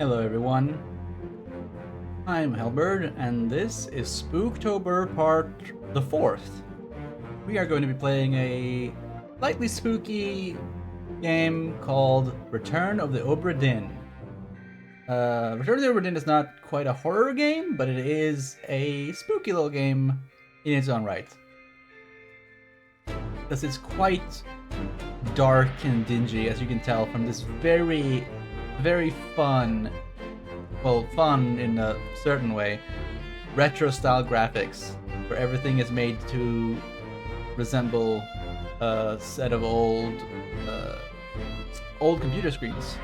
Hello everyone, I'm Halberd, and this is Spooktober part the 4th. We are going to be playing a slightly spooky game called Return of the Obra Dinn. Return of the Obra Dinn is not quite a horror game, but it is a spooky little game in its own right. Because it's quite dark and dingy, as you can tell from this very, very fun, well, fun in a certain way, retro-style graphics, where everything is made to resemble a set of old computer screens,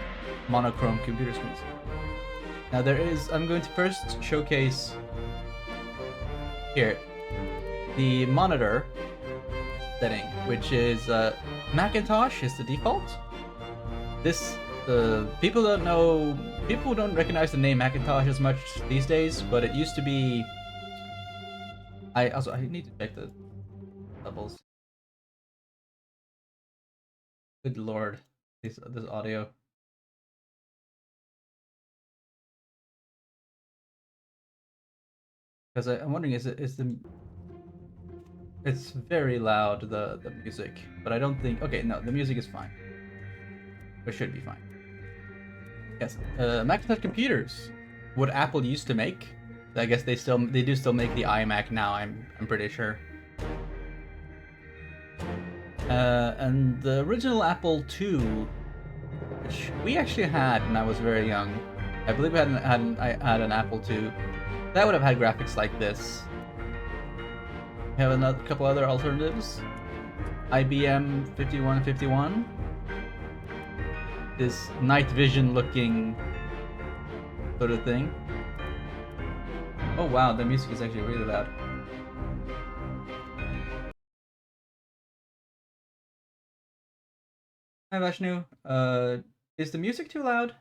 monochrome computer screens. Now I'm going to first showcase here the monitor setting, which is Macintosh is the default. People don't recognize the name Macintosh as much these days, but it used to be. I need to check the levels. Good lord, this audio. Because I'm wondering, it's very loud, the music, but I don't think. Okay, no, the music is fine. It should be fine. Yes, Macintosh computers, what Apple used to make. I guess they do still make the iMac now. I'm pretty sure. And the original Apple II, which we actually had when I was very young. I believe I had an Apple II. That would have had graphics like this. We have a couple other alternatives. IBM 5151. This night vision looking sort of thing. Oh wow, the music is actually really loud. Hi Vashnu, is the music too loud?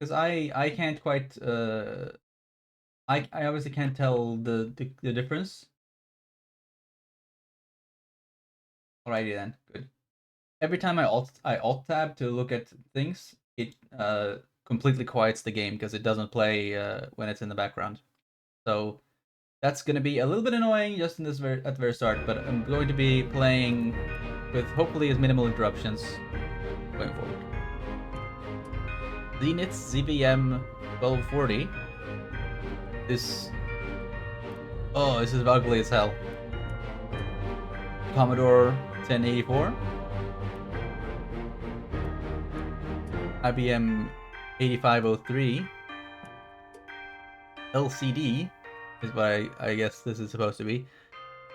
Because I can't quite I obviously can't tell the difference. Alrighty then, good. Every time I alt tab to look at things, it completely quiets the game because it doesn't play when it's in the background. So that's gonna be a little bit annoying just in this at the very start, but I'm going to be playing with hopefully as minimal interruptions going forward. Zenith ZVM 1240. This is ugly as hell. Commodore 1084. IBM 8503. LCD is what I guess this is supposed to be.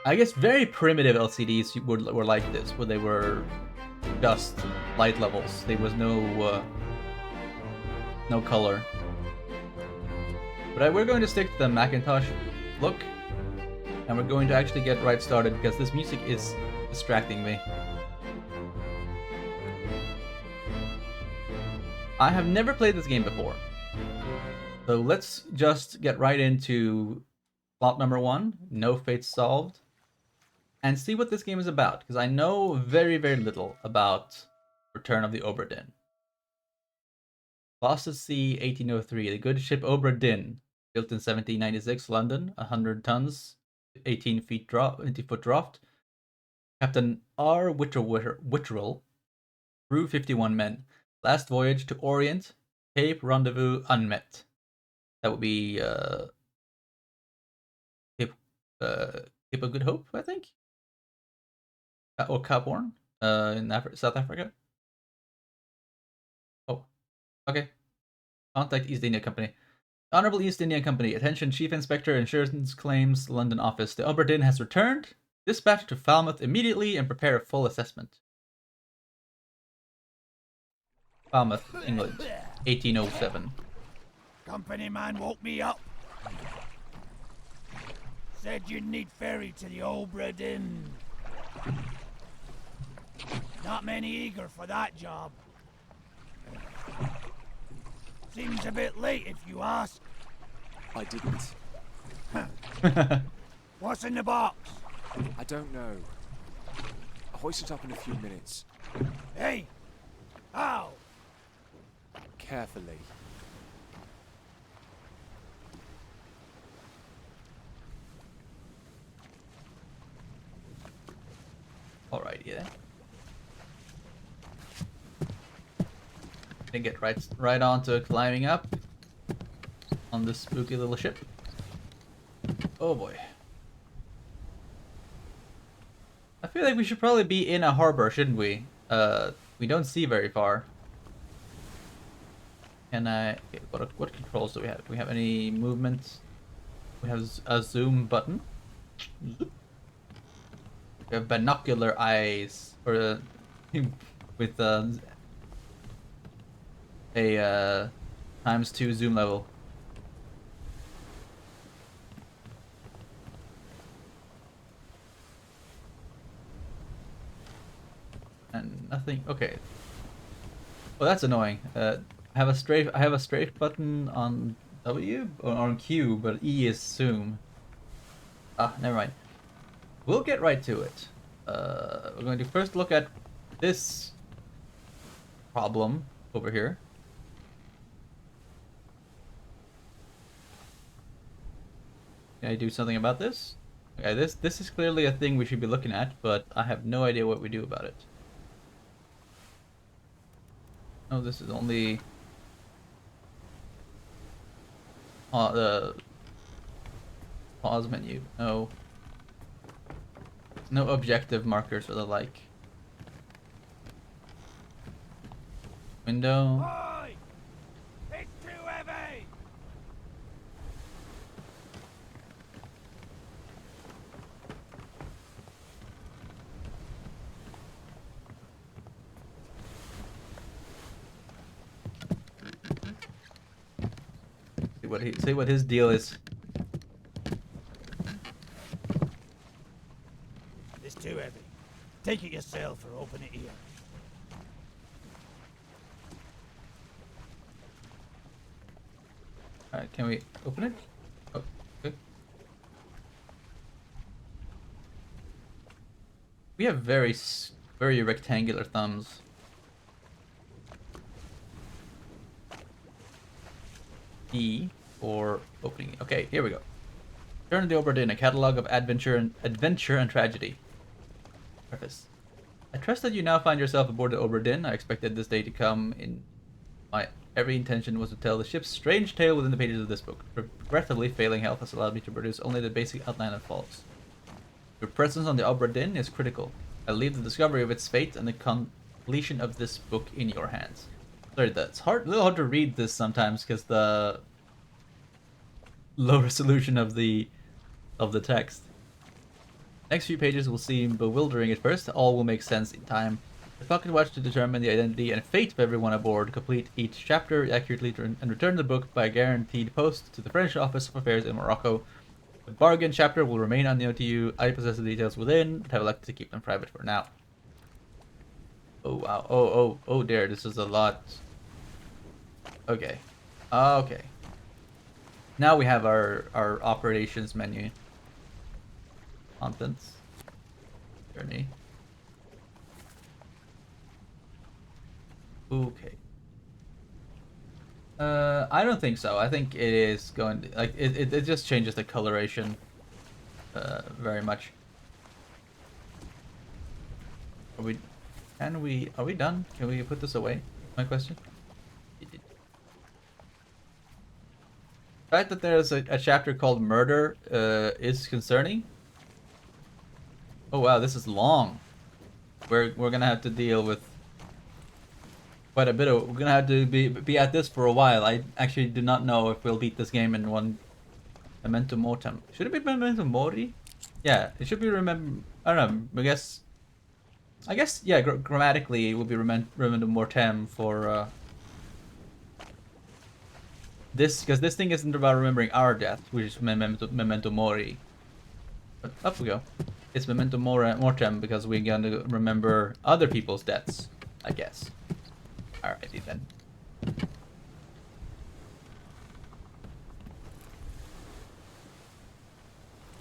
I guess very primitive LCDs were like this, where they were just light levels. There was no color. But we're going to stick to the Macintosh look, and we're going to actually get right started because this music is distracting me. I have never played this game before, so let's just get right into plot number 1, No Fate Solved, and see what this game is about, because I know very, very little about Return of the Obra Dinn. Boston Sea 1803, the good ship Obra Dinn, built in 1796, London, 100 tons, 18 foot draft. Captain R. Witterell, crew 51 men. Last voyage to Orient, Cape Rendezvous unmet. That would be Cape of Good Hope, I think, or Cape Horn, in South Africa. Oh, okay. Contact East India Company. Honorable East India Company, attention Chief Inspector Insurance Claims, London Office. The Obra Dinn has returned. Dispatch to Falmouth immediately and prepare a full assessment. Falmouth, England, 1807. Company man woke me up. Said you'd need ferry to the Obra Dinn. Not many eager for that job. Seems a bit late if you ask. I didn't. What's in the box? I don't know. I'll hoist it up in a few minutes. Hey! How? Carefully. Okay. Gonna get right on to climbing up on this spooky little ship. Oh boy. I feel like we should probably be in a harbor, shouldn't we? We don't see very far. Can I... Okay, what controls do we have? Do we have any movements? We have a zoom button. We have binocular eyes. Or with a ×2 zoom level. And nothing. Okay. Well, that's annoying. I have a strafe button on W or on Q, but E is zoom. Ah, never mind. We'll get right to it. We're going to first look at this problem over here. Can I do something about this? Okay, this is clearly a thing we should be looking at, but I have no idea what we do about it. Oh, this is only the pause menu. No objective markers or the like. Window. Oi! It's too heavy! See what his deal is. It's too heavy. Take it yourself or open it here. Alright, can we open it? Oh, okay. We have very rectangular thumbs. E for opening. Okay, here we go. Turn to the Obra Dinn, a catalog of adventure and tragedy. Preface. I trust that you now find yourself aboard the Obra Dinn. I expected this day to come. In my every intention was to tell the ship's strange tale within the pages of this book. Regrettably, failing health has allowed me to produce only the basic outline that follows. Your presence on the Obra Dinn is critical. I leave the discovery of its fate and the completion of this book in your hands. Sorry, that's a little hard to read this sometimes because the low resolution of the text. Next few pages will seem bewildering at first. All will make sense in time. The Falcon watch to determine the identity and fate of everyone aboard, complete each chapter accurately, and return the book by guaranteed post to the French Office of Affairs in Morocco. The bargain chapter will remain unknown to you. I possess the details within, but have elected to keep them private for now. Oh wow! Oh dear! This is a lot. Okay, okay. Now we have our operations menu. Contents. Journey. Okay. I don't think so. I think it is going to, like, it just changes the coloration very much. Are we done? Can we put this away? My question. The fact that there's a chapter called Murder is concerning. Oh wow, this is long. We're gonna have to deal with quite a bit of. We're gonna have to be at this for a while. I actually do not know if we'll beat this game in one memento mortem. Should it be memento mori? Yeah, it should be remember. I don't know. I guess yeah. Grammatically, it would be memento mortem for this, because this thing isn't about remembering our death, which is memento mori. But up we go. It's memento mortem because we're going to remember other people's deaths, I guess. Alrighty then.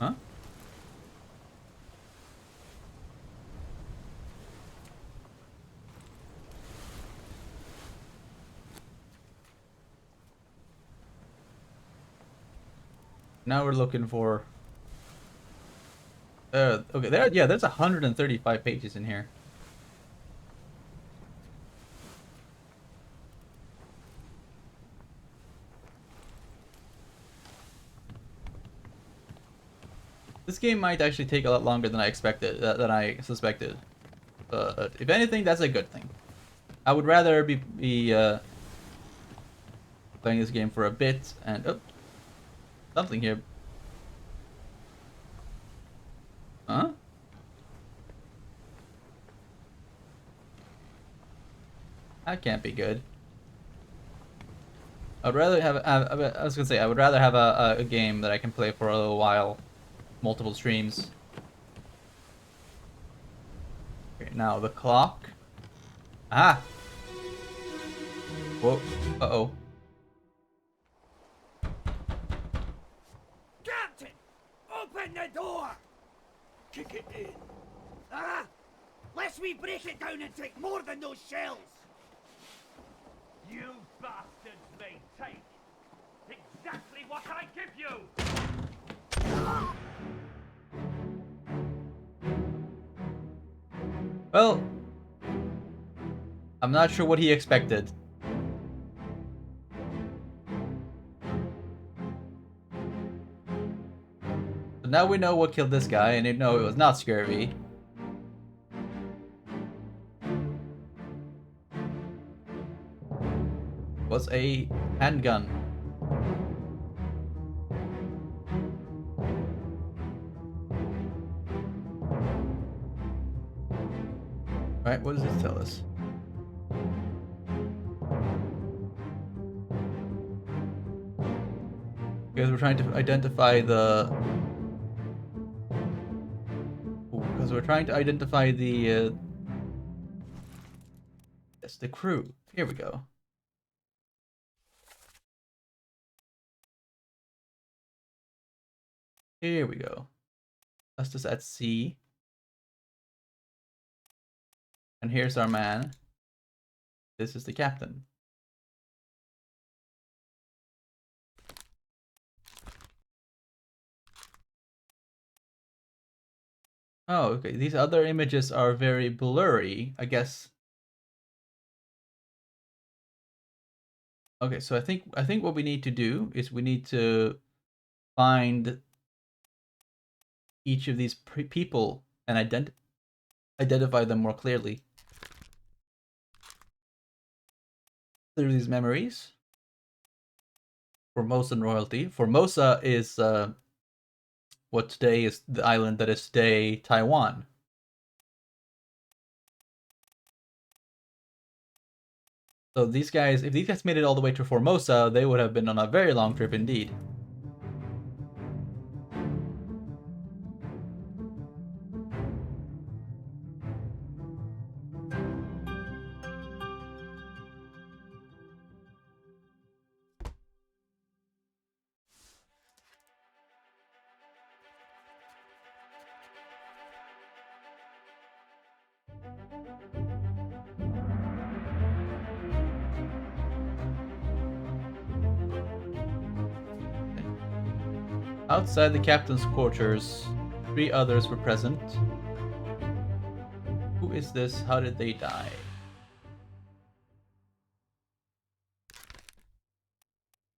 Huh? Now we're looking for... okay, there's 135 pages in here. This game might actually take a lot longer than I expected, than I suspected. But if anything, that's a good thing. I would rather be playing this game for a bit and oh, something here. Huh? That can't be good. I'd rather have. I was gonna say I would rather have a game that I can play for a little while, multiple streams. Okay, now the clock. Ah. Whoa. Uh-oh. Captain! Open the door! Kick it in. Ah! Lest we break it down and take more than those shells! You bastards may take exactly what I give you! Well, I'm not sure what he expected. So now we know what killed this guy, and you know it was not scurvy. It was a handgun. Right, what does this tell us? Because we're trying to identify the... Because we're trying to identify the... Yes, the crew. Here we go. Here we go. That's just at sea. And here's our man. This is the captain. Oh, okay. These other images are very blurry, I guess. Okay, so I think what we need to do is we need to find each of these people and identify them more clearly through these memories. Formosa and royalty. Formosa is what today is the island that is today Taiwan. So these guys, if these guys made it all the way to Formosa, they would have been on a very long trip indeed. Outside the captain's quarters, 3 others were present. Who is this? How did they die?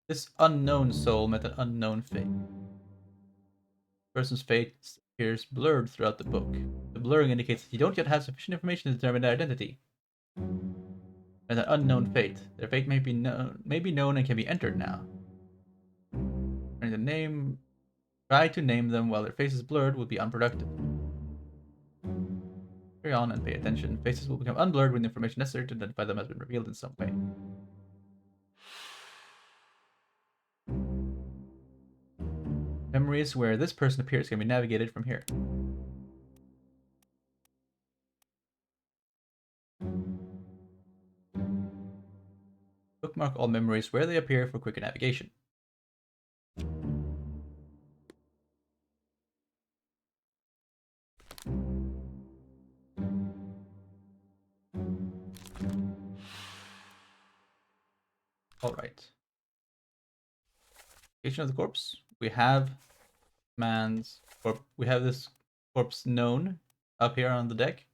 This unknown soul met an unknown fate. The person's fate appears blurred throughout the book. The blurring indicates that you don't yet have sufficient information to determine their identity. And an unknown fate. Their fate may be known and can be entered now. And the name. Try to name them while their face is blurred would be unproductive. Carry on and pay attention. Faces will become unblurred when the information necessary to identify them has been revealed in some way. Memories where this person appears can be navigated from here. Bookmark all memories where they appear for quicker navigation. Alright. Location of the corpse. We have we have this corpse known up here on the deck,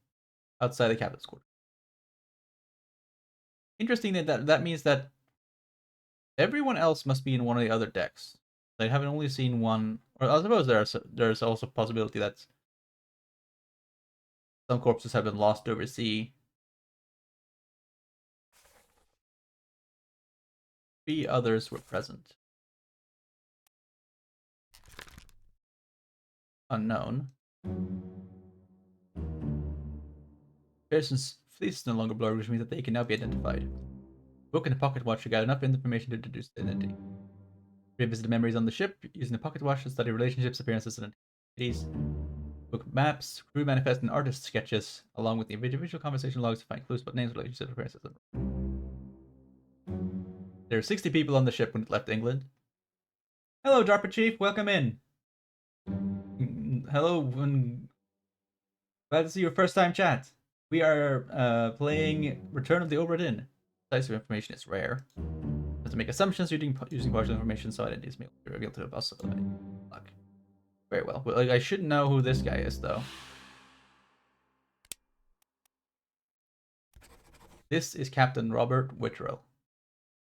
outside the captain's quarters. Interesting that means that everyone else must be in one of the other decks. I haven't only seen one Or I suppose there's also a possibility that some corpses have been lost over sea. 3 others were present. Unknown. Pearson's fleet is no longer blurred, which means that they can now be identified. Book and the pocket watch got enough information to deduce the identity. Revisit the memories on the ship, using the pocket watch to study relationships, appearances, and identities. Book maps, crew manifest, and artist sketches, along with the individual conversation logs to find clues about names, relationships, appearances. There are 60 people on the ship when it left England. Hello, DARPA Chief. Welcome in. Hello, glad to see your first time chat. We are playing Return of the Obra Dinn. Decisive information is rare. Have to make assumptions using partial information, so identities may be revealed to us. Very well. Well, I should know who this guy is, though. This is Captain Robert Whittrell.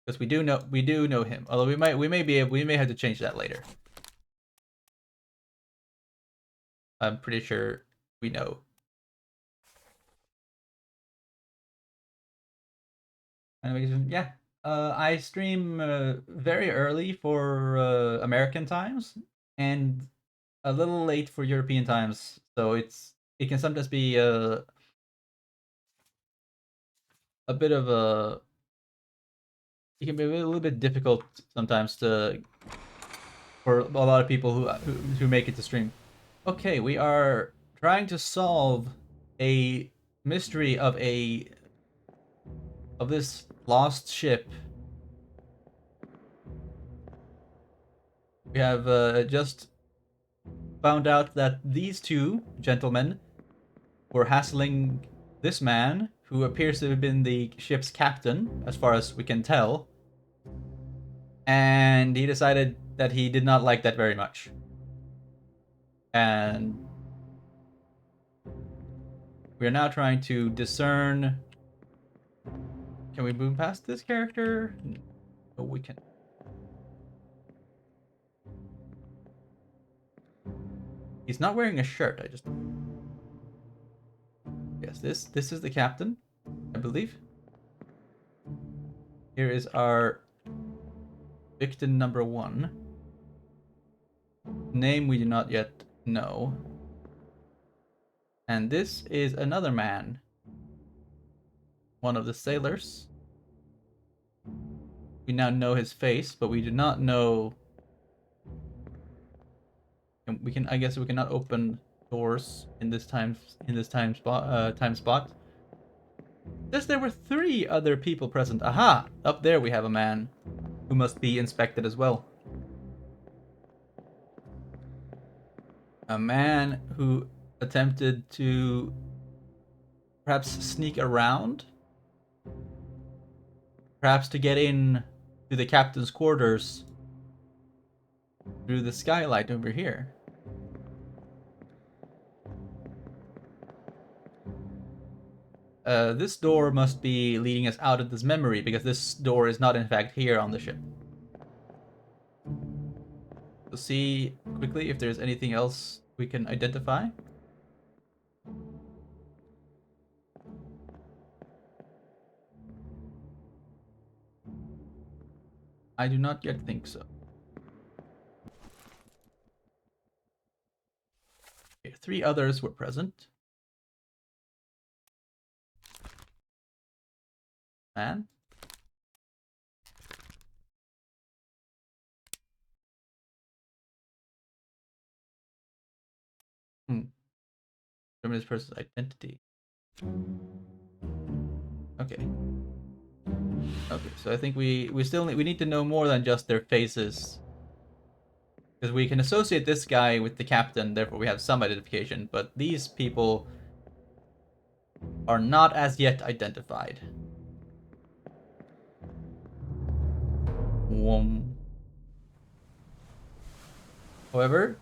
Because we do know him. Although we may have to change that later. I'm pretty sure we know. Yeah. I stream very early for American times and a little late for European times, so it can sometimes be a bit of a it can be a little bit difficult sometimes for a lot of people who make it to stream. Okay, we are trying to solve a mystery of this lost ship. We have just found out that these 2 gentlemen were hassling this man, who appears to have been the ship's captain, as far as we can tell. And he decided that he did not like that very much. And we are now trying to discern... Can we move past this character? No, we can. He's not wearing a shirt, I just... Yes, this is the captain, I believe. Here is our victim number 1. Name we do not yet know. And this is another man. One of the sailors. We now know his face, but we do not know... I guess we cannot open doors in this time spot. Says there were 3 other people present. Aha! Up there we have a man who must be inspected as well. A man who attempted to perhaps sneak around, perhaps to get in to the captain's quarters through the skylight over here. This door must be leading us out of this memory, because this door is not in fact here on the ship. We'll see quickly if there's anything else we can identify. I do not yet think so. Okay, 3 others were present. Man. Determine this person's identity. Okay. Okay, so I think we still need to know more than just their faces. Because we can associate this guy with the captain, therefore we have some identification, but these people are not as yet identified. However,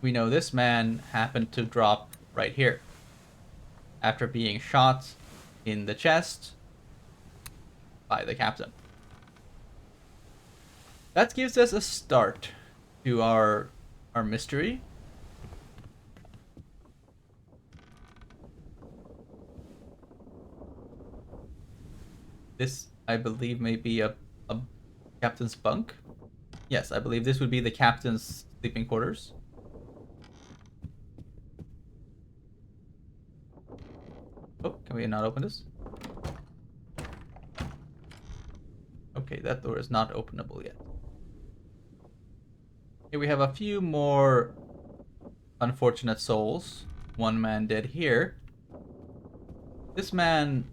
we know this man happened to drop right here after being shot in the chest by the captain. That gives us a start to our our mystery. This, I believe, may be a captain's bunk. Yes, I believe this would be the captain's sleeping quarters. Oh, can we not open this? Okay, that door is not openable yet. Here we have a few more unfortunate souls. One man dead here. This man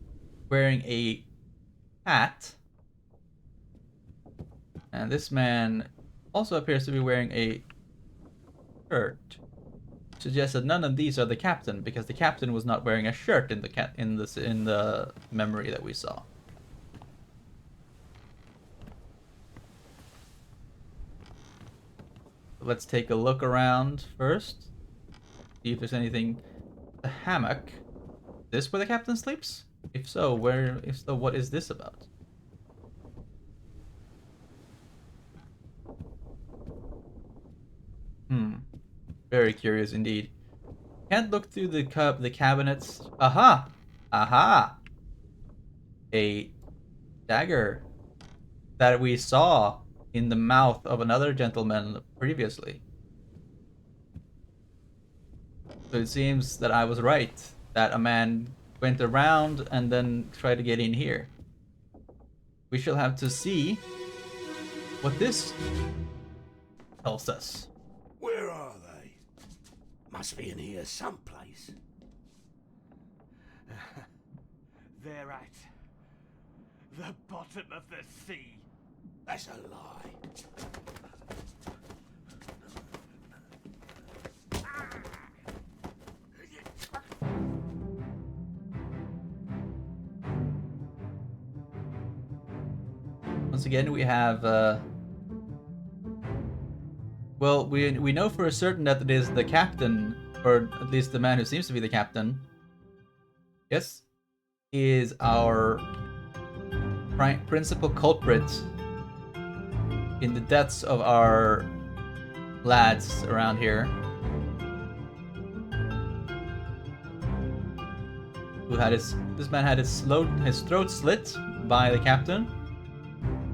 wearing a hat. And this man also appears to be wearing a shirt. Suggests that none of these are the captain, because the captain was not wearing a shirt in the memory that we saw. Let's take a look around first. See if there's anything. A hammock. Is this where the captain sleeps? If so, what is this about? Very curious indeed. Can't look through the cabinets. Aha! Aha! A dagger that we saw in the mouth of another gentleman previously. So it seems that I was right, that a man went around and then tried to get in here. We shall have to see what this tells us. Where are they? Must be in here someplace. They're at the bottom of the sea. That's a lie. Once again, we have well, we know for certain that it is the captain, or at least the man who seems to be the captain. Yes, is our principal culprit in the deaths of our lads around here, who had this man had his throat slit by the captain.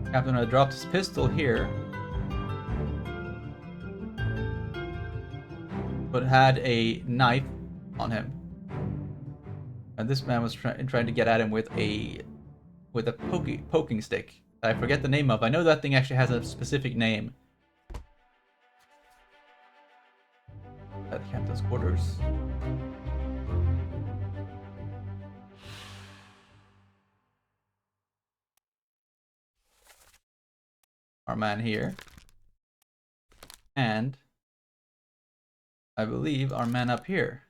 The captain had dropped his pistol here, but had a knife on him, and this man was trying to get at him with a poking stick. I forget the name of. I know that thing actually has a specific name. At the captain's quarters. Our man here. And I believe our man up here.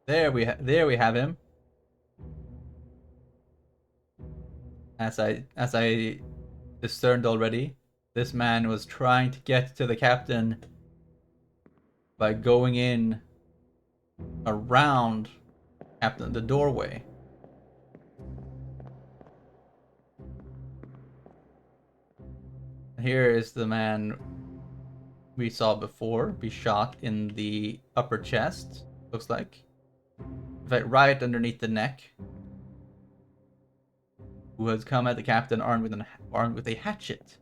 There we have him. As I discerned already, this man was trying to get to the captain by going in around the doorway. Here is the man we saw before be shot in the upper chest, looks like. In fact, right underneath the neck. Who has come at the captain armed with a hatchet.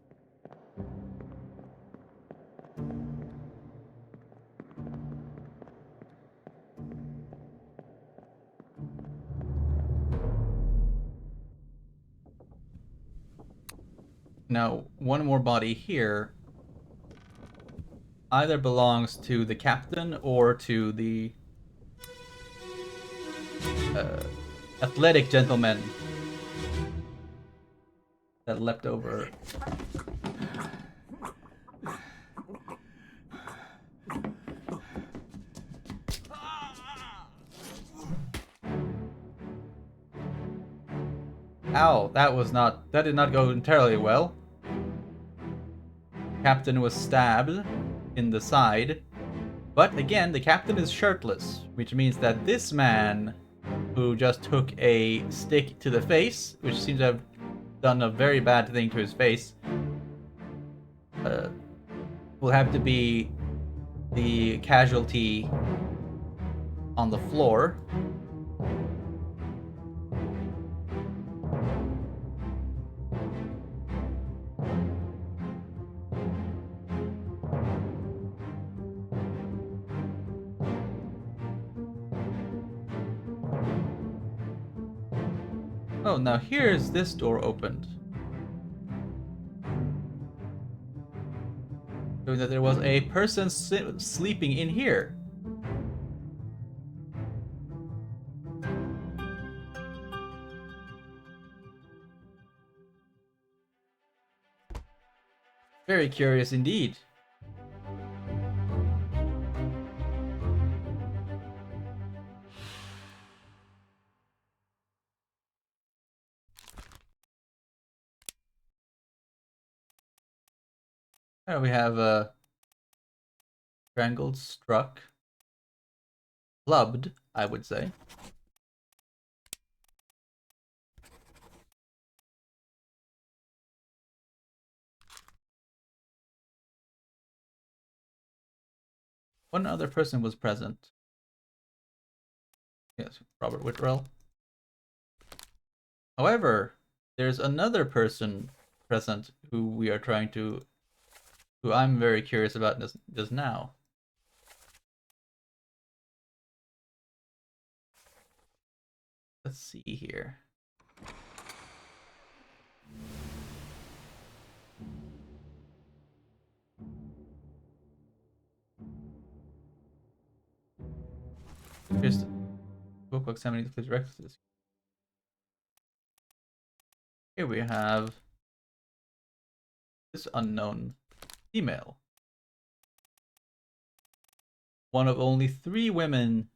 Now, one more body here either belongs to the captain or to the athletic gentleman that leapt over. Well, that did not go entirely well. Captain was stabbed in the side. But again, the captain is shirtless, which means that this man, who just took a stick to the face, which seems to have done a very bad thing to his face, will have to be the casualty on the floor. Oh, now here's this door opened. Showing that there was a person sleeping in here. Very curious indeed. We have strangled, struck, clubbed, I would say. One other person was present. Yes, Robert Whitwell. However, there's another person present who I'm very curious about just now. Let's see here. Just book examining the police records. Here we have this unknown female. One of only 3 women,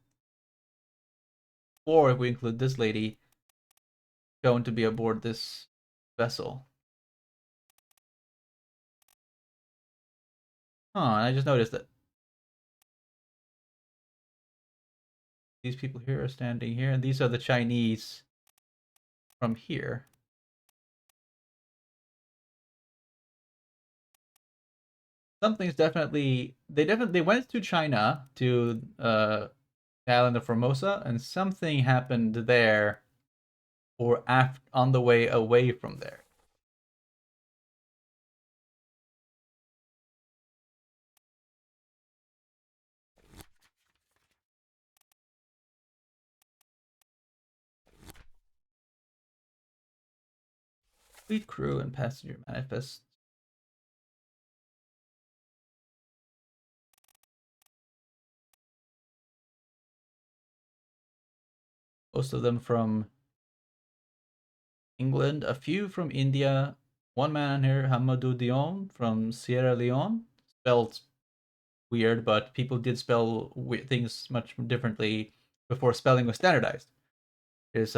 or if we include this lady, going to be aboard this vessel. Huh, and I just noticed that these people here are standing here, and these are the Chinese from here. Something's definitely they went to China, to the island of Formosa, and something happened there, or on the way away from there. Fleet crew and passenger manifest. Most of them from England, a few from India. One man here, Hamadou Dion from Sierra Leone, spelled weird, but people did spell things much differently before spelling was standardized. There's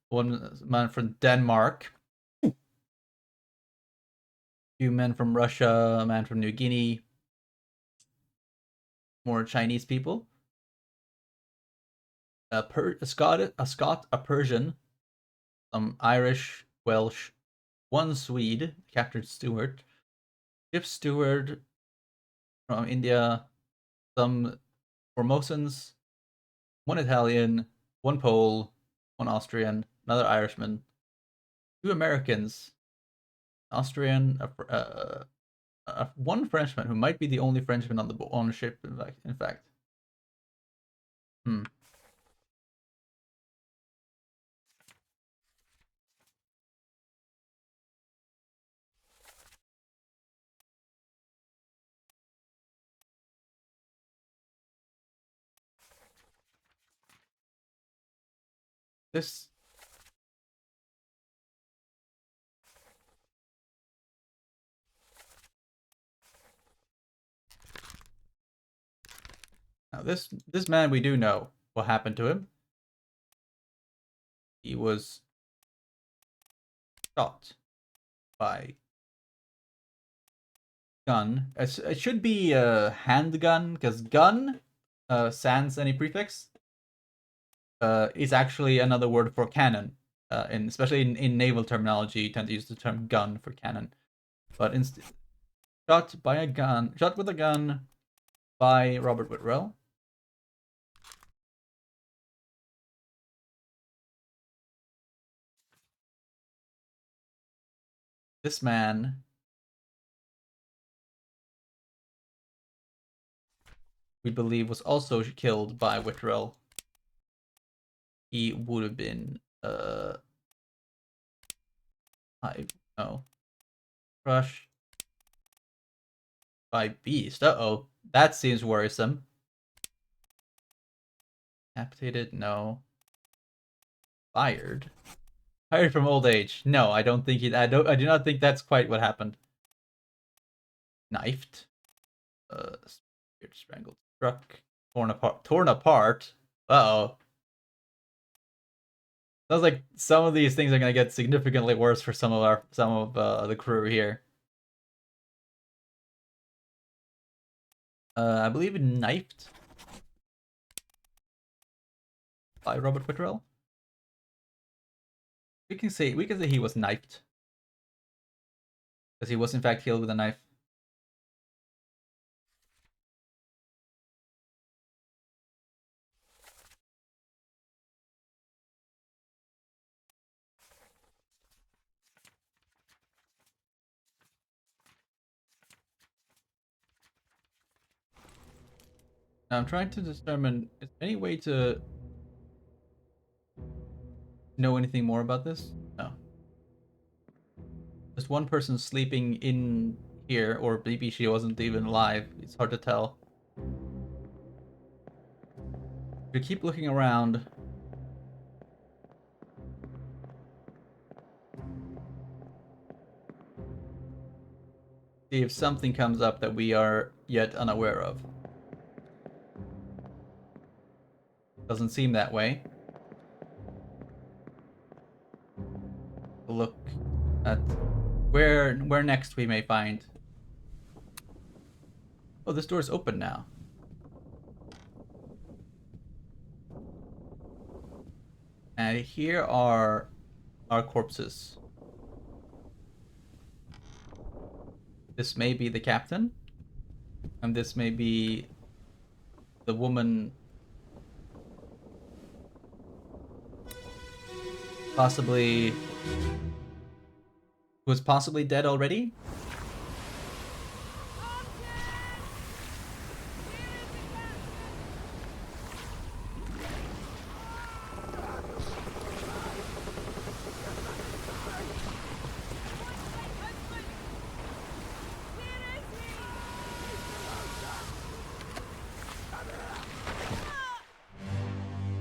one man from Denmark, few men from Russia, a man from New Guinea, more Chinese people, a Scot, a Persian, some Irish, Welsh, one Swede, Captain Stewart, ship steward from India, some Formosans, one Italian, one Pole, one Austrian, another Irishman, 2 Americans, Austrian, one Frenchman who might be the only Frenchman on the ship. In fact. This now this man, we do know what happened to him. He was shot by gun. It should be a handgun, because gun, sans any prefix, is actually another word for cannon. Especially in naval terminology, you tend to use the term gun for cannon. But shot with a gun by Robert Whitwell. This man we believe was also killed by Whitwell. He would have been crushed by beast. Uh-oh. That seems worrisome. Decapitated? No. Fired from old age. No, I don't think I do not think that's quite what happened. Knifed. Strangled. Struck. Torn apart. Uh-oh. Sounds like some of these things are gonna get significantly worse for some of the crew here. I believe knifed by Robert Whitwell. We can say he was knifed, because he was in fact killed with a knife. Now I'm trying to determine, is there any way to know anything more about this? No. Just one person sleeping in here, or maybe she wasn't even alive. It's hard to tell. We keep looking around. See if something comes up that we are yet unaware of. Doesn't seem that way. Look at where next we may find. Oh, this door is open now. And here are our corpses. This may be the captain, and this may be the woman, possibly, who was possibly dead already.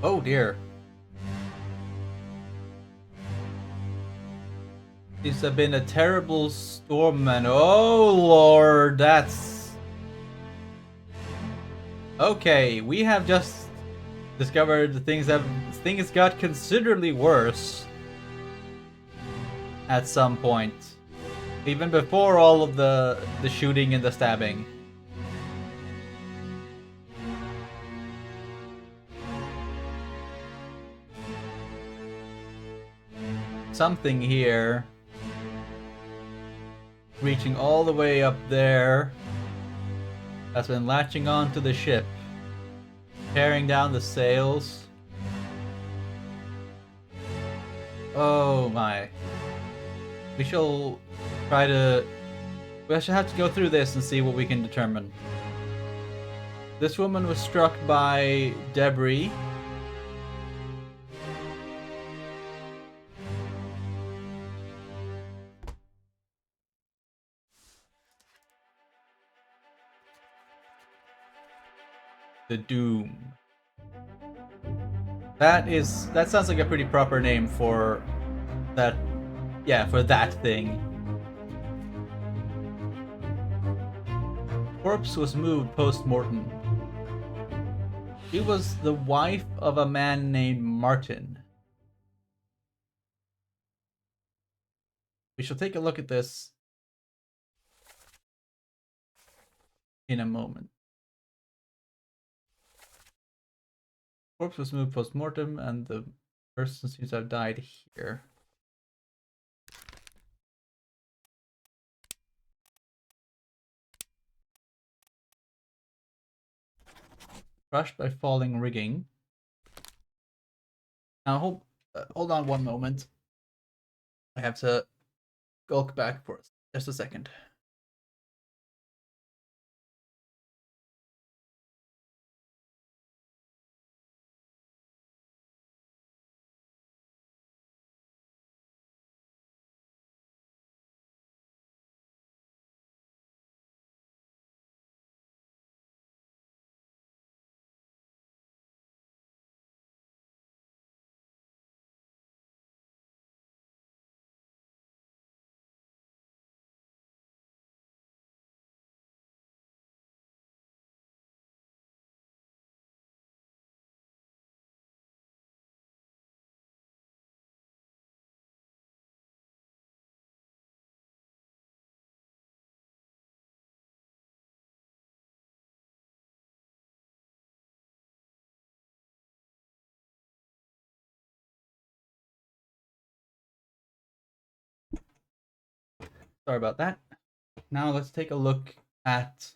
Oh dear. These have been a terrible storm, and oh lord, that's... Okay, we have just discovered things got considerably worse at some point. Even before all of the shooting and the stabbing. Something here reaching all the way up there has been latching onto the ship, tearing down the sails. Oh my. We shall try to... We shall have to go through this and see what we can determine. This woman was struck by debris. The Doom. That sounds like a pretty proper name for that. Yeah, for that thing. Corpse was moved post-mortem. She was the wife of a man named Martin. We shall take a look at this in a moment. Corpse was moved post-mortem and the person seems to have died here. Crushed by falling rigging. Now hold on one moment. I have to gulk back for just a second. Sorry about that. Now let's take a look at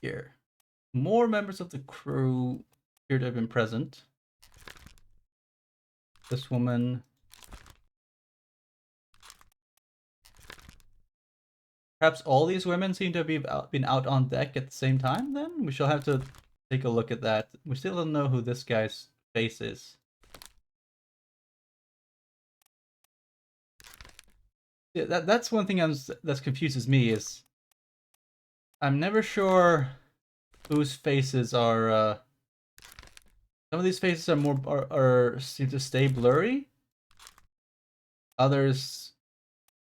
here. More members of the crew appear to have been present. This woman. Perhaps all these women seem to have been out on deck at the same time, then? We shall have to take a look at that. We still don't know who this guy's face is. Yeah, that's one thing that confuses me is I'm never sure whose faces are some of these faces are seem to stay blurry. Others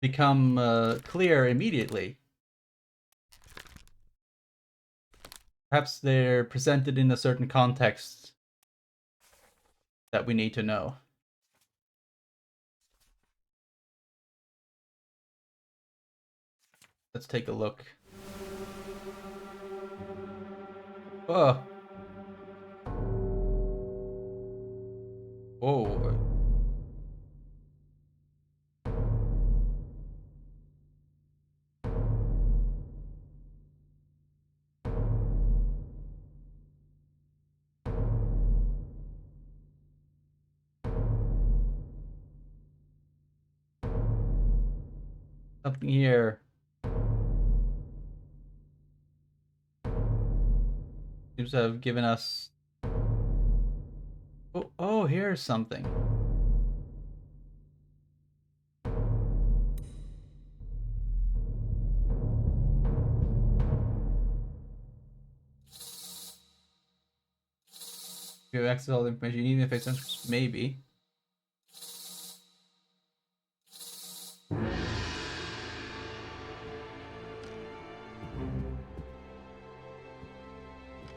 become clear immediately. Perhaps they're presented in a certain context that we need to know. Let's take a look. Oh. Whoa. Something here. Seems to have given us... Oh, here's something. You have access to all the information you need in face maybe.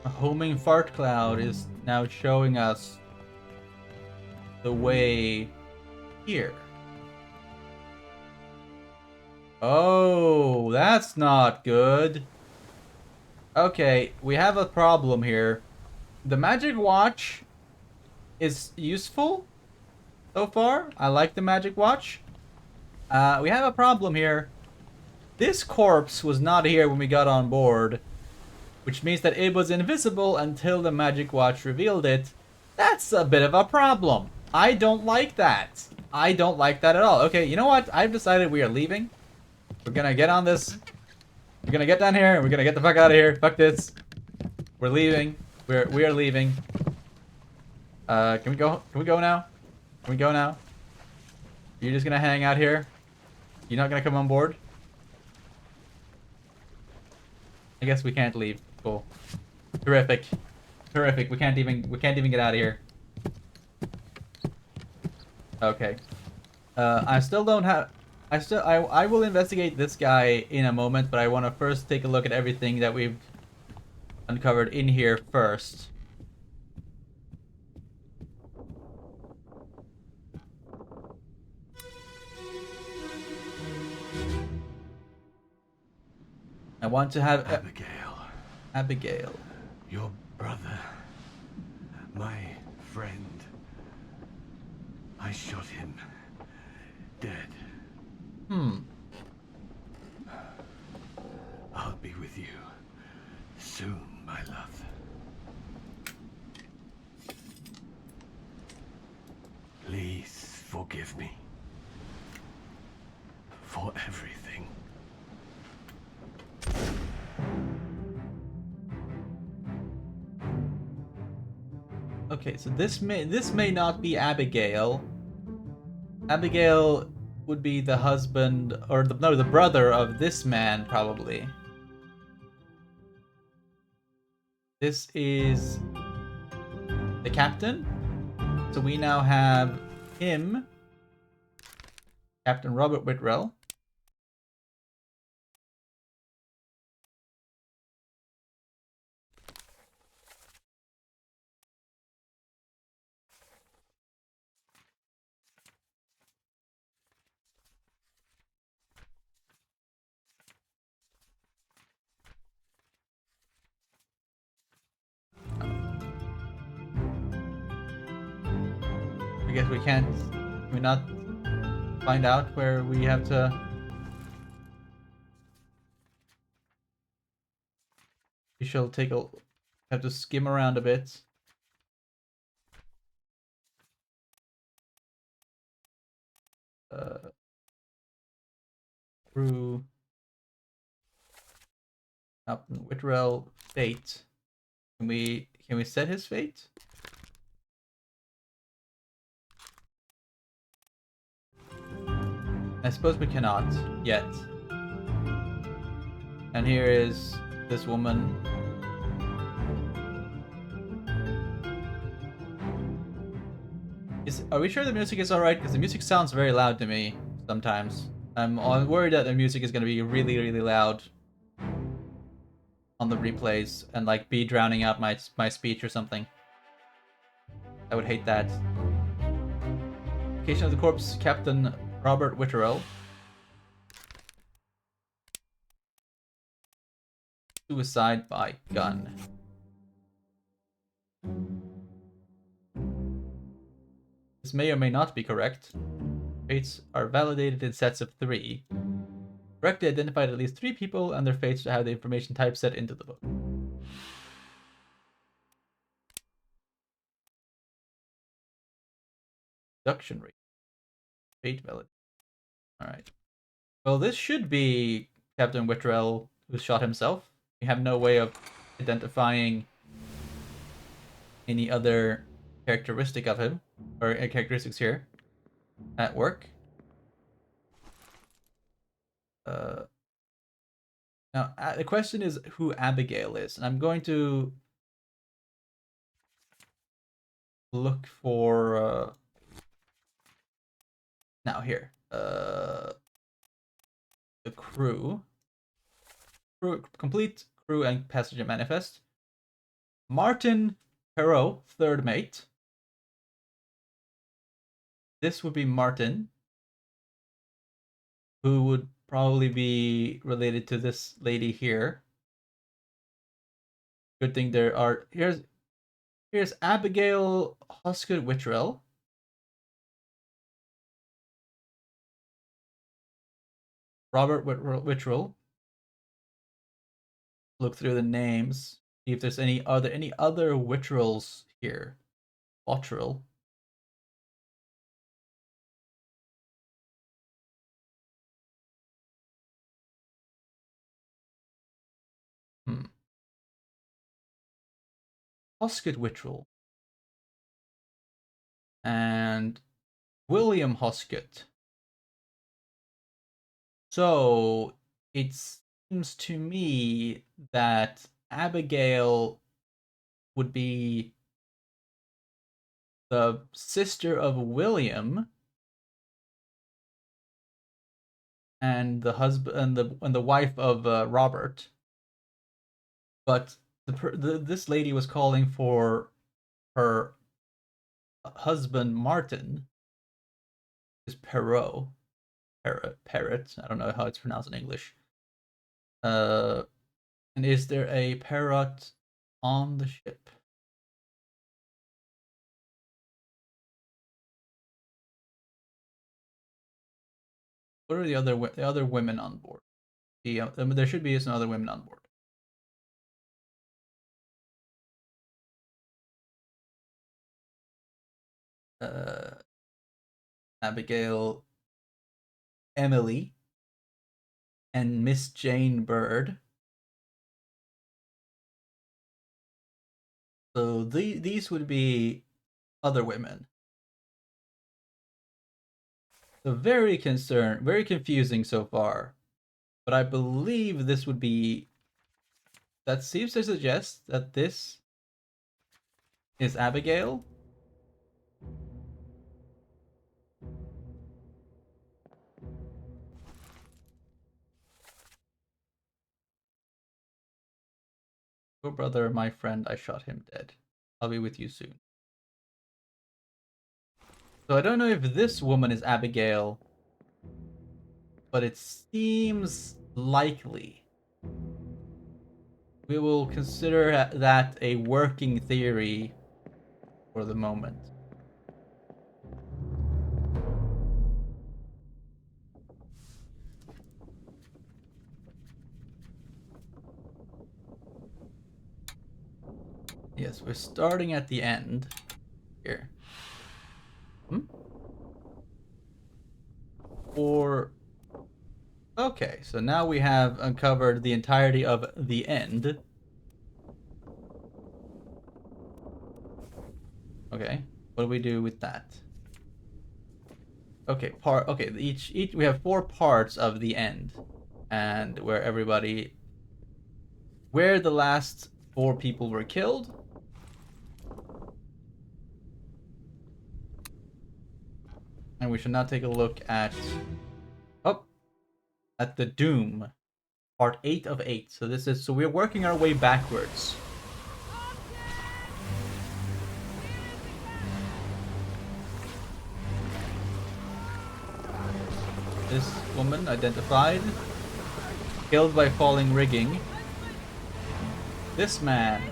A homing fart cloud is now showing us the way here. Oh, that's not good. Okay, we have a problem here. The magic watch is useful so far. I like the magic watch. We have a problem here. This corpse was not here when we got on board, which means that it was invisible until the magic watch revealed it. That's a bit of a problem. I don't like that. I don't like that at all. Okay, you know what? I've decided we are leaving. We're gonna get on this. We're gonna get down here and we're gonna get the fuck out of here. Fuck this. We're leaving. We are leaving. Can we go? Can we go now? Can we go now? You're just gonna hang out here? You're not gonna come on board? I guess we can't leave. Cool. Terrific. Terrific. We can't even get out of here. Okay. I still don't have... I will investigate this guy in a moment, but I want to first take a look at everything that we've uncovered in here first. I want to have Abigail, Abigail. your brother, my friend. I shot him dead. I'll be with you soon, my love. Please forgive me for everything. Okay, so this may not be Abigail. Abigail would be the husband, or the brother of this man, probably. This is the captain. So we now have him, Captain Robert Whitwell. I guess we can't. Can we not find out where we have to? We shall have to skim around a bit. Through Captain Whitwell fate. Can we set his fate? I suppose we cannot yet. And here is this woman. Are we sure the music is alright? Because the music sounds very loud to me sometimes. I'm worried that the music is going to be really, really loud on the replays and like be drowning out my speech or something. I would hate that. Location of the corpse, Captain Robert Whitterell. Suicide by gun. This may or may not be correct. Fates are validated in sets of 3. Correctly identified at least 3 people and their fates to have the information typeset into the book. Deduction rate. Fate valid. Alright. Well, this should be Captain Whittrell who shot himself. We have no way of identifying any other characteristic of him, or characteristics here at work. Now, the question is who Abigail is, and I'm going to look for now here the crew, complete crew and passenger manifest. Martin Perot, third mate. This would be Martin, who would probably be related to this lady here. Good thing there are here's Abigail Hosgood Whittrell. Robert Whittrell. Look through the names, see if there's any other Whittrells here. Bottrell. Hosgood Whittrell. And William Hosgood. So it seems to me that Abigail would be the sister of William, and the husband and the wife of Robert. But this lady was calling for her husband Martin, is Perot. Parrot. I don't know how it's pronounced in English. And is there a parrot on the ship? What are the other women on board? There should be some other women on board. Abigail, Emily, and Miss Jane Bird. So these would be other women. So very confusing so far. But I believe this would be. That seems to suggest that this is Abigail. Your brother, my friend, I shot him dead. I'll be with you soon. So I don't know if this woman is Abigail, but it seems likely. We will consider that a working theory for the moment. Yes, we're starting at the end here. Or okay, so now we have uncovered the entirety of the end. Okay, what do we do with that? Okay, each we have 4 parts of the end, and where the last 4 people were killed. And we should now take a look at the Doom, part 8 of 8. So we're working our way backwards. This woman identified, killed by falling rigging. This man,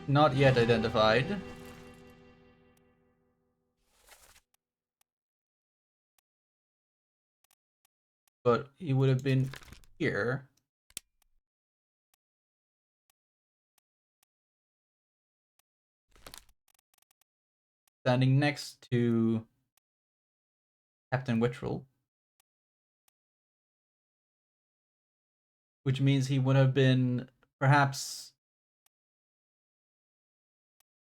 not yet identified. But he would have been here. Standing next to Captain Wittrell. Which means he would have been perhaps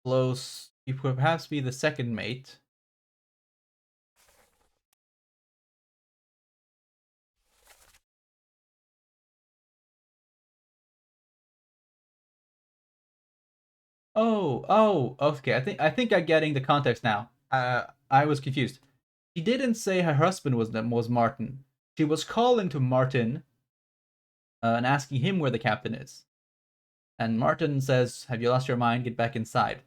close. He could perhaps be the second mate. Oh, okay. I think I'm getting the context now. I was confused. She didn't say her husband was Martin. She was calling to Martin and asking him where the captain is. And Martin says, "Have you lost your mind? Get back inside.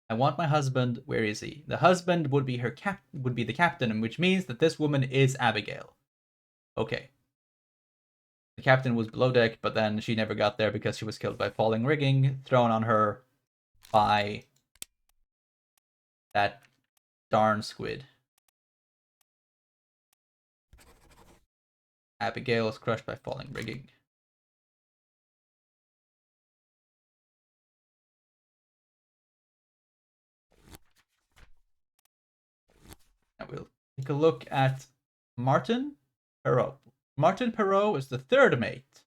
I want my husband. Where is he?" The husband would be the captain, which means that this woman is Abigail. Okay. The captain was below deck, but then she never got there because she was killed by falling rigging thrown on her by that darn squid. Abigail was crushed by falling rigging. Now we'll take a look at Martin Perot. Martin Perot is the third mate,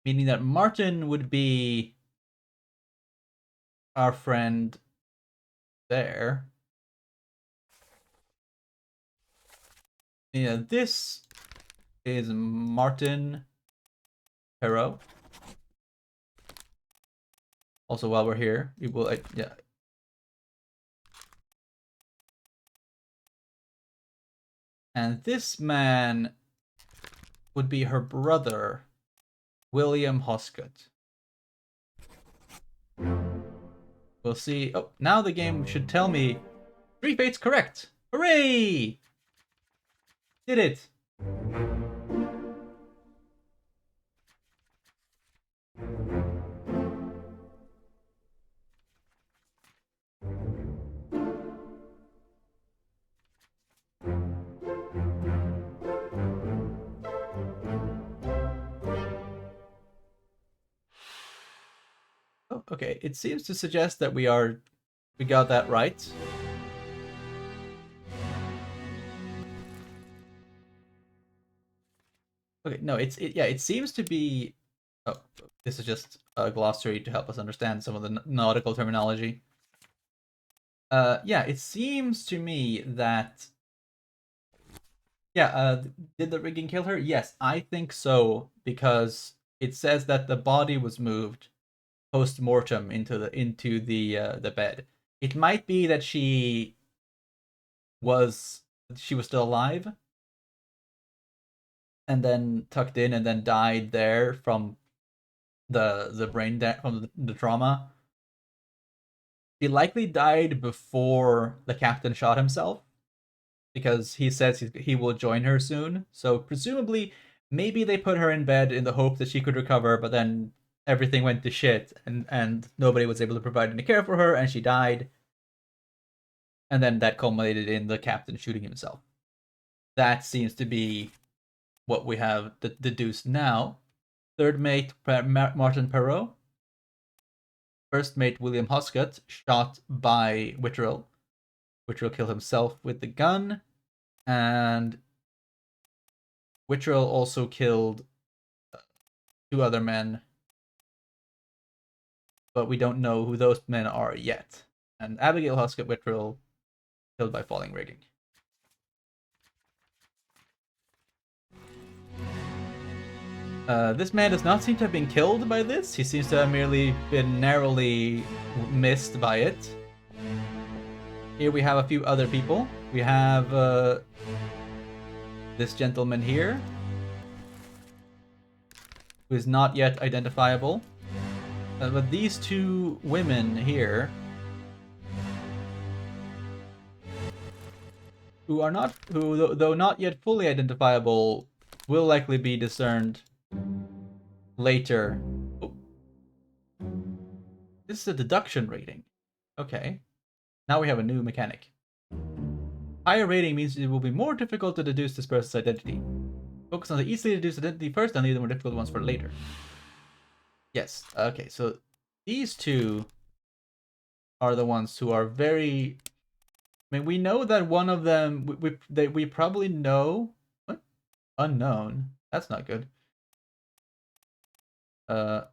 meaning that Martin would be our friend there. Yeah, this is Martin Perot. Also, while we're here, we will yeah. And this man would be her brother, William Hoscott. We'll see. Oh, now the game should tell me 3 fates correct. Hooray! Did it! Oh, okay, it seems to suggest that we got that right. Okay, no, it seems to be. Oh, this is just a glossary to help us understand some of the nautical terminology. Yeah, it seems to me that. Yeah, did the rigging kill her? Yes, I think so, because it says that the body was moved post mortem into the bed. It might be that was she was still alive and then tucked in and then died there from the from the trauma. She likely died before the captain shot himself because he says he will join her soon. So presumably, maybe they put her in bed in the hope that she could recover, but then everything went to shit and nobody was able to provide any care for her and she died. And then that culminated in the captain shooting himself. That seems to be what we have deduced now. Third mate Martin Perot. First mate William Hoscott shot by Wittrell. Wittrell killed himself with the gun, and Wittrell also killed two other men, but we don't know who those men are yet. And Abigail Hoscott Wittrell killed by falling rigging. This man does not seem to have been killed by this. He seems to have merely been narrowly missed by it. Here we have a few other people. We have this gentleman here, who is not yet identifiable. But these two women here, who though not yet fully identifiable, will likely be discerned later. Oh. This is a deduction rating. Okay. Now we have a new mechanic. Higher rating means it will be more difficult to deduce this person's identity. Focus on the easily deduced identity first and leave the more difficult ones for later. Yes, okay, so these two are the ones who are very... I mean, we know that one of them... We probably know... What? Unknown. That's not good. There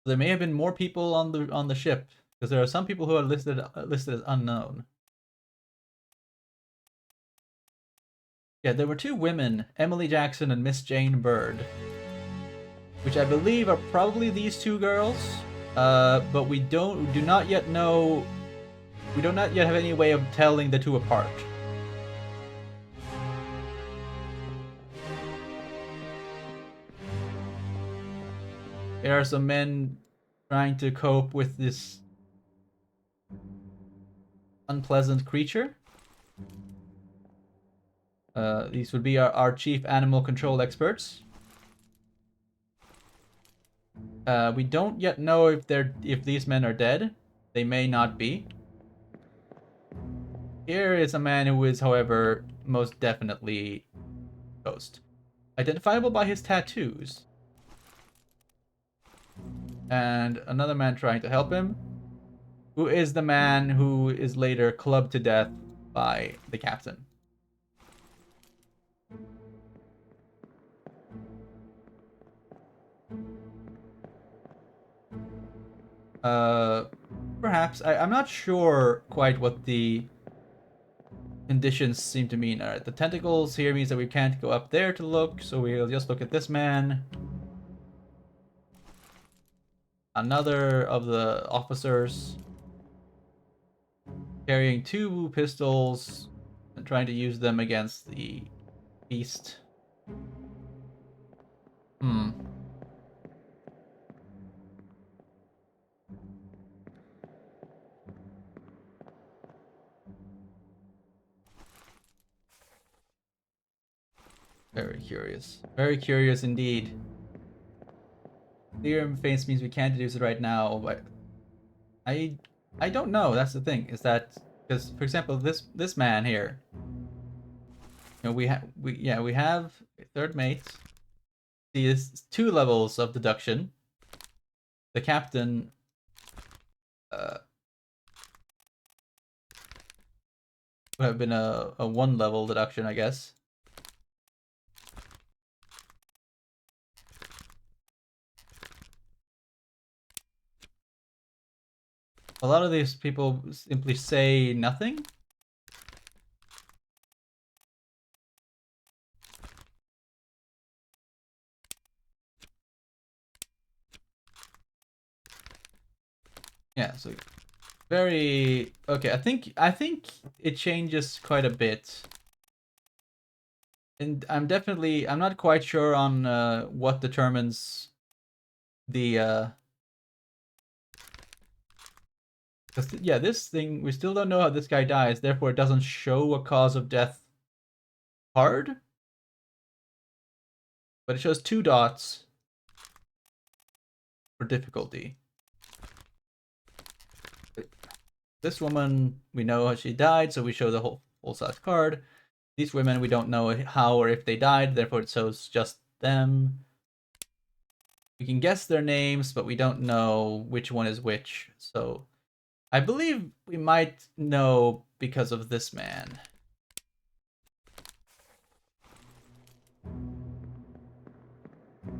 may have been more people on the ship, because there are some people who are listed as unknown. Yeah, there were two women, Emily Jackson and Miss Jane Bird, which I believe are probably these two girls. But we do not yet know. We do not yet have any way of telling the two apart. There are some men trying to cope with this unpleasant creature. These would be our chief animal control experts. We don't yet know if these men are dead. They may not be. Here is a man who is, however, most definitely ghost. Identifiable by his tattoos. And another man trying to help him, who is the man who is later clubbed to death by the captain. Perhaps. I'm not sure quite what the conditions seem to mean. Alright, the tentacles here means that we can't go up there to look, so we'll just look at this man. Another of the officers carrying two pistols and trying to use them against the beast. Very curious. Very curious indeed. Clear and face means we can't deduce it right now, but I don't know. That's the thing. Is that because, for example, this man here, you know, we have a third mate. See, is 2 levels of deduction. The captain, would have been a 1 level deduction, I guess. A lot of these people simply say nothing. Yeah, so very okay. I think it changes quite a bit. And I'm not quite sure on what determines the yeah, this thing, we still don't know how this guy dies, therefore it doesn't show a cause of death hard. But it shows 2 dots for difficulty. This woman, we know how she died, so we show the whole size card. These women, we don't know how or if they died, therefore it shows just them. We can guess their names, but we don't know which one is which. So I believe we might know because of this man.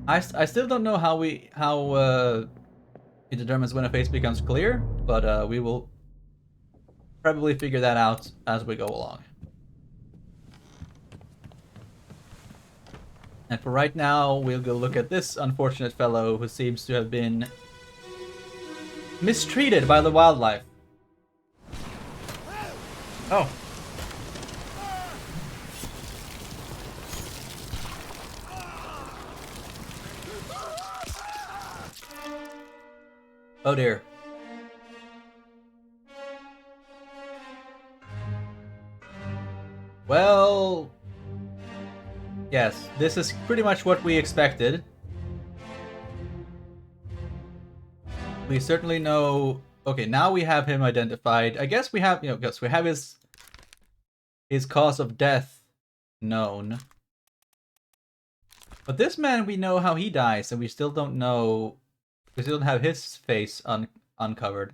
I still don't know how it determines when a face becomes clear, but we will probably figure that out as we go along. And for right now, we'll go look at this unfortunate fellow who seems to have been mistreated by the wildlife. Oh. Oh dear. Well, yes, this is pretty much what we expected. We certainly know. Okay, now we have him identified. I guess we have, yes, we have his cause of death known. But this man, we know how he dies, and we still don't know. We still don't have his face uncovered.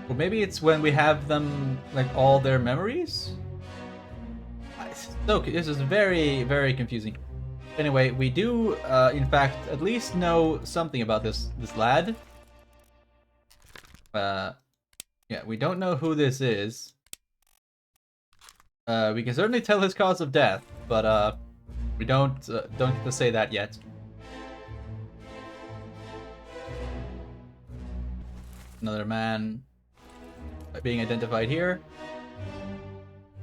Or maybe it's when we have them, like, all their memories? So, this is very, very confusing. Anyway, we do, in fact, at least know something about this lad. Yeah, we don't know who this is. We can certainly tell his cause of death, but, we don't get to say that yet. Another man being identified here.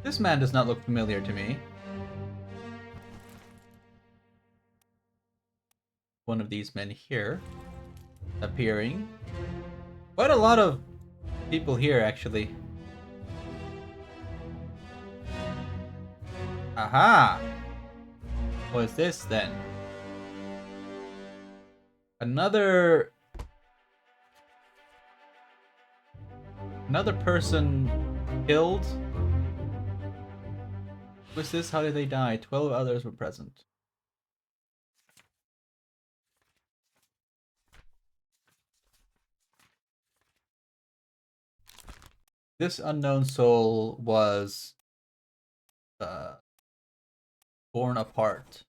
This man does not look familiar to me. One of these men here appearing. Quite a lot of people here, actually. Aha! What is this then? Another person killed. What's this? How did they die? 12 others were present. This unknown soul was torn apart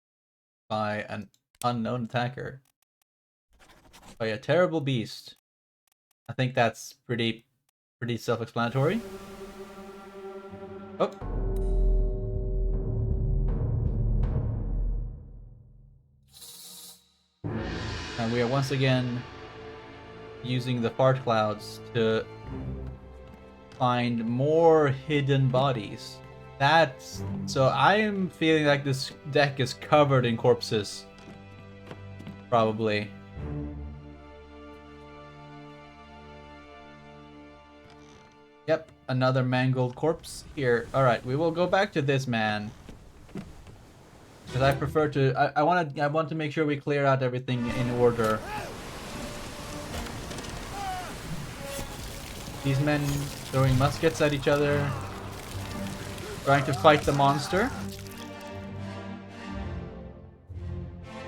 by an unknown attacker. By a terrible beast. I think that's pretty self-explanatory. Oh. And we are once again using the fart clouds to find more hidden bodies. So I'm feeling like this deck is covered in corpses. Probably. Yep, another mangled corpse here. Alright, we will go back to this man. Because I prefer to. I want to make sure we clear out everything in order. These men throwing muskets at each other, trying to fight the monster.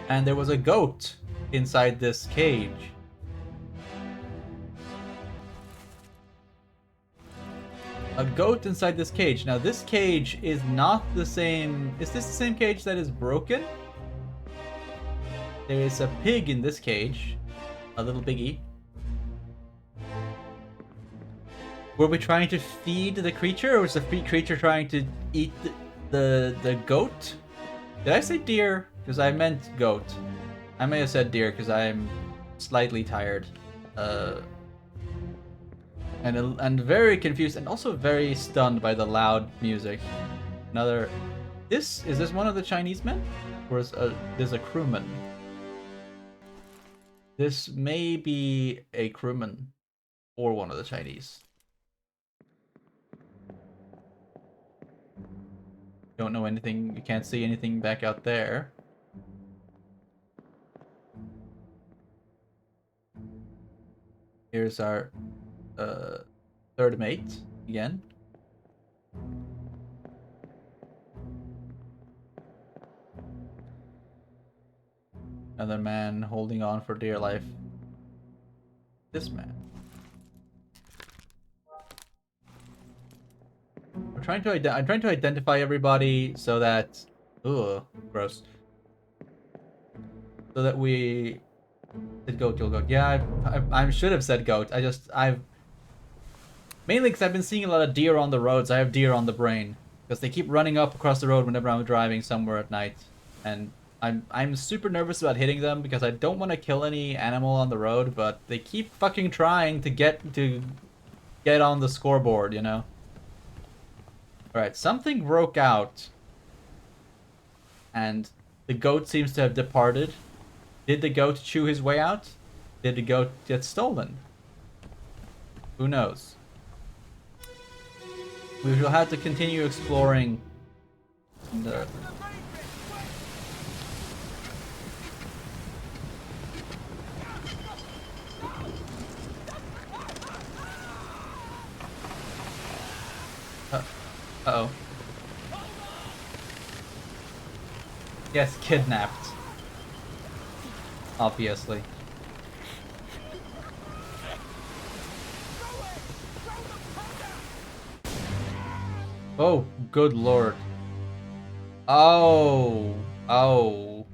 And there was a goat inside this cage. A goat inside this cage. Now this cage is not the same. Is this the same cage that is broken? There is a pig in this cage. A little piggy. Were we trying to feed the creature, or was the creature trying to eat the goat? Did I say deer? Because I meant goat. I may have said deer because I'm slightly tired. And very confused and also very stunned by the loud music. Another... Is this one of the Chinese men? Or is there's a crewman? This may be a crewman or one of the Chinese. Don't know anything. You can't see anything back out there. Here's our third mate again. Another man holding on for dear life. This man. I'm trying to identify everybody so that... Ugh, gross. So that we... Said goat, kill goat. Yeah, I should have said goat. I've... Mainly because I've been seeing a lot of deer on the roads. I have deer on the brain. Because they keep running up across the road whenever I'm driving somewhere at night. And I'm super nervous about hitting them because I don't want to kill any animal on the road, but they keep fucking trying to get on the scoreboard, you know? Alright, something broke out. And the goat seems to have departed. Did the goat chew his way out? Did the goat get stolen? Who knows? We will have to continue exploring the... Uh-oh. Yes, kidnapped. Obviously. Oh, good lord. Oh. Oh.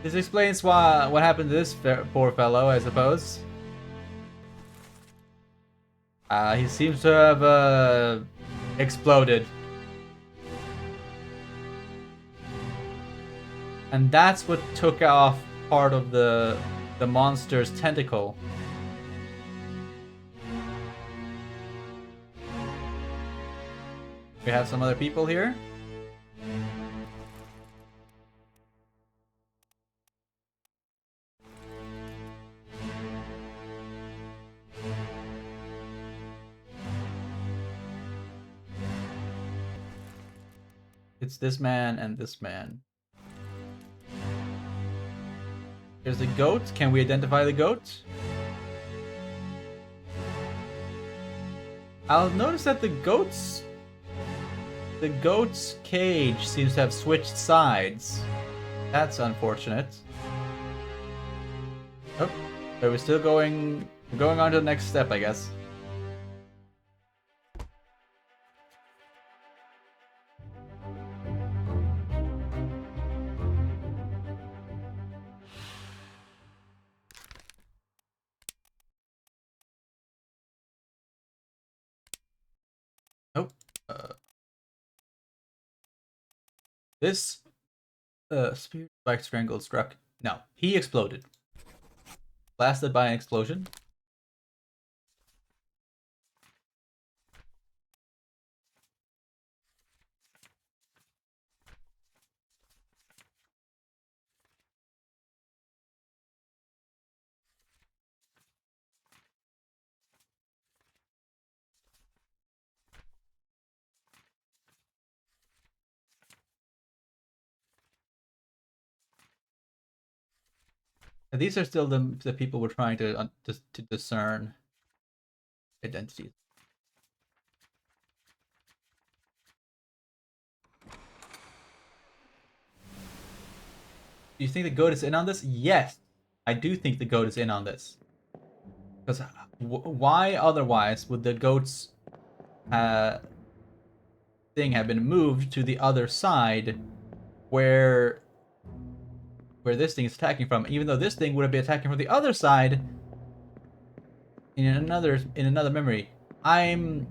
This explains what happened to this poor fellow, I suppose. He seems to have exploded. And that's what took off part of the monster's tentacle. We have some other people here. It's this man and this man. There's a goat. Can we identify the goat? I'll notice that the goat's cage seems to have switched sides. That's unfortunate. Oh, so we're still going on to the next step, I guess. Nope. This spirit spike strangled struck. No, he exploded. Blasted by an explosion. And these are still the people we're trying to discern identities. Do you think the goat is in on this? Yes, I do think the goat is in on this. Because why otherwise would the goat's thing have been moved to the other side where this thing is attacking from? Even though this thing would have been attacking from the other side in another memory. I'm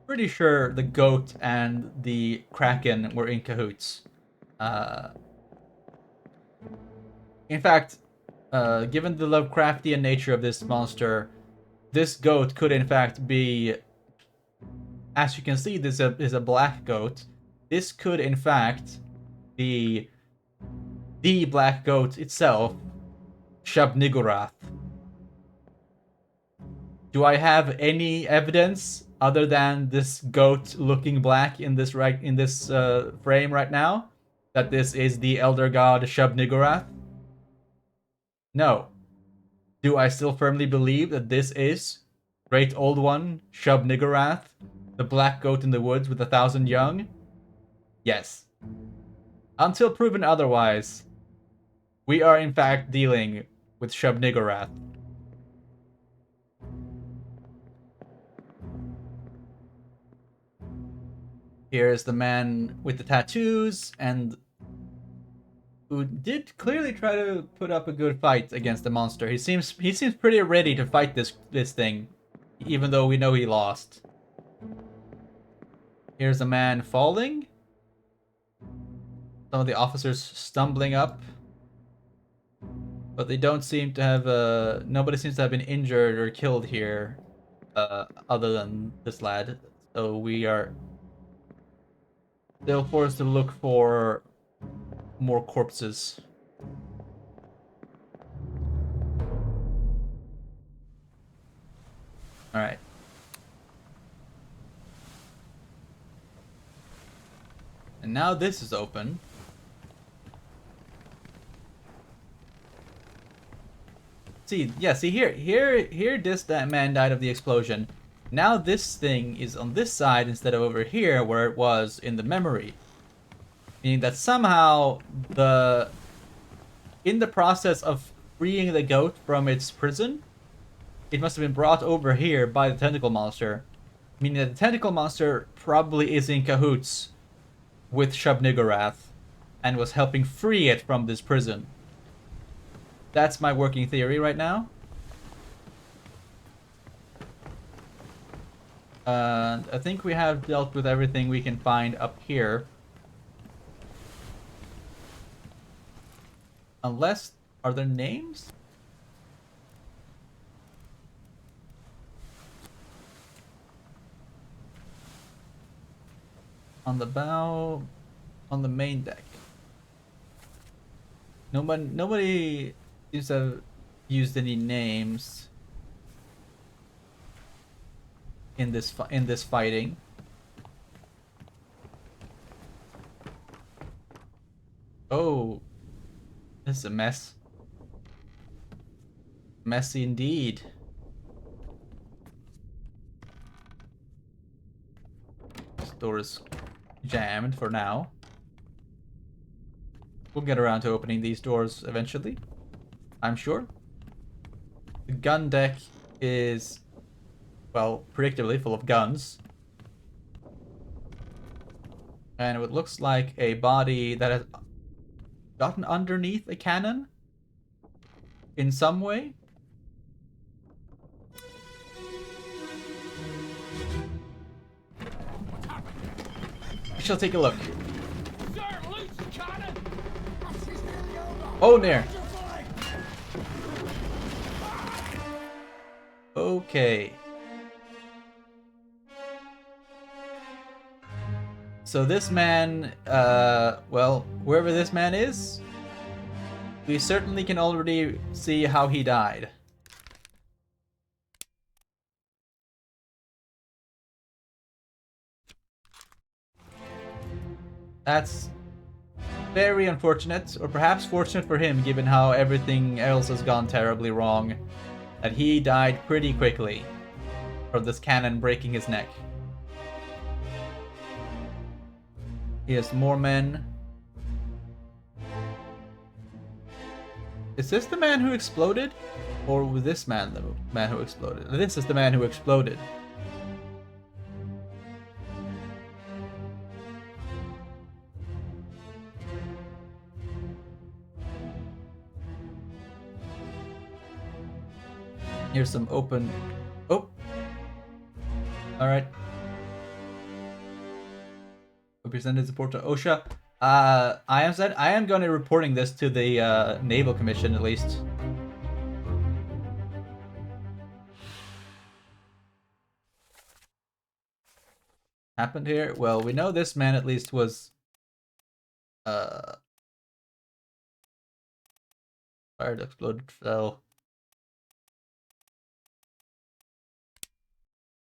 pretty sure the goat and the kraken were in cahoots. In fact, given the Lovecraftian nature of this monster, this goat could in fact be, as you can see, this is a black goat. This could in fact be the black goat itself, Shub-Niggurath. Do I have any evidence other than this goat looking black in this frame right now that this is the elder god Shub-Niggurath? No. Do I still firmly believe that this is Great Old One Shub-Niggurath, the black goat in the woods with 1,000 young? Yes. Until proven otherwise, we are in fact dealing with Shub-Niggurath. Here's the man with the tattoos and who did clearly try to put up a good fight against the monster. He seems pretty ready to fight this thing, even though we know he lost. Here's a man falling. Some of the officers stumbling up. But they don't seem to have nobody seems to have been injured or killed here, other than this lad. So we are still forced to look for more corpses. Alright. And now this is open. See here that man died of the explosion. Now this thing is on this side instead of over here where it was in the memory. Meaning that somehow in the process of freeing the goat from its prison, it must have been brought over here by the tentacle monster. Meaning that the tentacle monster probably is in cahoots with Shub-Niggurath and was helping free it from this prison. That's my working theory right now. I think we have dealt with everything we can find up here. Unless, are there names? On the bow, on the main deck. Nobody seems to have used any names in this fighting. Oh, this is a mess. Messy indeed. This door is jammed for now. We'll get around to opening these doors eventually, I'm sure. The gun deck is, well, predictably full of guns. And it looks like a body that has gotten underneath a cannon in some way. I shall take a look. Oh, there. Okay. So this man, well, whoever this man is, we certainly can already see how he died. That's Very unfortunate, or perhaps fortunate for him, given how everything else has gone terribly wrong, that he died pretty quickly from this cannon breaking his neck. He has more men. Is this the man who exploded? Or was this man the man who exploded? This is the man who exploded. Here's some open... Oh! Alright. Represented support to OSHA. I am going to be reporting this to the Naval Commission at least. Happened here? Well, we know this man at least was fired, exploded, fell.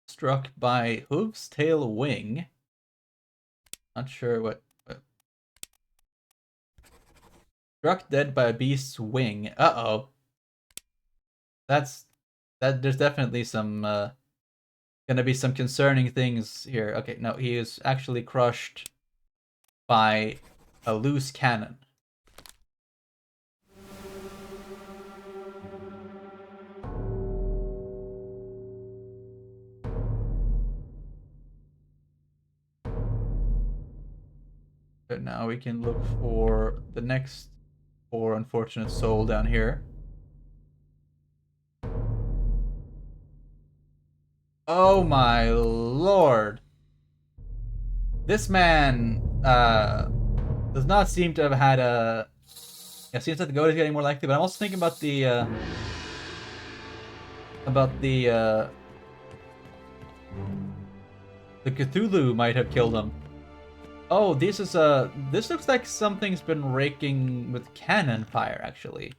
Struck by hooves, tail, wing. Not sure what. Struck dead by a beast's wing. Uh-oh. There's definitely some gonna be some concerning things here. Okay, no, he is actually crushed by a loose cannon. But now we can look for the next poor unfortunate soul down here. Oh my lord. This man does not seem to have had a... Yeah, seems like the goat is getting more likely, but I'm also thinking about the Cthulhu might have killed him. Oh, this looks like something's been raking with cannon fire, actually.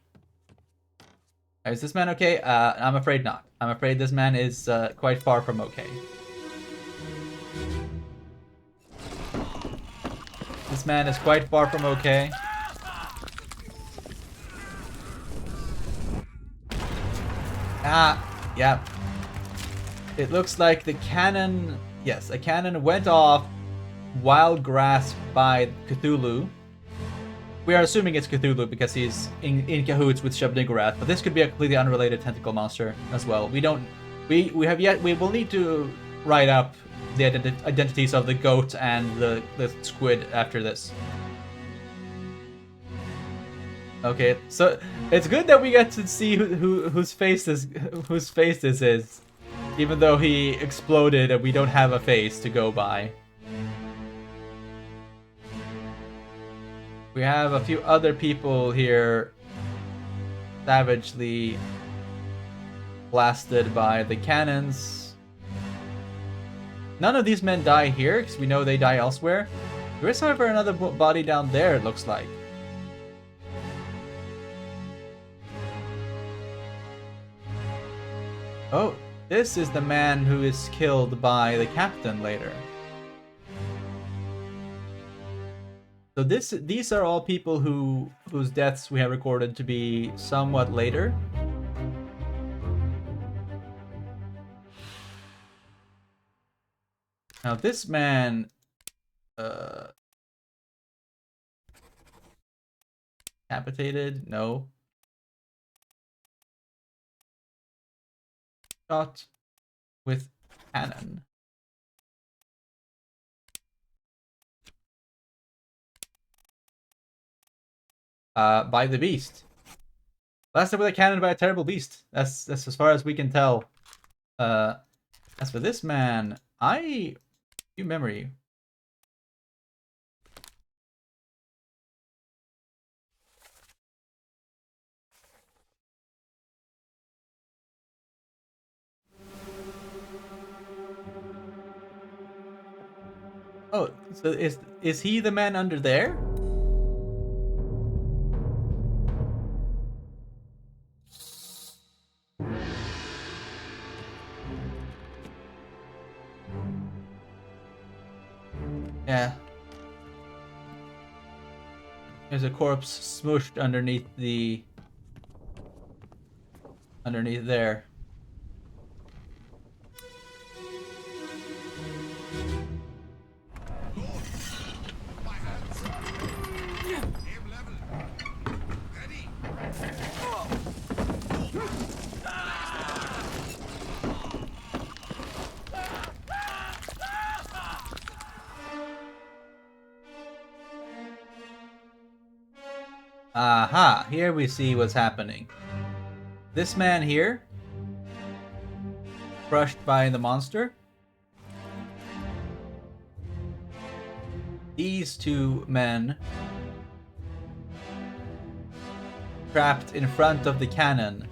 Is this man okay? I'm afraid not. I'm afraid this man is quite far from okay. This man is quite far from okay. Ah, yeah. It looks like the cannon... Yes, a cannon went off while grasped by Cthulhu. We are assuming it's Cthulhu because he's in cahoots with Shub-Niggurath, but this could be a completely unrelated tentacle monster as well. We will need to write up the identities of the goat and the squid after this. Okay, so it's good that we get to see whose face this is, even though he exploded and we don't have a face to go by. We have a few other people here savagely blasted by the cannons. None of these men die here, because we know they die elsewhere. There is, however, another body down there, it looks like. Oh, this is the man who is killed by the captain later. So these are all people whose deaths we have recorded to be somewhat later. Now this man decapitated? No. Shot with cannon. By the beast. Blasted with a cannon by a terrible beast. That's as far as we can tell. As for this man, few memory. Oh, so is he the man under there? Yeah. There's a corpse smooshed underneath there. Aha, here we see what's happening. This man here, crushed by the monster. These two men, trapped in front of the cannon.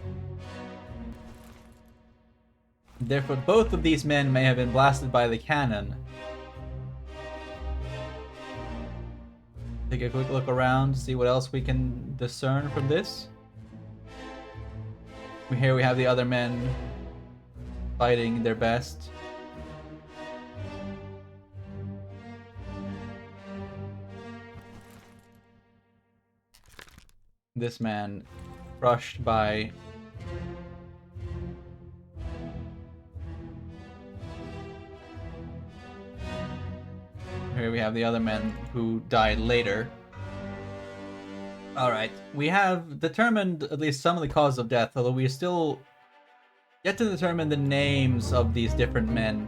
Therefore, both of these men may have been blasted by the cannon. Take a quick look around, see what else we can discern from this. Here we have the other men fighting their best. This man crushed by here we have the other men who died later. Alright, we have determined at least some of the cause of death, although we still yet to determine the names of these different men.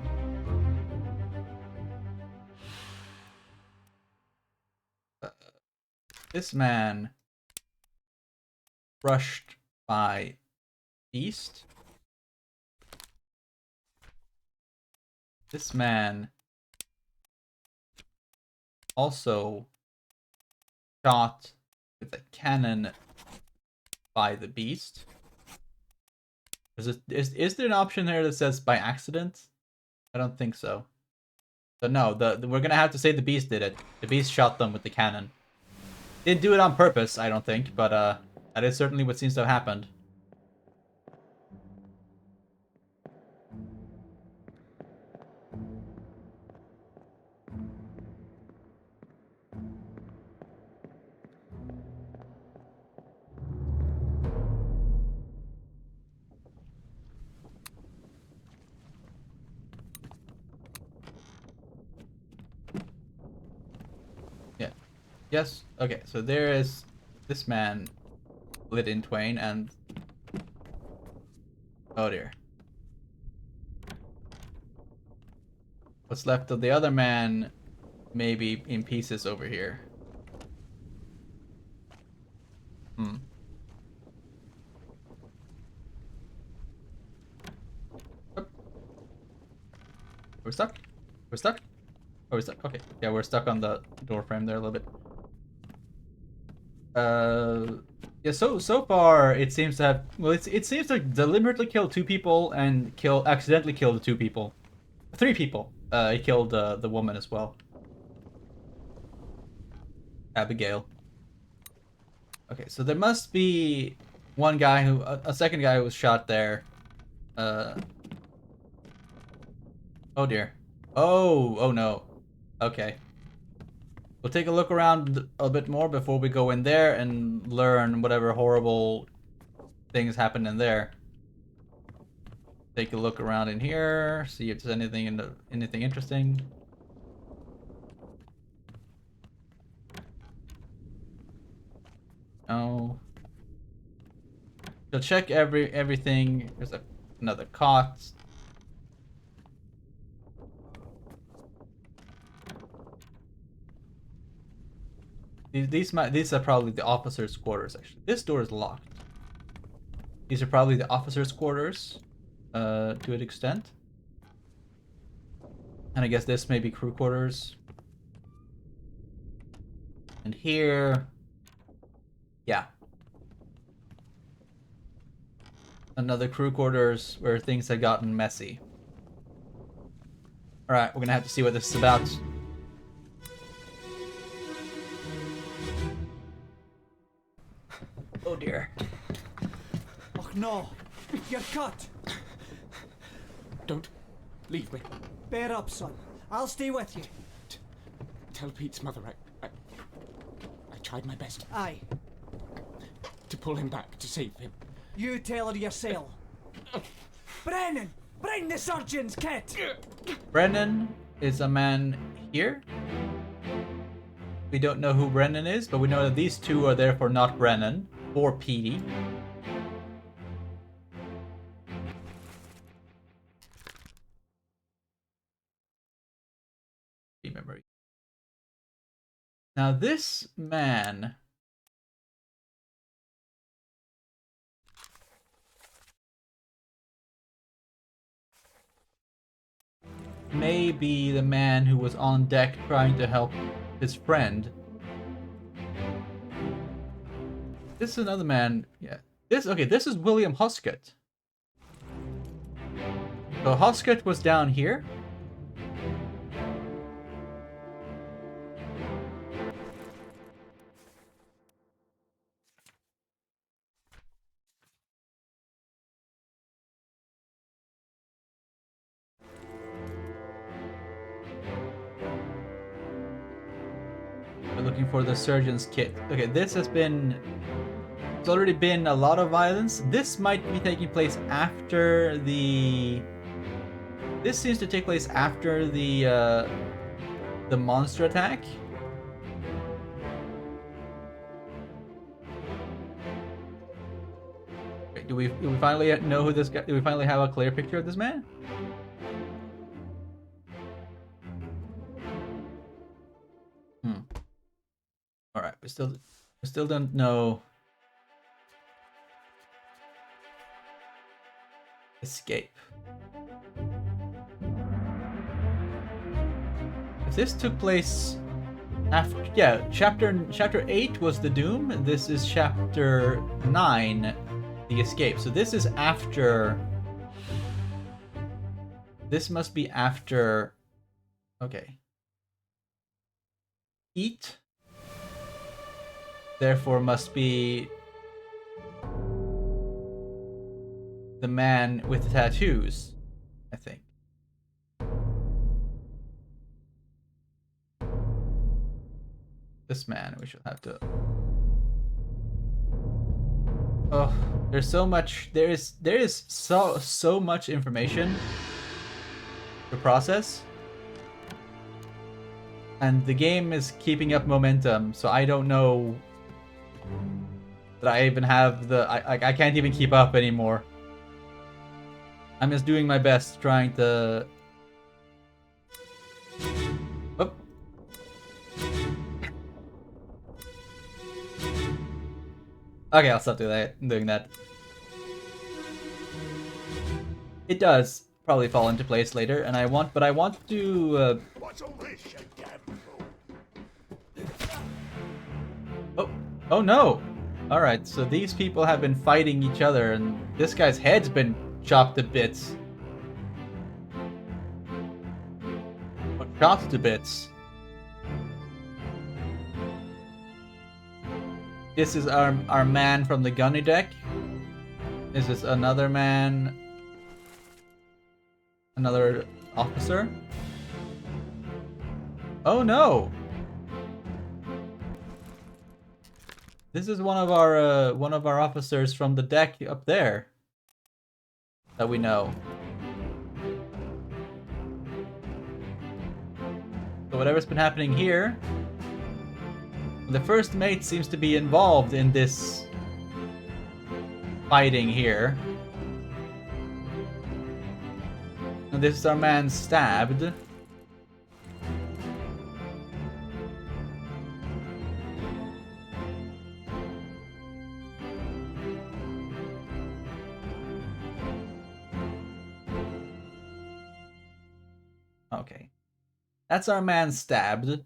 This man crushed by East. This man also shot with a cannon by the beast. Is there an option there that says by accident? I don't think so. So no, we're gonna have to say the beast did it. The beast shot them with the cannon. Didn't do it on purpose, I don't think, but that is certainly what seems to have happened. Yeah. Yes. Okay, so there is this man split in twain and oh dear. What's left of the other man may be in pieces over here. Oh. We're stuck? We're stuck? Oh, we're stuck. Okay. Yeah, we're stuck on the door frame there a little bit. Yeah, so far it seems to have, well, it seems to deliberately kill two people and accidentally kill the two people. Three people. He killed the woman as well. Abigail. Okay, so there must be one guy a second guy who was shot there. Oh dear. Oh no. Okay. We'll take a look around a bit more before we go in there and learn whatever horrible things happened in there. Take a look around in here, see if there's anything interesting. No. So check everything. There's another cot. These are probably the officers' quarters. Actually, this door is locked. These are probably the officers' quarters, to an extent. And I guess this may be crew quarters. And here, yeah, another crew quarters where things had gotten messy. All right, we're gonna have to see what this is about. Oh dear. Oh no, you're cut. Don't leave me. Bear up, son. I'll stay with you. Tell Pete's mother I tried my best Aye. to pull him back, to save him. You tell her yourself. Brennan! Bring the surgeon's kit! Brennan is a man here. We don't know who Brennan is, but we know that these two are therefore not Brennan or Petey. Memory. Now this man may be the man who was on deck trying to help his friend. This is another man. Yeah. This is William Hosket. So Hosket was down here. We're looking for the surgeon's kit. Okay, this has been... It's already been a lot of violence. This might be taking place after the... This seems to take place after the monster attack. Wait, do we finally know who this guy... Do we finally have a clear picture of this man? Alright, we still don't know. Escape. If this took place after, yeah, chapter 8 was the doom, and this is chapter 9, the escape. So this is after. This must be after. Okay. Eat. Therefore must be the man with the tattoos, I think. This man, we should have to... Oh, there's so much, there is so much information to process. And the game is keeping up momentum, so I don't know that I even have the... I can't even keep up anymore. I'm just doing my best trying to... Oh. Okay, I'll stop doing that. It does probably fall into place later, and I want to... What's all this, you damn fool? Oh no! Alright, so these people have been fighting each other, and this guy's head's been chopped to bits. Or chopped to bits. This is our man from the gunny deck. This is another man. Another officer. Oh no! This is one of our officers from the deck up there that we know. So whatever's been happening here, the first mate seems to be involved in this fighting here. And this is our man stabbed. Okay. That's our man stabbed.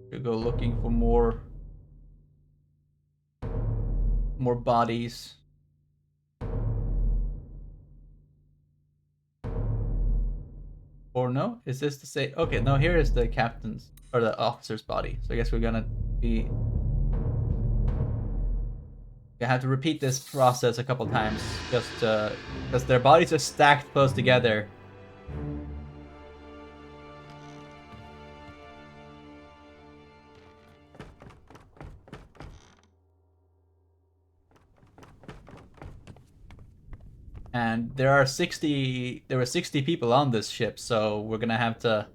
We'll go looking for more bodies. Or no? Is this the same? Okay, no, here is the captain's or the officer's body. So I guess we're gonna be. You have to repeat this process a couple times just because their bodies are stacked close together. And there were 60 people on this ship, so we're gonna have to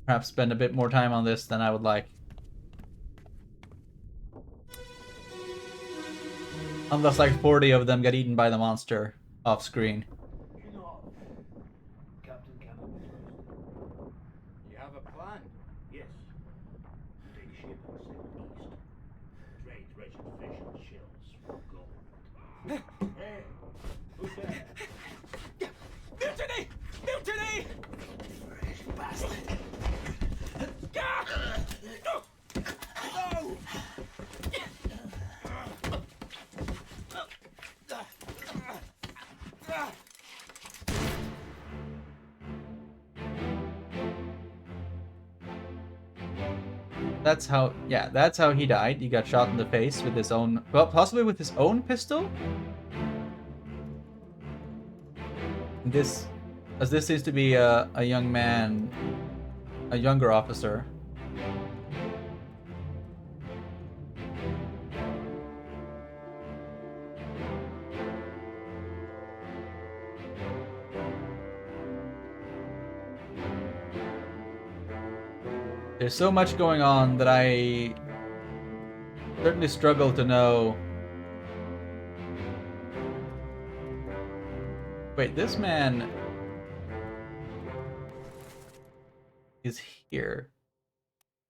perhaps spend a bit more time on this than I would like. Unless like 40 of them get eaten by the monster off screen. You know, Captain Cameron. You have a plan? Yes. Take ship and sail east. Trade treasured fish and shells for gold. Hey, who's there? Mutiny! Mutiny! Fresh bastard. No! That's how, yeah, that's how he died. He got shot in the face with his own, well, possibly with his own pistol? This, as this seems to be a young man, a younger officer. There's so much going on that I certainly struggle to know. Wait, this man is here,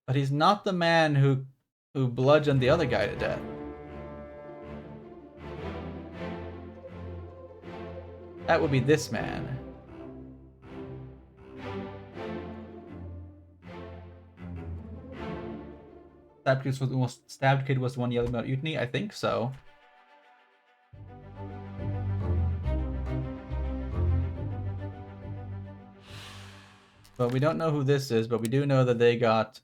but he's not the man who bludgeoned the other guy to death. That would be this man. Stabbed kid was the one yelling about mutiny? I think so. But we don't know who this is, but we do know that they got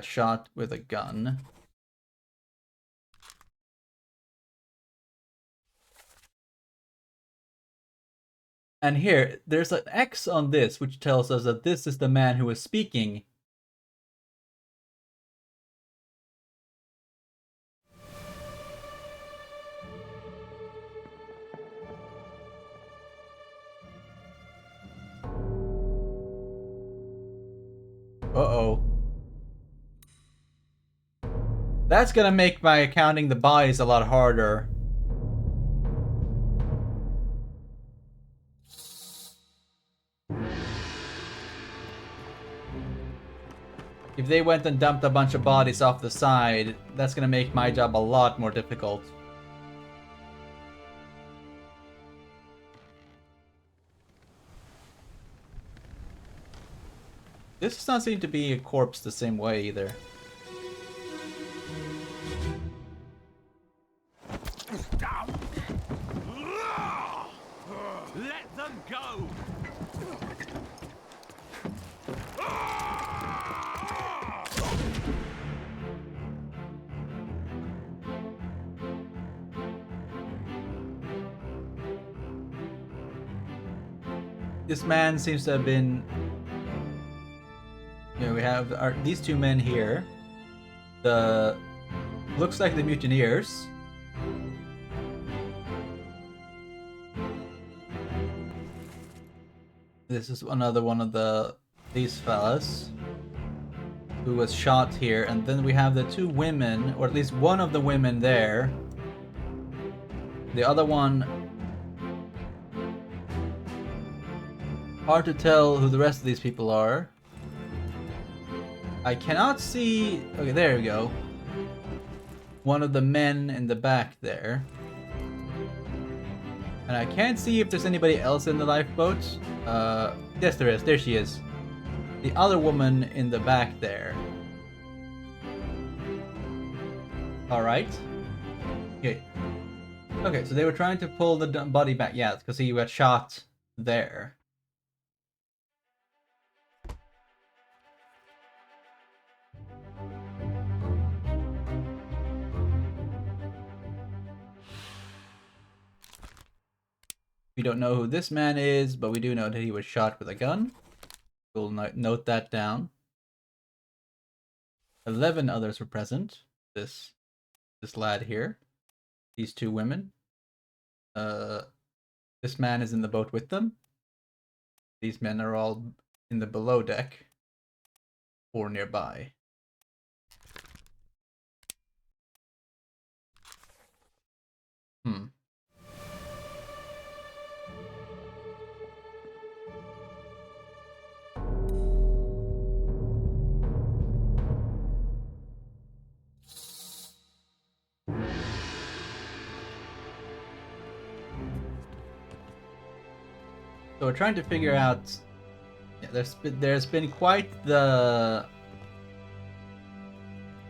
shot with a gun. And here, there's an X on this, which tells us that this is the man who is speaking. Uh-oh. That's gonna make my counting the bodies a lot harder. If they went and dumped a bunch of bodies off the side, that's gonna make my job a lot more difficult. This does not seem to be a corpse the same way either. Let them go! This man seems to have been... You know, we have these two men here. The... Looks like the mutineers. This is another one of these fellas who was shot here, and then we have the two women, or at least one of the women there. The other one, hard to tell who the rest of these people are. I cannot see. Okay, there we go. One of the men in the back there. And I can't see if there's anybody else in the lifeboat. Yes, there is. There she is. The other woman in the back there. Alright. Okay. Okay, so they were trying to pull the body back. Yeah, because he got shot there. We don't know who this man is, but we do know that he was shot with a gun. We'll note that down. 11 others were present. This lad here. These two women. This man is in the boat with them. These men are all in the below deck or nearby. So we're trying to figure out. Yeah, there's been quite a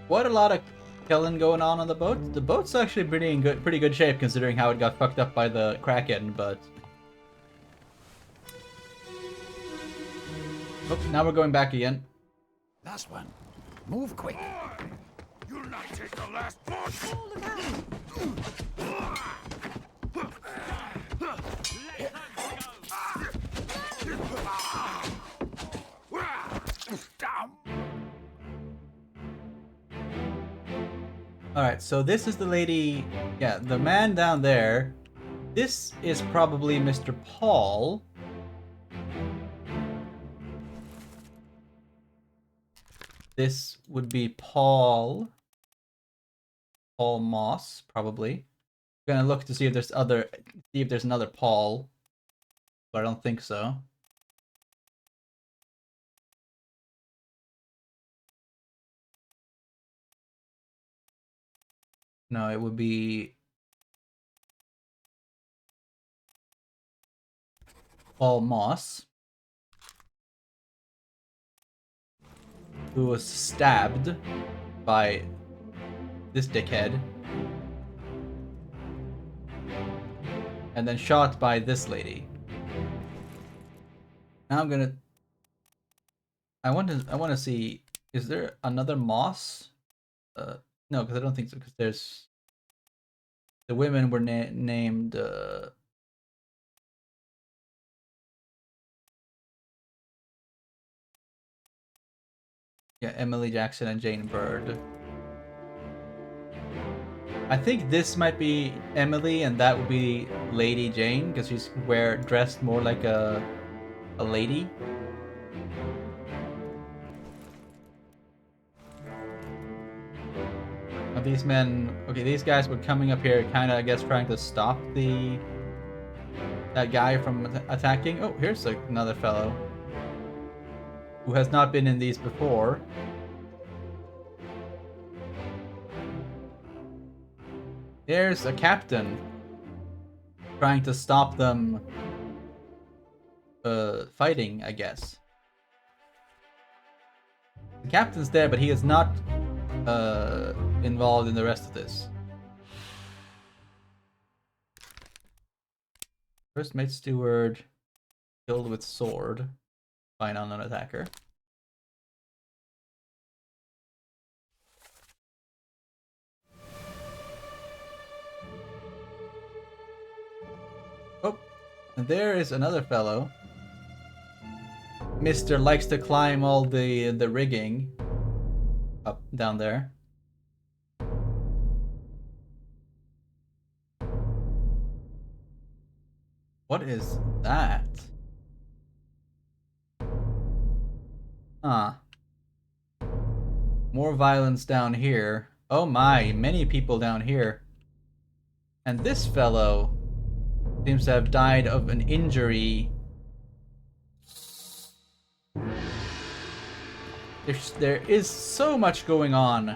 lot of killing going on the boat. The boat's actually pretty good shape considering how it got fucked up by the Kraken. But oh, now we're going back again. Last one. Move quick. You'll not take the last one! Alright, so this is the lady. Yeah, the man down there. This is probably Mr. Paul. This would be Paul Moss, probably. I'm gonna look to see if there's another Paul, but I don't think so. No, it would be Paul Moss, who was stabbed by this dickhead, and then shot by this lady. Now I want to see, is there another Moss? No, because I don't think so. Because there's the women were named. Yeah, Emily Jackson and Jane Bird. I think this might be Emily, and that would be Lady Jane, because she's dressed more like a lady. Now these men, okay, these guys were coming up here, kind of, I guess, trying to stop that guy from attacking. Oh, here's another fellow who has not been in these before. There's a captain trying to stop them fighting, I guess. The captain's there, but he is not involved in the rest of this. First mate steward killed with sword by an unknown attacker. Oh, and there is another fellow. Mr. likes to climb all the rigging up down there. What is that? Huh. More violence down here. Oh my, many people down here. And this fellow seems to have died of an injury. There is so much going on.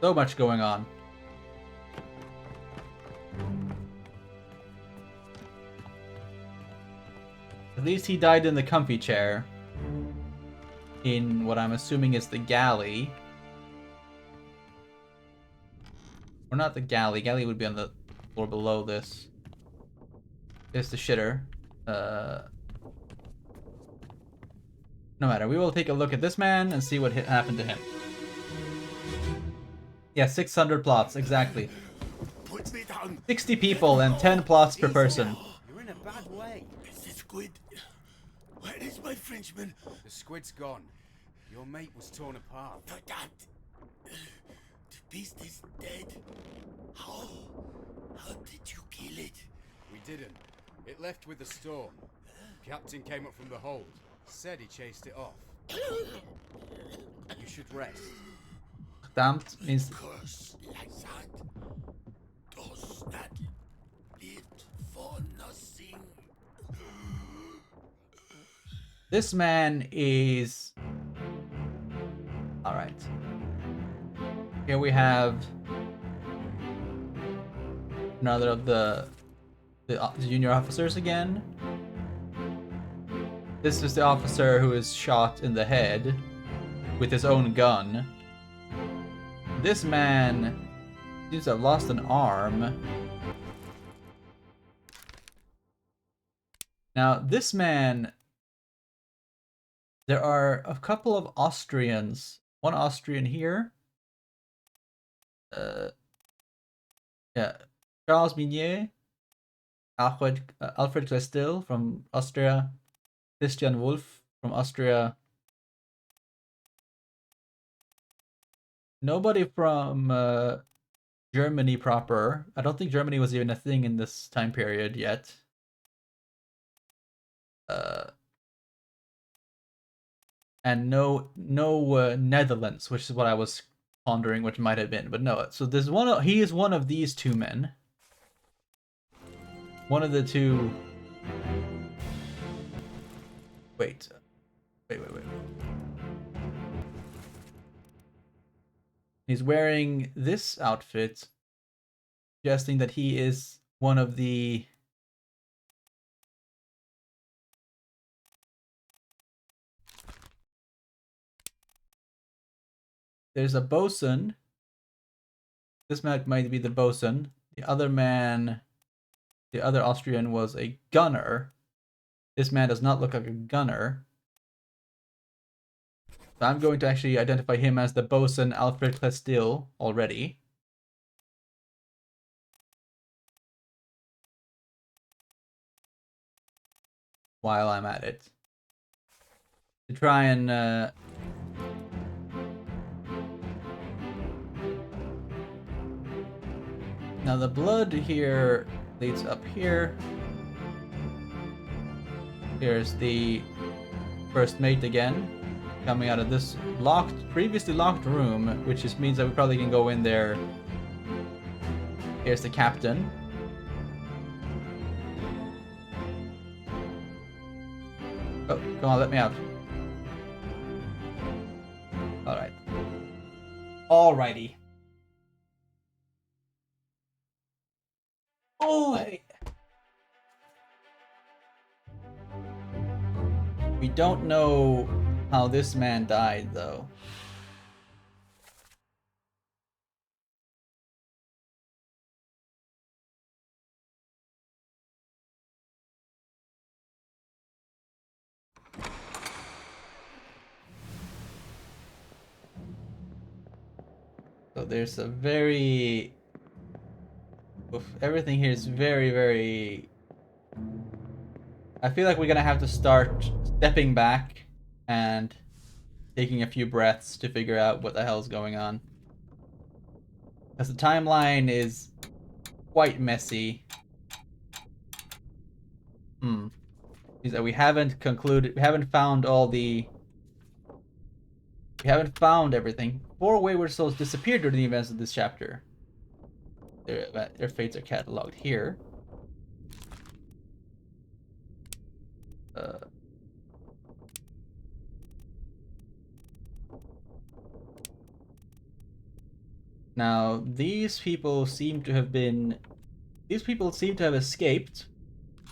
So much going on. At least he died in the comfy chair. In what I'm assuming is the galley. Or not the galley. Galley would be on the floor below this. There's the shitter. No matter. We will take a look at this man and see what happened to him. Yeah, 600 plots, exactly. Put me down. 60 people and 10 plots per person. You're in a bad way. It's the squid. Where is my Frenchman? The squid's gone. Your mate was torn apart. The dad. The beast is dead. How? How did you kill it? We didn't. It left with the storm. Captain came up from the hold. Said he chased it off. You should rest. Damned means Curse like that. Does that live for nothing? this man is... Alright. Here we have another of the junior officers again. This is the officer who is shot in the head with his own gun. This man seems to have lost an arm. Now, this man... There are a couple of Austrians. One Austrian here. Yeah. Charles Minier. Alfred Klestil from Austria. Christian Wolf from Austria. Nobody from Germany proper. I don't think Germany was even a thing in this time period yet. And no Netherlands, which is what I was pondering, which might have been, but no. So there's one. He is one of these two men. One of the two. Wait. He's wearing this outfit, suggesting that he is one of the... There's a bosun. This man might be the bosun. The other man, the other Austrian, was a gunner. This man does not look like a gunner. So I'm going to actually identify him as the bosun Alfred Klestil already. While I'm at it. To try and... Now the blood here leads up here. Here's the first mate again, coming out of this previously locked room, which just means that we probably can go in there. Here's the captain. Oh, come on, let me out. Alright. Alrighty. Oh, hey. We don't know how this man died, though. So there's a very... Everything here is very, very... I feel like we're gonna have to start stepping back and taking a few breaths to figure out what the hell's going on. Because the timeline is quite messy. Is that we haven't concluded, we haven't found everything. 4 wayward souls disappeared during the events of this chapter. Their fates are cataloged here. Now, these people seem to have escaped,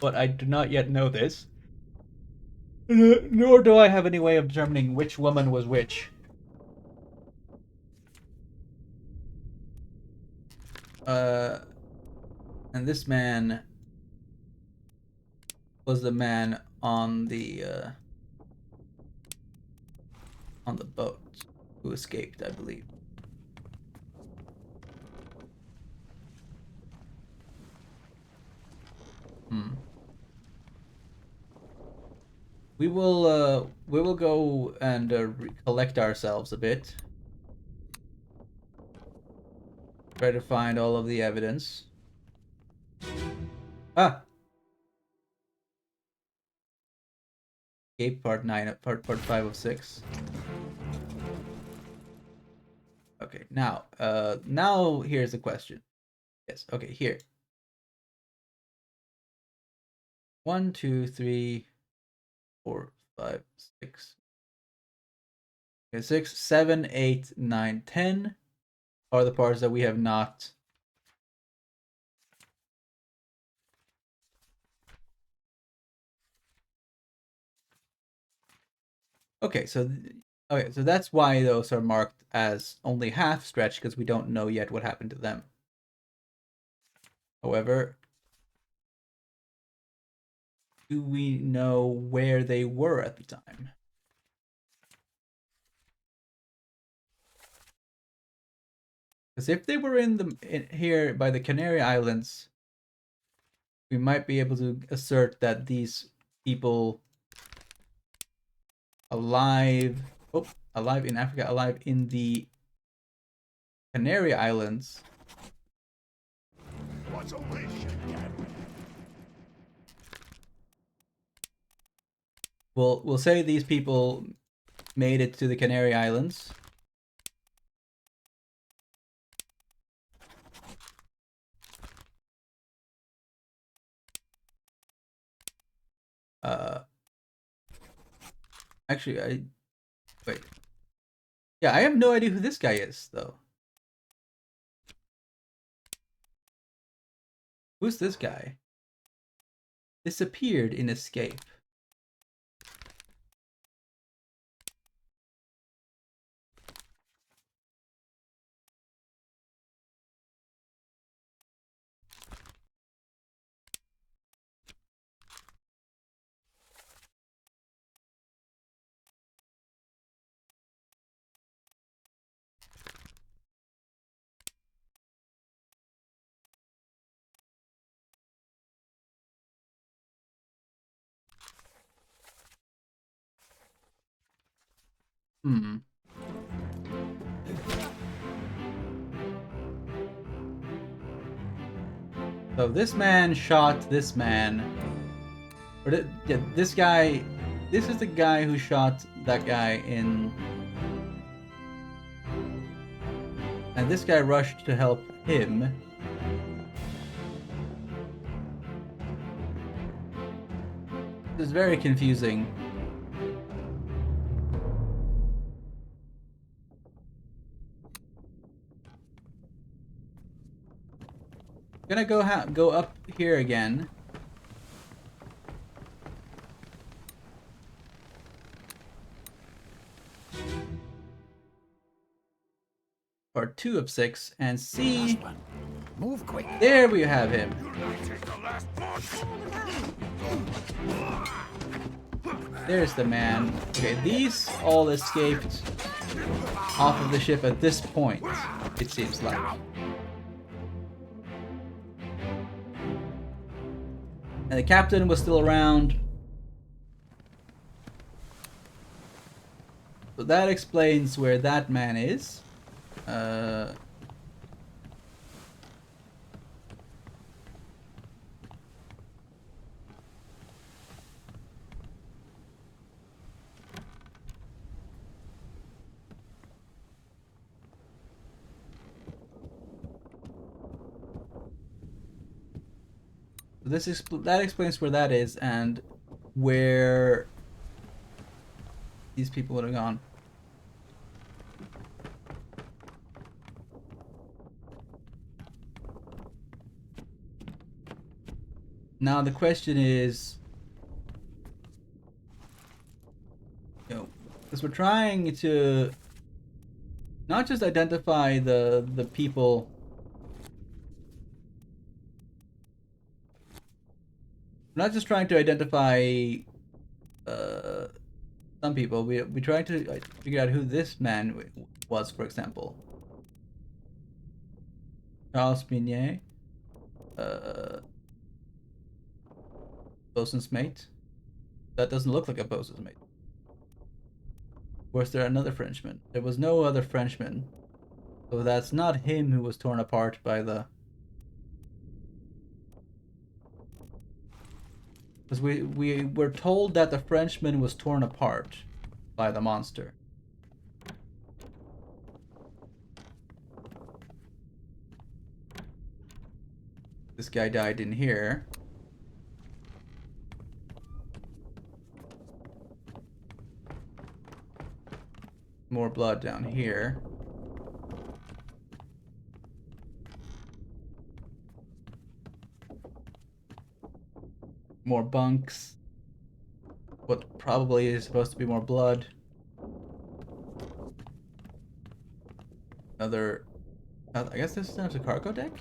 but I do not yet know this. Nor do I have any way of determining which woman was which. And this man was the man on the boat who escaped, I believe. We will go and collect ourselves a bit. Try to find all of the evidence. Ah. Escape part 9, part 5 of 6. Okay, now here's the question. Yes, okay, here. 1, 2, 3, 4, 5, 6. Okay, 6, 7, 8, 9, 10 are the parts that we have not. Okay, so that's why those are marked as only half stretch, because we don't know yet what happened to them. However, do we know where they were at the time? Because if they were here by the Canary Islands, we might be able to assert that these people alive in Africa, alive in the Canary Islands. We'll say these people made it to the Canary Islands. Actually, wait. Yeah, I have no idea who this guy is, though. Who's this guy? Disappeared in escape. So this man shot this man. Or this guy. This is the guy who shot that guy in. And this guy rushed to help him. This is very confusing. Gonna go up here again. Part 2 of 6 and see. Move quick. There we have him. There's the man. Okay, these all escaped off of the ship at this point, it seems like. And the captain was still around. So that explains where that man is. That explains where that is and where these people would have gone. Now the question is, because we're trying to not just identify the people not just trying to identify some people. We trying to figure out who this man was, for example. Charles Minier, bosun's mate. That doesn't look like a bosun's mate. Was there another Frenchman? There was no other Frenchman. So that's not him who was torn apart by the... Because we were told that the Frenchman was torn apart by the monster. This guy died in here. More blood down here. More bunks. What probably is supposed to be more blood. Another... I guess this is a cargo deck?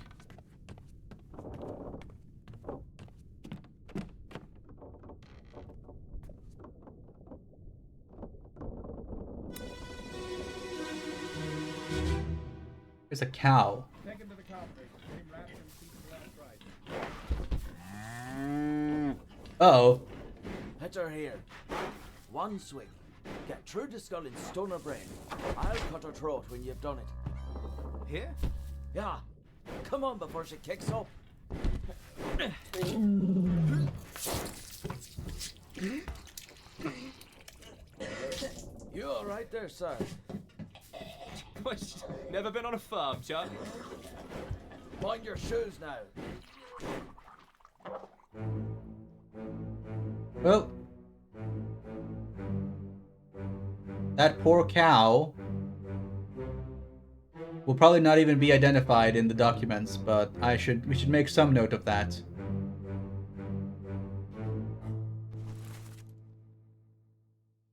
There's a cow. Take him to the cockpit. Name wrapped and keep him left right. Uh-oh. Hit her here. One swing. Get through the skull and stone her brain. I'll cut her throat when you've done it. Here? Yeah. Come on before she kicks up. You all right there, sir? Never been on a farm, Chuck? Mind your shoes now. Well, that poor cow will probably not even be identified in the documents, but we should make some note of that.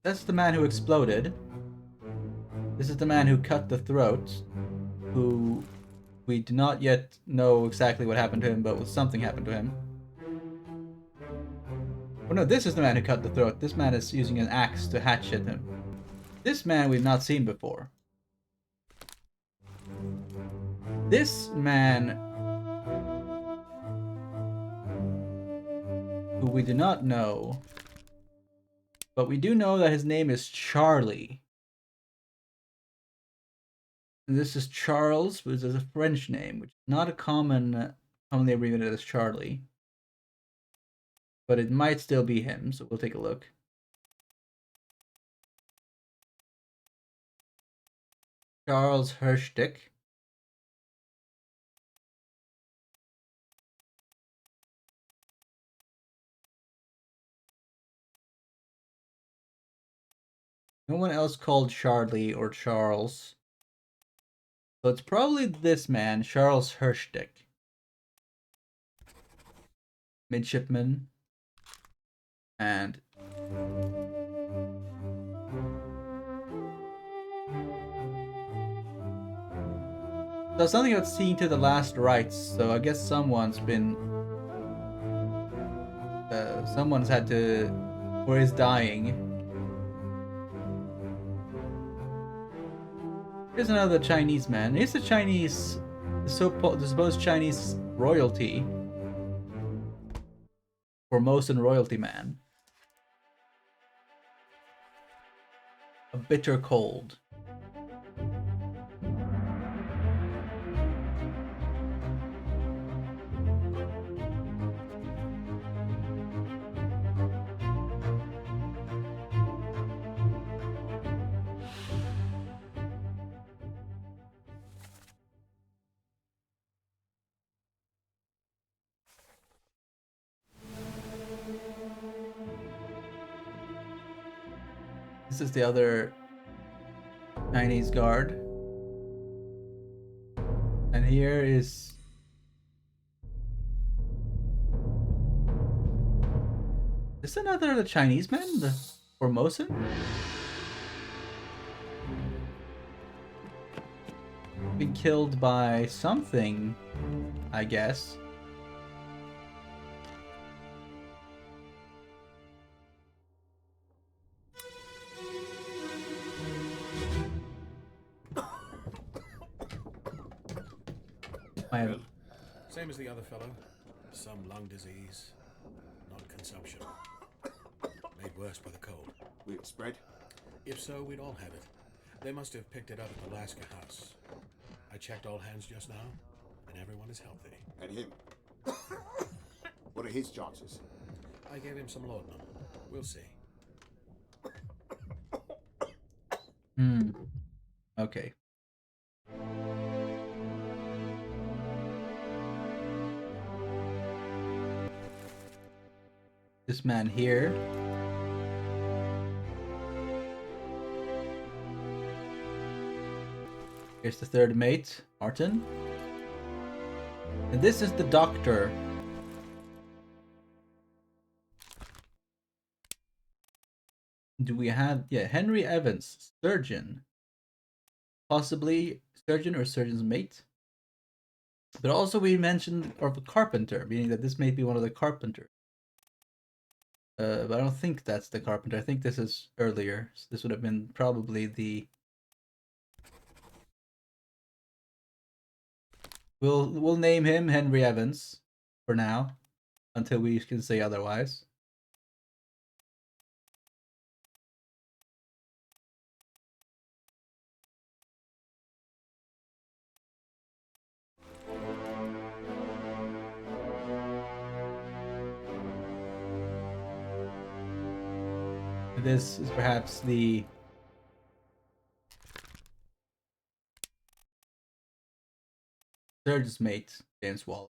That's the man who exploded. This is the man who cut the throat, who we do not yet know exactly what happened to him, but something happened to him. Oh no, this is the man who cut the throat. This man is using an axe to hatchet him. This man we've not seen before. This man, who we do not know, but we do know that his name is Charlie. And this is Charles, which is a French name, which is not a commonly abbreviated as Charlie. But it might still be him, so we'll take a look. Charles Hirschdick. No one else called Charlie or Charles. So it's probably this man, Charles Hirschdick. Midshipman. And so something about seeing to the last rites, so I guess someone's had to, or is dying. Here's another Chinese man. Here's the Chinese, the supposed Chinese royalty. Formosan royalty man. A bitter cold. This is the other Chinese guard. And here is... Is this another of the Chinese men? The Formosan? Been killed by something, I guess. I Same as the other fellow. Some lung disease, not consumption. Made worse by the cold. Will it spread? If so, we'd all have it. They must have picked it up at the Alaska house. I checked all hands just now, and everyone is healthy. And him? What are his chances? I gave him some laudanum. We'll see. Okay. This man here. Here's the third mate, Martin. And this is the doctor. Do we have, yeah, Henry Evans, surgeon. Possibly surgeon or surgeon's mate. But also we mentioned of a carpenter, meaning that this may be one of the carpenters. But I don't think that's the carpenter. I think this is earlier. So this would have been probably the... We'll name him Henry Evans for now, until we can say otherwise. This is perhaps the surgeon's mate, James Wallace.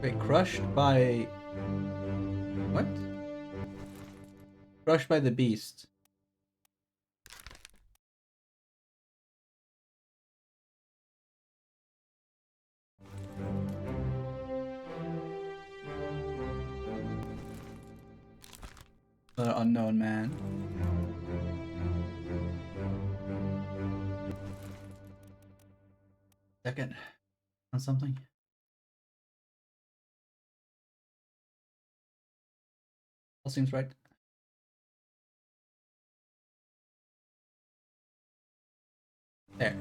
Wait, crushed by... What? Crushed by the beast. The unknown man. Second on something. All seems right. There.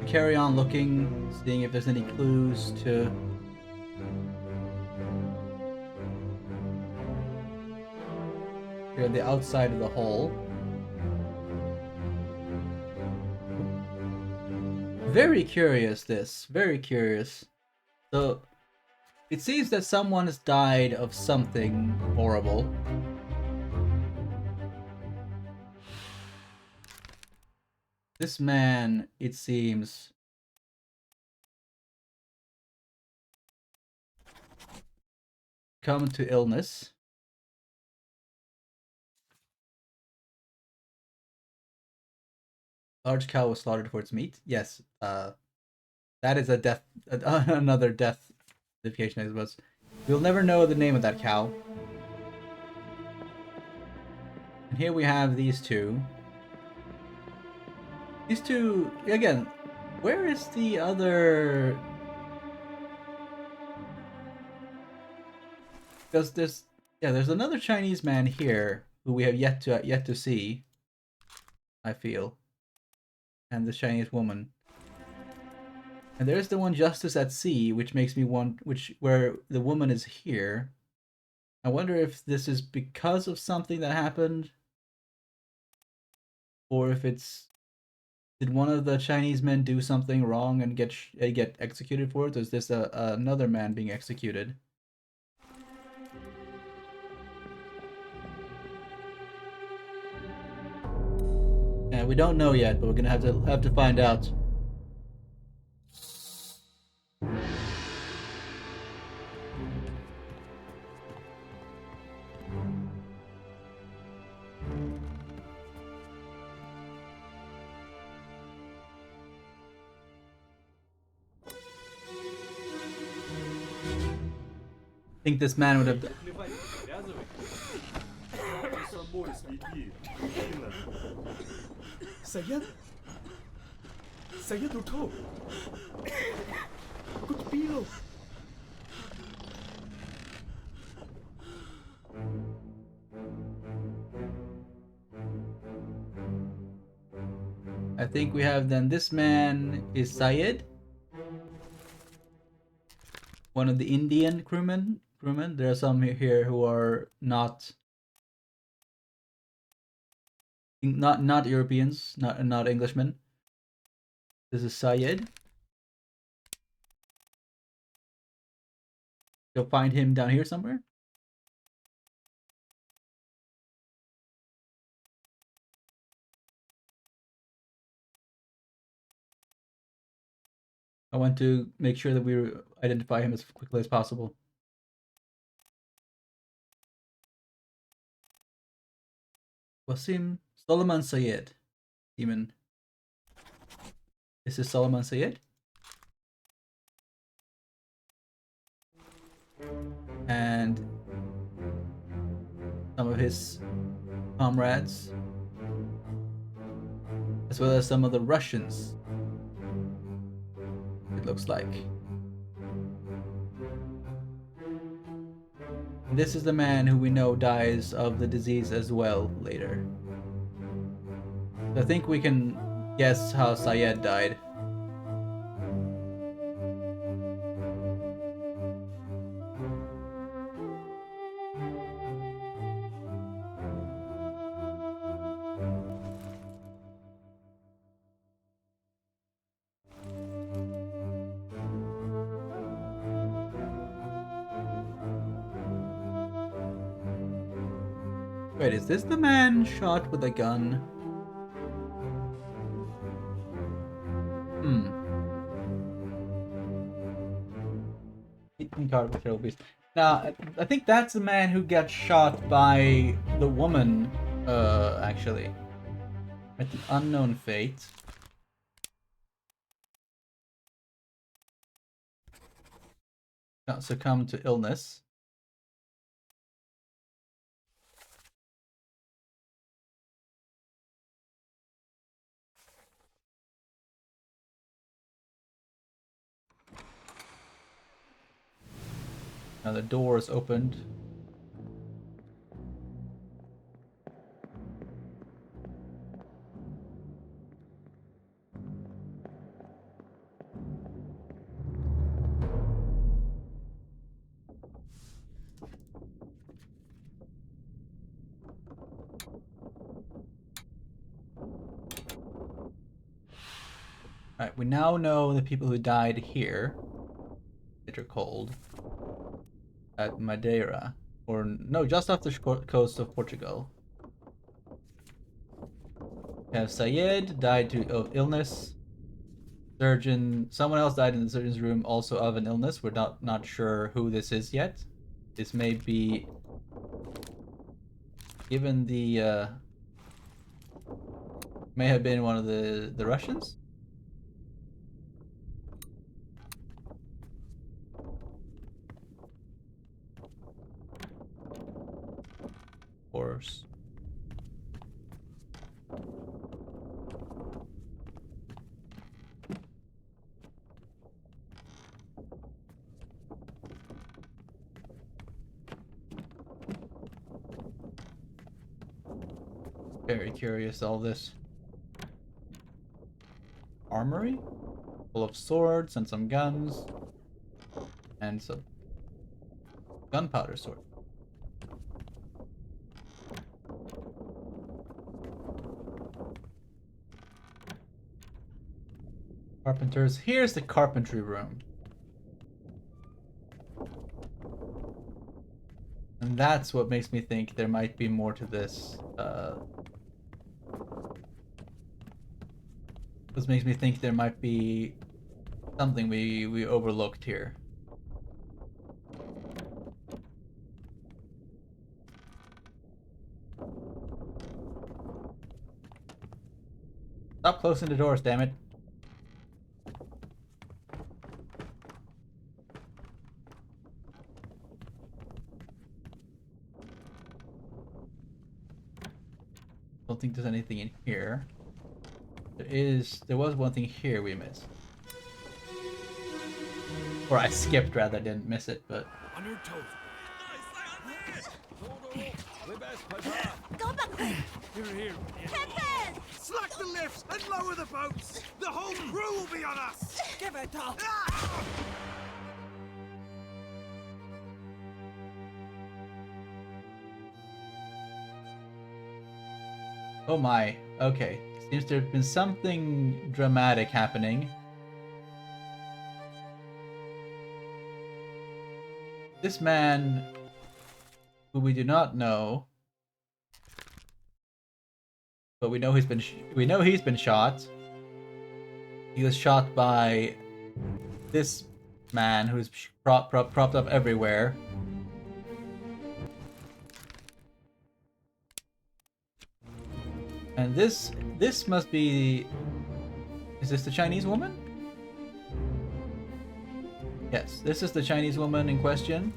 We carry on looking, seeing if there's any clues to... Here on the outside of the hole. Very curious, this. Very curious. So, it seems that someone has died of something horrible. This man, it seems, come to illness. Large cow was slaughtered for its meat. Yes, that is a death, another death identification, I suppose. We'll never know the name of that cow. And here we have these two. These two, again, where is the other... Because there's another Chinese man here who we have yet to see, I feel. And the Chinese woman. And there's the one Justice at Sea, which makes me want, where the woman is here. I wonder if this is because of something that happened, or if it's, did one of the Chinese men do something wrong and get executed for it? Or is this another man being executed? Yeah, we don't know yet, but we're gonna have to find out. I think this man would have. Saya tutup. Aku Pilo. I think we have then this man is Syed, one of the Indian crewmen. There are some here who are not Europeans, not Englishmen. This is Syed. You'll find him down here somewhere. I want to make sure that we identify him as quickly as possible. Wasim Solomon Syed. Demon. This is Solomon Syed. And some of his comrades, as well as some of the Russians, it looks like. And this is the man who we know dies of the disease as well later. So I think we can guess how Syed died. Wait, is this the man shot with a gun? Now, I think that's the man who got shot by the woman, actually. At an unknown fate. Got succumbed to illness. Now the door is opened. Alright, we now know the people who died here. Bitter cold. At Madeira. Or, no, just off the coast of Portugal. We have Syed, died of illness. Surgeon, someone else died in the surgeon's room also of an illness. We're not sure who this is yet. This may be, given the, may have been one of the Russians? Of course. Very curious, all this. Armory? Full of swords and some guns. And some gunpowder sword. Carpenters. Here's the carpentry room. And that's what makes me think there might be more to this. This makes me think there might be something we overlooked here. Stop closing the doors, damn it. Don't think there's anything in here. There was one thing here we missed. Or I skipped rather, didn't miss it, but... On your toes. Go back there! Here, here. Captain! Slack the lifts and lower the boats. The whole crew will be on us. Give it up! Oh my, okay. Seems to have been something dramatic happening. This man, who we do not know, but we know he's been shot. He was shot by this man who's propped up everywhere. And this must be... Is this the Chinese woman? Yes, this is the Chinese woman in question,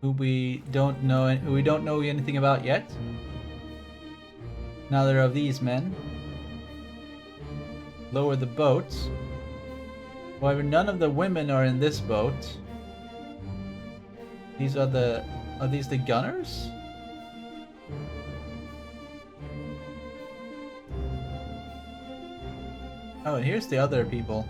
who we don't know anything about yet. Neither of these men. Lower the boat. However, none of the women are in this boat. These are these the gunners? Oh, and here's the other people.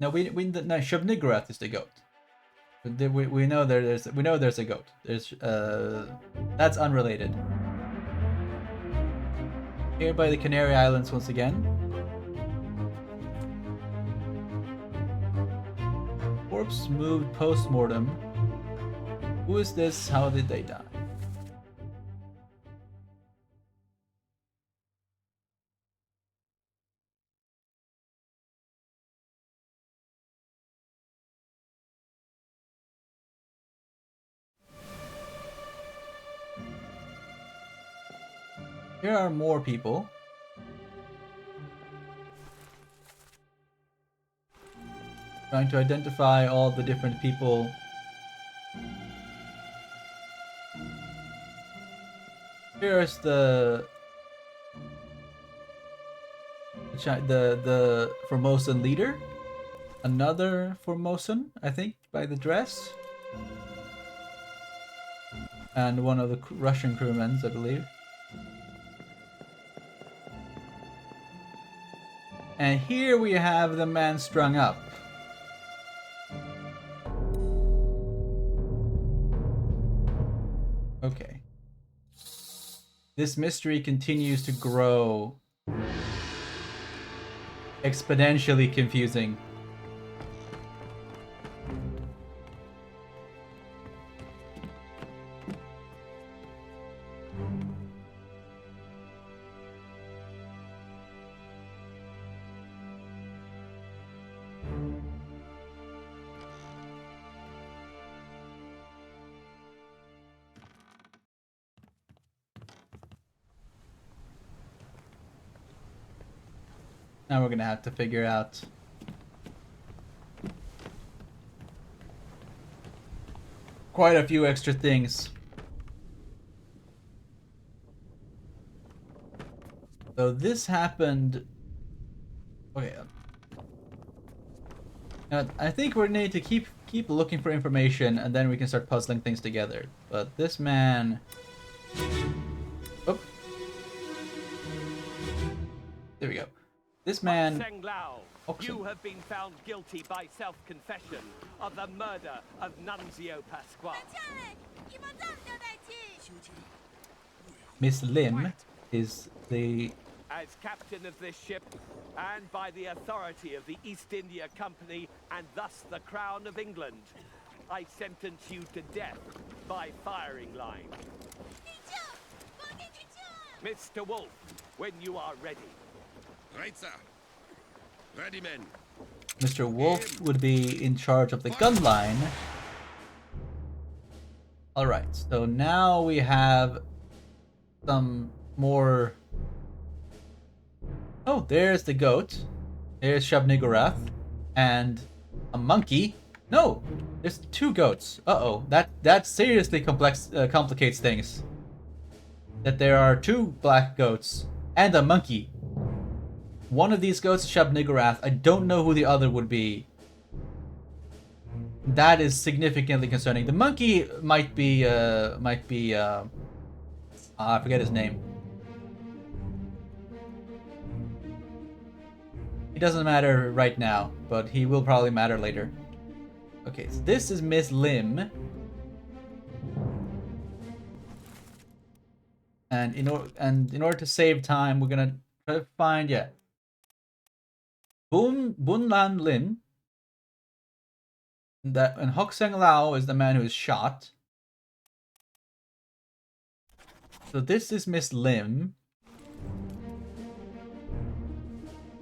No, no, Shubnigarat is the goat. We know there's a goat. There's that's unrelated. Here by the Canary Islands once again. Corpse moved post-mortem. Who is this? How did they die? Here are more people. Trying to identify all the different people. Here's the Formosan leader. Another Formosan, I think, by the dress. And one of the Russian crewmen, I believe. And here we have the man strung up. Okay. This mystery continues to grow. Exponentially confusing. Now we're gonna have to figure out quite a few extra things. So this happened. Okay. Now, I think we need to keep looking for information, and then we can start puzzling things together. But this man. Oh. There we go. This man. You have been found guilty by self-confession of the murder of Nunzio Pasquale. Miss Lim is the... As captain of this ship, and by the authority of the East India Company, and thus the Crown of England, I sentence you to death by firing line. Mr. Wolf, when you are ready. Right, sir. Ready, men. Mr. Wolf would be in charge of the gun line. Alright, so now we have some more... Oh, there's the goat. There's Shubnigarat. And a monkey. No! There's two goats. Uh-oh. That seriously complicates things. That there are two black goats and a monkey. One of these goes to Shab Niggurath. I don't know who the other would be. That is significantly concerning. The monkey might be I forget his name. He doesn't matter right now, but he will probably matter later. Okay, so this is Miss Lim. And in order to save time, we're gonna try to find Bun Lan Lim. And Hokseng Lao is the man who is shot. So this is Miss Lim.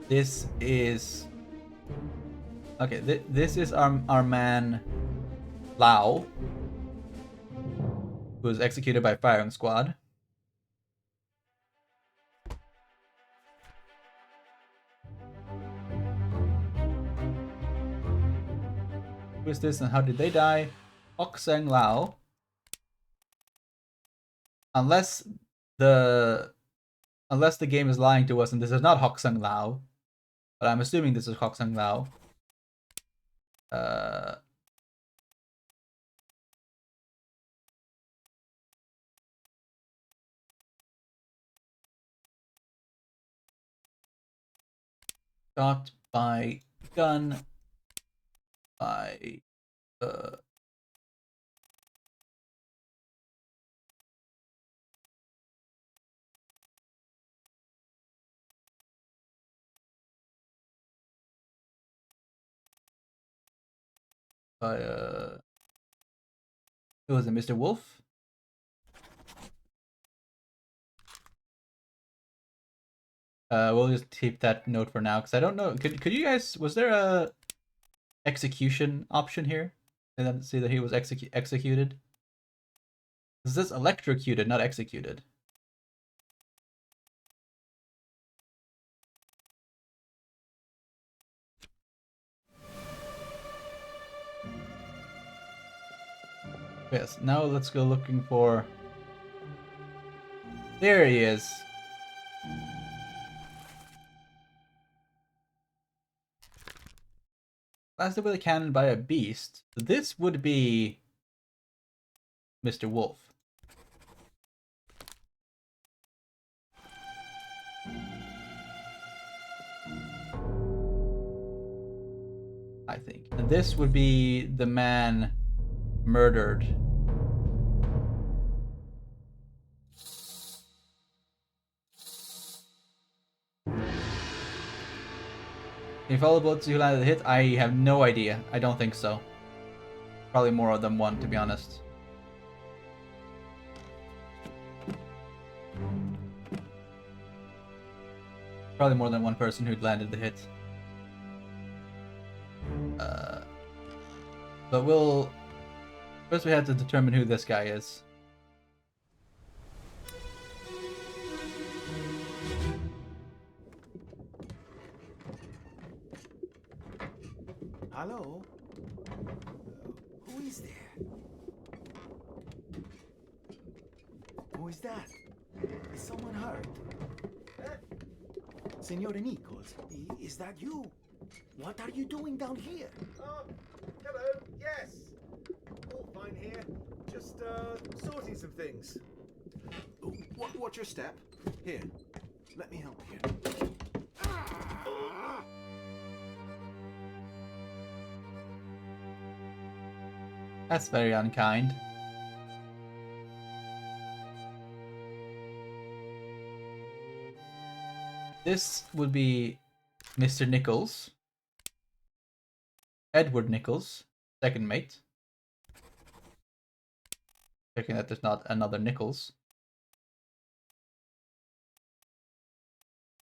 This is okay. This is our man Lao, who was executed by firing squad. Who is this and how did they die? Hokseng Lao. Unless the game is lying to us and this is not Hokseng Lao, but I'm assuming this is Hokseng Lao. Shot by gun by who was it, Mr. Wolf? We'll just keep that note for now because I don't know. Could you guys? Was there a execution option here? And then see that he was executed. This is electrocuted, not executed. Yes. Now let's go looking for. There he is. Blasted with a cannon by a beast. This would be Mr. Wolf. I think. And this would be the man murdered. Can you follow bullets who landed the hit? I have no idea. I don't think so. Probably more than one, to be honest. Probably more than one person who'd landed the hit. But we'll... First we have to determine who this guy is. Hello? Who is there? Who is that? Is someone hurt? Signore Nichols, is that you? What are you doing down here? Oh, hello, yes. All fine here. Just, sorting some things. Watch your step. Here, let me help you. That's very unkind. This would be Mr. Nichols. Edward Nichols, second mate. Checking that there's not another Nichols.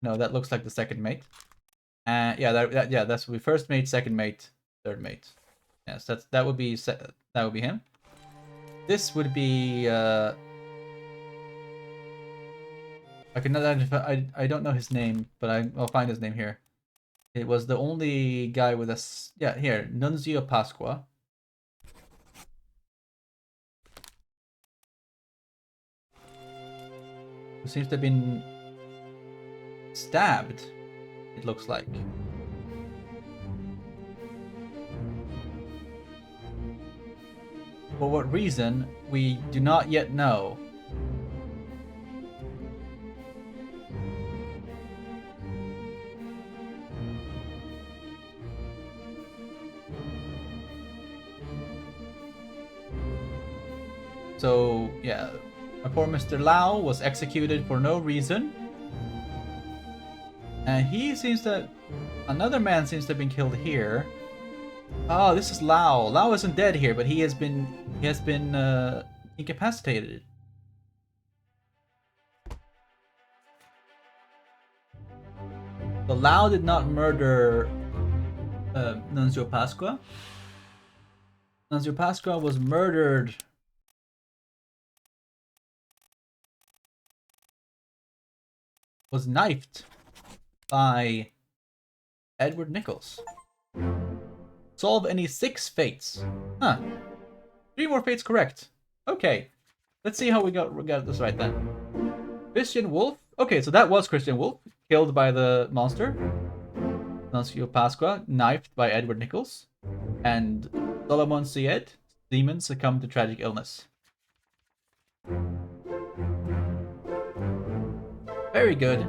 No, that looks like the second mate. Yeah, that's we first mate, second mate, third mate. Yes, that would be him. This would be I can identify. I don't know his name, but I'll find his name here. It was the only guy with a here, Nunzio Pasqua. Who seems to have been stabbed. it looks like. For what reason, we do not yet know. So, yeah, our poor Mr. Lau was executed for no reason. And he seems to... Another man seems to have been killed here. Oh, this is Lau. Lau isn't dead here, but he has been incapacitated. So Lau did not murder Nunzio Pasqua. Nunzio Pasqua was murdered. Was knifed by Edward Nichols. Solve any 6 fates. Huh. 3 more fates correct. Okay. Let's see how we got this right then. Christian Wolf. Okay, so that was Christian Wolf, killed by the monster. Nunzio Pasqua, knifed by Edward Nichols. And Solomon Syed, demon, succumbed to tragic illness. Very good.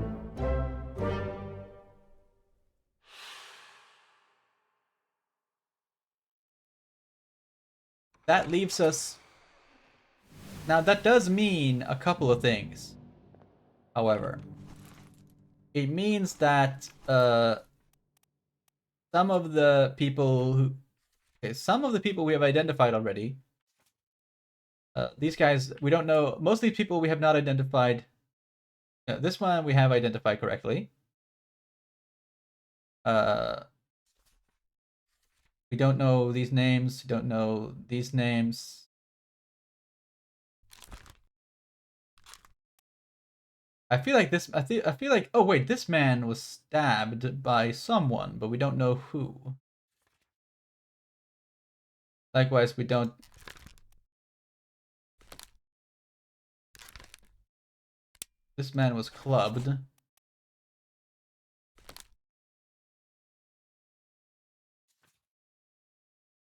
That leaves us... Now that does mean a couple of things. However, it means that some of the people who... Okay, some of the people we have identified already. These guys, we don't know. Most of these people we have not identified. This one we have identified correctly. We don't know these names. We don't know these names. I feel like this. I feel like. Oh wait, this man was stabbed by someone, but we don't know who. Likewise, we don't. This man was clubbed.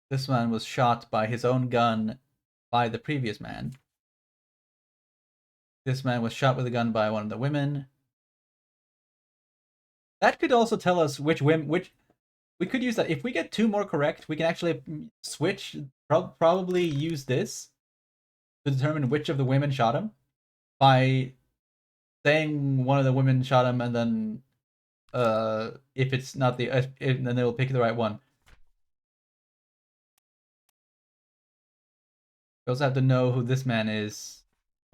This man was shot by his own gun by the previous man. This man was shot with a gun by one of the women. That could also tell us which women, we could use that. If we get 2 more correct, we can actually switch, probably use this to determine which of the women shot him by saying one of the women shot him, and then if it's not the, then they will pick the right one. We also have to know who this man was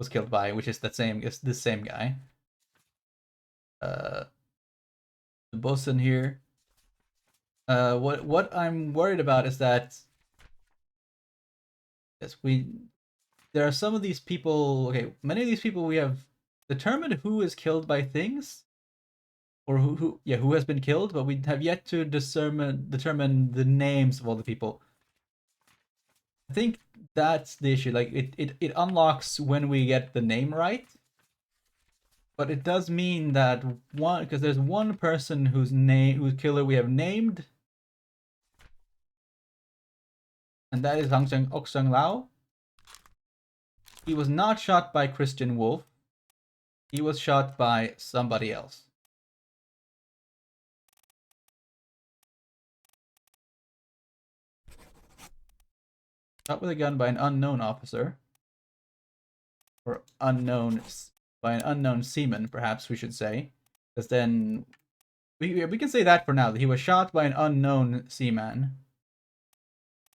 killed by, which is the same guy. The bosun here. What I'm worried about is that yes, there are some of these people. Okay, many of these people we have determined who is killed by things, or who has been killed, but we have yet to determine the names of all the people. I think that's the issue. Like it unlocks when we get the name right, but it does mean that because there's one person whose killer we have named, and that is Oksung Lao. He was not shot by Christian Wolf. He was shot by somebody else. Shot with a gun by an unknown officer. Or by an unknown seaman, perhaps we should say. Because then we can say that for now, that he was shot by an unknown seaman.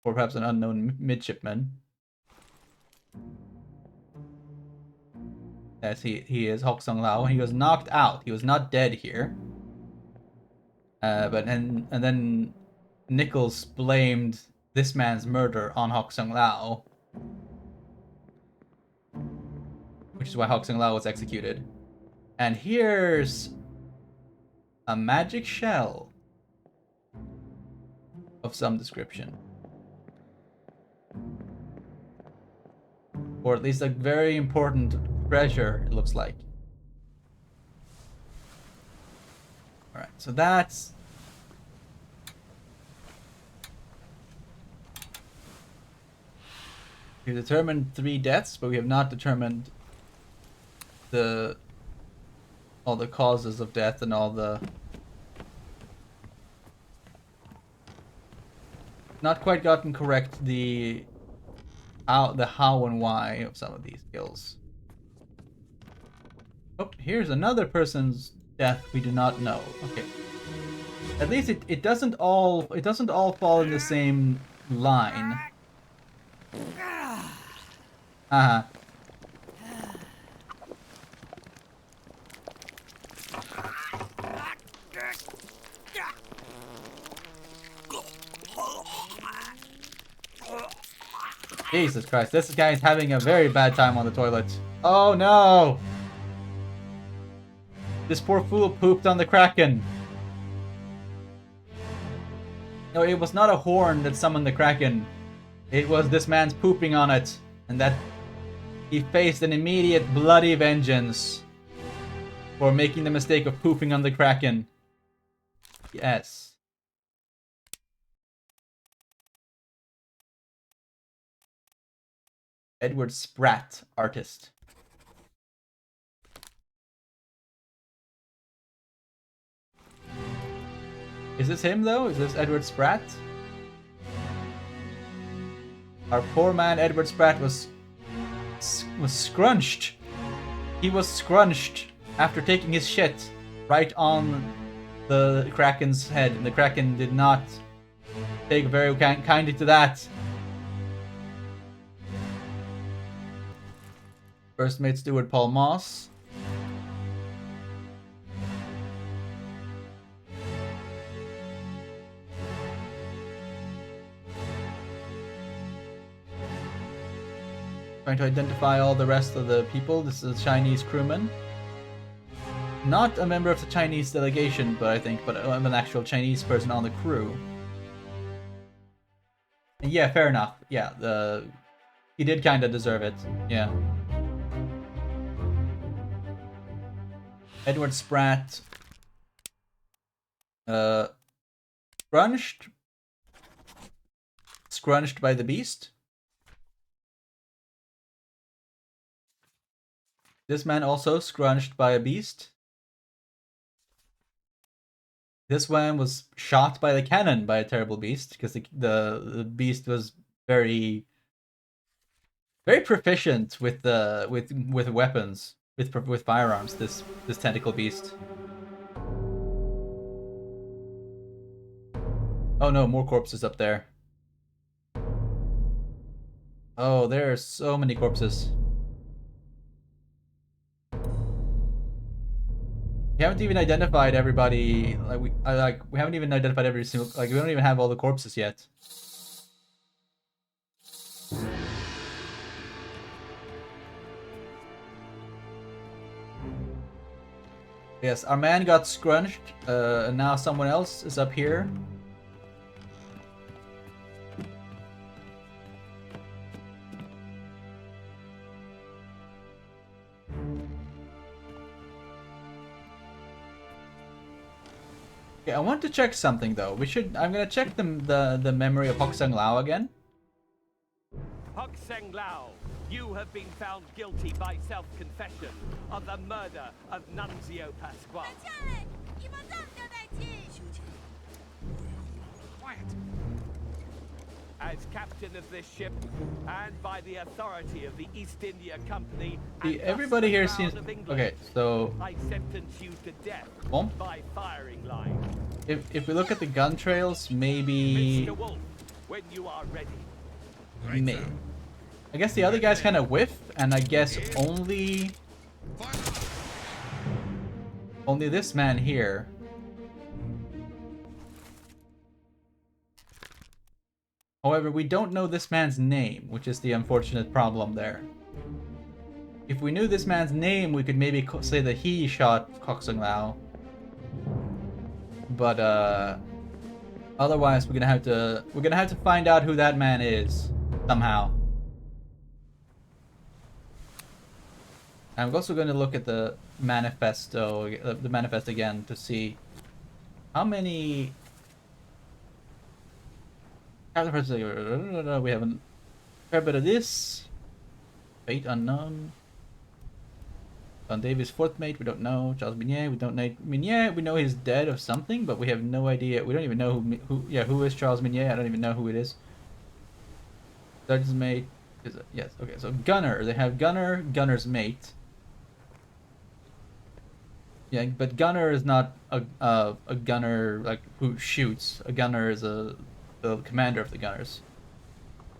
Or perhaps an unknown midshipman. Yes, he is Hoksung Lao. He was knocked out. He was not dead here. And then Nichols blamed this man's murder on Hoksung Lao, which is why Hoksung Lao was executed. And here's a magic shell of some description, or at least a very important treasure, it looks like. All right. so that's... We've determined 3 deaths, but we have not determined all the causes of death and all the... Not quite gotten correct the how and why of some of these kills. Oh, here's another person's death we do not know. Okay. At least it doesn't all fall in the same line. Uh-huh. Jesus Christ, this guy is having a very bad time on the toilet. Oh no! This poor fool pooped on the Kraken. No, it was not a horn that summoned the Kraken. It was this man's pooping on it. And that he faced an immediate bloody vengeance for making the mistake of pooping on the Kraken. Yes. Edward Spratt, artist. Is this him though? Is this Edward Spratt? Our poor man Edward Spratt was scrunched. He was scrunched after taking his shit right on the Kraken's head, and the Kraken did not take very kindly to that. First mate steward Paul Moss. Trying to identify all the rest of the people. This is a Chinese crewman. Not a member of the Chinese delegation, but an actual Chinese person on the crew. And yeah, fair enough. Yeah, he did kind of deserve it. Yeah. Edward Spratt. Scrunched by the beast. This man also scrunched by a beast. This one was shot by the cannon by a terrible beast because the beast was very proficient with weapons, with firearms. This tentacle beast. Oh no, more corpses up there. Oh, there are so many corpses. We haven't even identified everybody. We haven't even identified every single. We don't even have all the corpses yet. Yes, our man got scrunched, and now someone else is up here. Okay, I want to check something though. I'm gonna check the memory of Hok Seng Lao again. Hok Seng Lao, you have been found guilty by self-confession of the murder of Nunzio Pasquale. Quiet. As captain of this ship, and by the authority of the East India Company, See, everybody here seems okay. So I sentence you to death by firing line. If we look at the gun trails, maybe. Mr. Wolf, when you are ready. Maybe. I guess the other guys kind of whiff, and I guess only this man here. However, we don't know this man's name, which is the unfortunate problem there. If we knew this man's name, we could maybe say that he shot Hok Seng Lao. But otherwise, we're gonna have to find out who that man is somehow. I'm also going to look at the manifesto, the manifest again to see How many? We have a fair bit of this. Fate unknown. Don Davis, fourth mate, we don't know. Charles Minier, we don't know. Minier, we know he's dead of something, but we have no idea. We don't even know who is Charles Minier. I don't even know who it is. Sergeant's mate is yes. Okay, so gunner. They have gunner, gunner's mate. Yeah, but gunner is not a gunner like who shoots. A gunner is the commander of the gunners.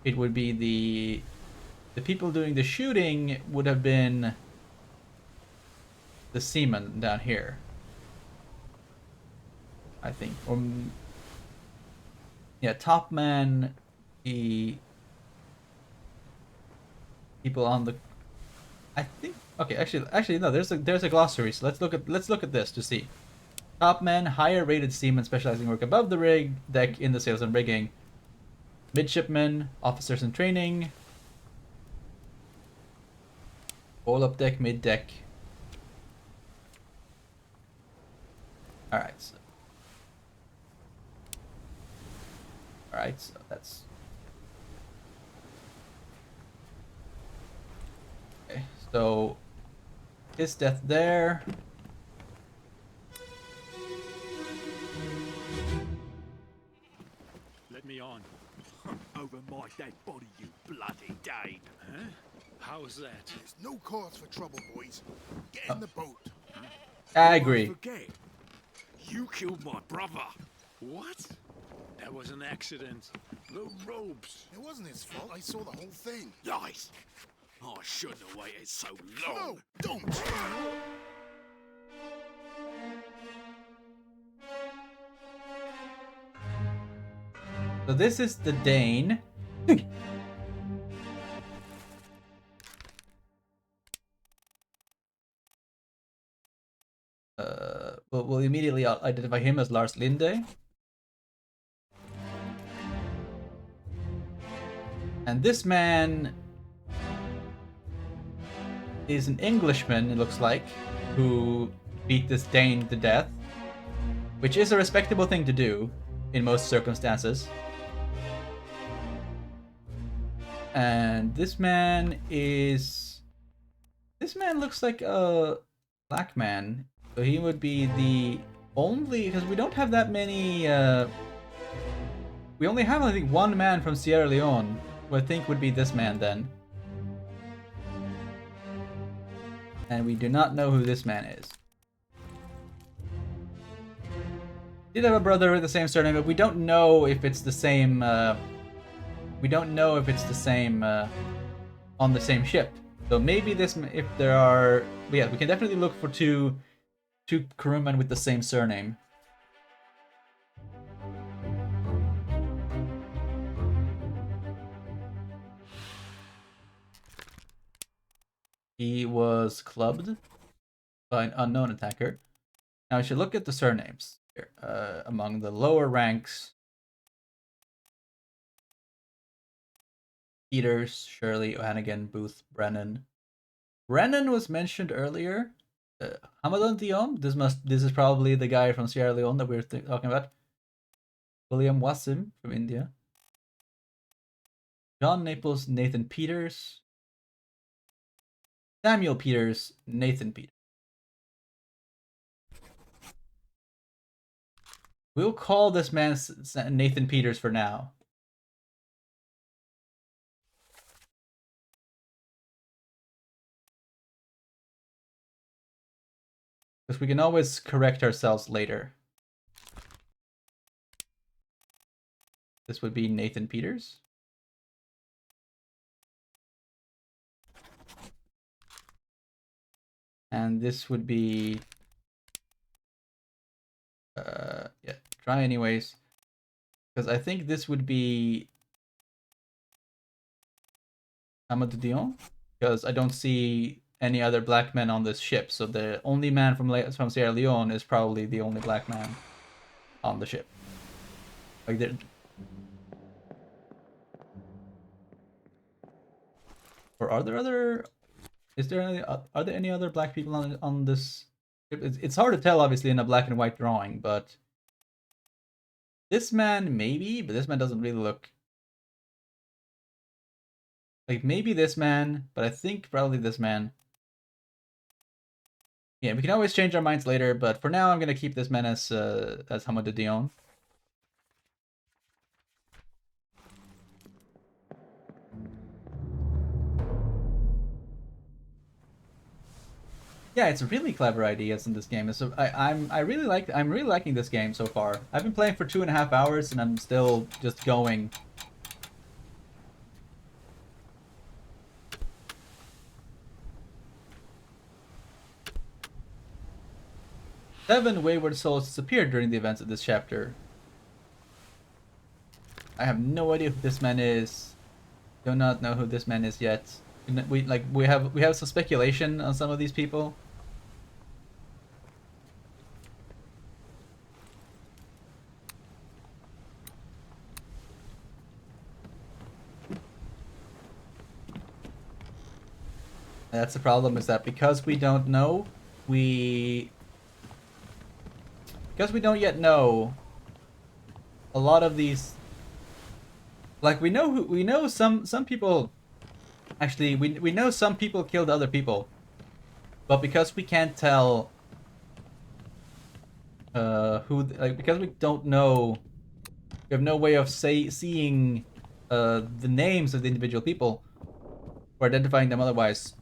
It would be the people doing the shooting would have been the seaman down here, I think. Or yeah, top man, the people on the. I think okay. Actually no. There's a glossary. So let's look at this to see. Top man, higher rated seamen specializing work above the rig deck in the sails and rigging. Midshipmen, officers in training. All up deck, mid deck. Alright, so that's okay, so his death there. Let me on. Over my dead body, you bloody Dane. Huh? How's that? There's no cause for trouble, boys. Get in the boat. I agree. Forget. You killed my brother. What? That was an accident. The ropes. It wasn't his fault. I saw the whole thing. Lies. I shouldn't have waited so long. No, don't. So this is the Dane. We'll immediately identify him as Lars Linde. And this man is an Englishman, it looks like, who beat this Dane to death, which is a respectable thing to do in most circumstances. And this man looks like a black man. So he would be the only, because we don't have that many, we only have I think one man from Sierra Leone, who I think would be this man then. And we do not know who this man is. Did have a brother with the same surname, but we don't know if it's the same, we don't know if it's the same, on the same ship. So maybe this, if there are, yeah, we can definitely look for two crewmen with the same surname. He was clubbed by an unknown attacker. Now we should look at the surnames here. Among the lower ranks, Peters, Shirley, O'Hannigan, Booth, Brennan. Brennan was mentioned earlier. Hamadan Diom. This is probably the guy from Sierra Leone that we were talking about. William Wasim from India. John Naples, Nathan Peters. Samuel Peters, Nathan Peters. We'll call this man Nathan Peters for now. Because we can always correct ourselves later. This would be Nathan Peters. And this would be... yeah, try anyways. Because I think this would be... Amadou Dion. Because I don't see any other black men on this ship. So the only man from Sierra Leone is probably the only black man on the ship. Like there... Or are there other... Are there any other black people on this ship? It's hard to tell, obviously, in a black and white drawing, but This man, maybe, but this man doesn't really look... Like, maybe this man, but I think probably this man. Yeah, we can always change our minds later, but for now I'm gonna keep this man as Hamad de Dion. Yeah, it's really clever ideas in this game. So I'm really liking this game so far. I've been playing for 2.5 hours and I'm still just going. Seven wayward souls disappeared during the events of this chapter. I have no idea who this man is. Do not know who this man is yet. We have some speculation on some of these people. That's the problem, is that because we don't know, because we don't yet know a lot of these, like we know some people, actually we know some people killed other people, but because we can't tell who, like, because we don't know, we have no way of seeing the names of the individual people or identifying them otherwise.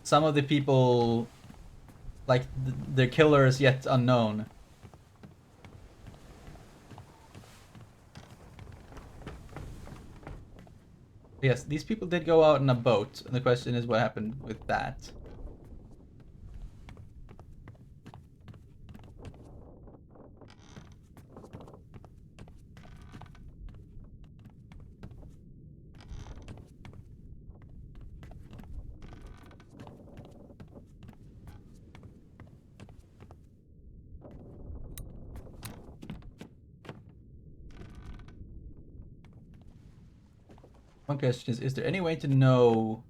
Some of the people, like, their killer is yet unknown. Yes, these people did go out in a boat, and the question is what happened with that. One question is there any way to know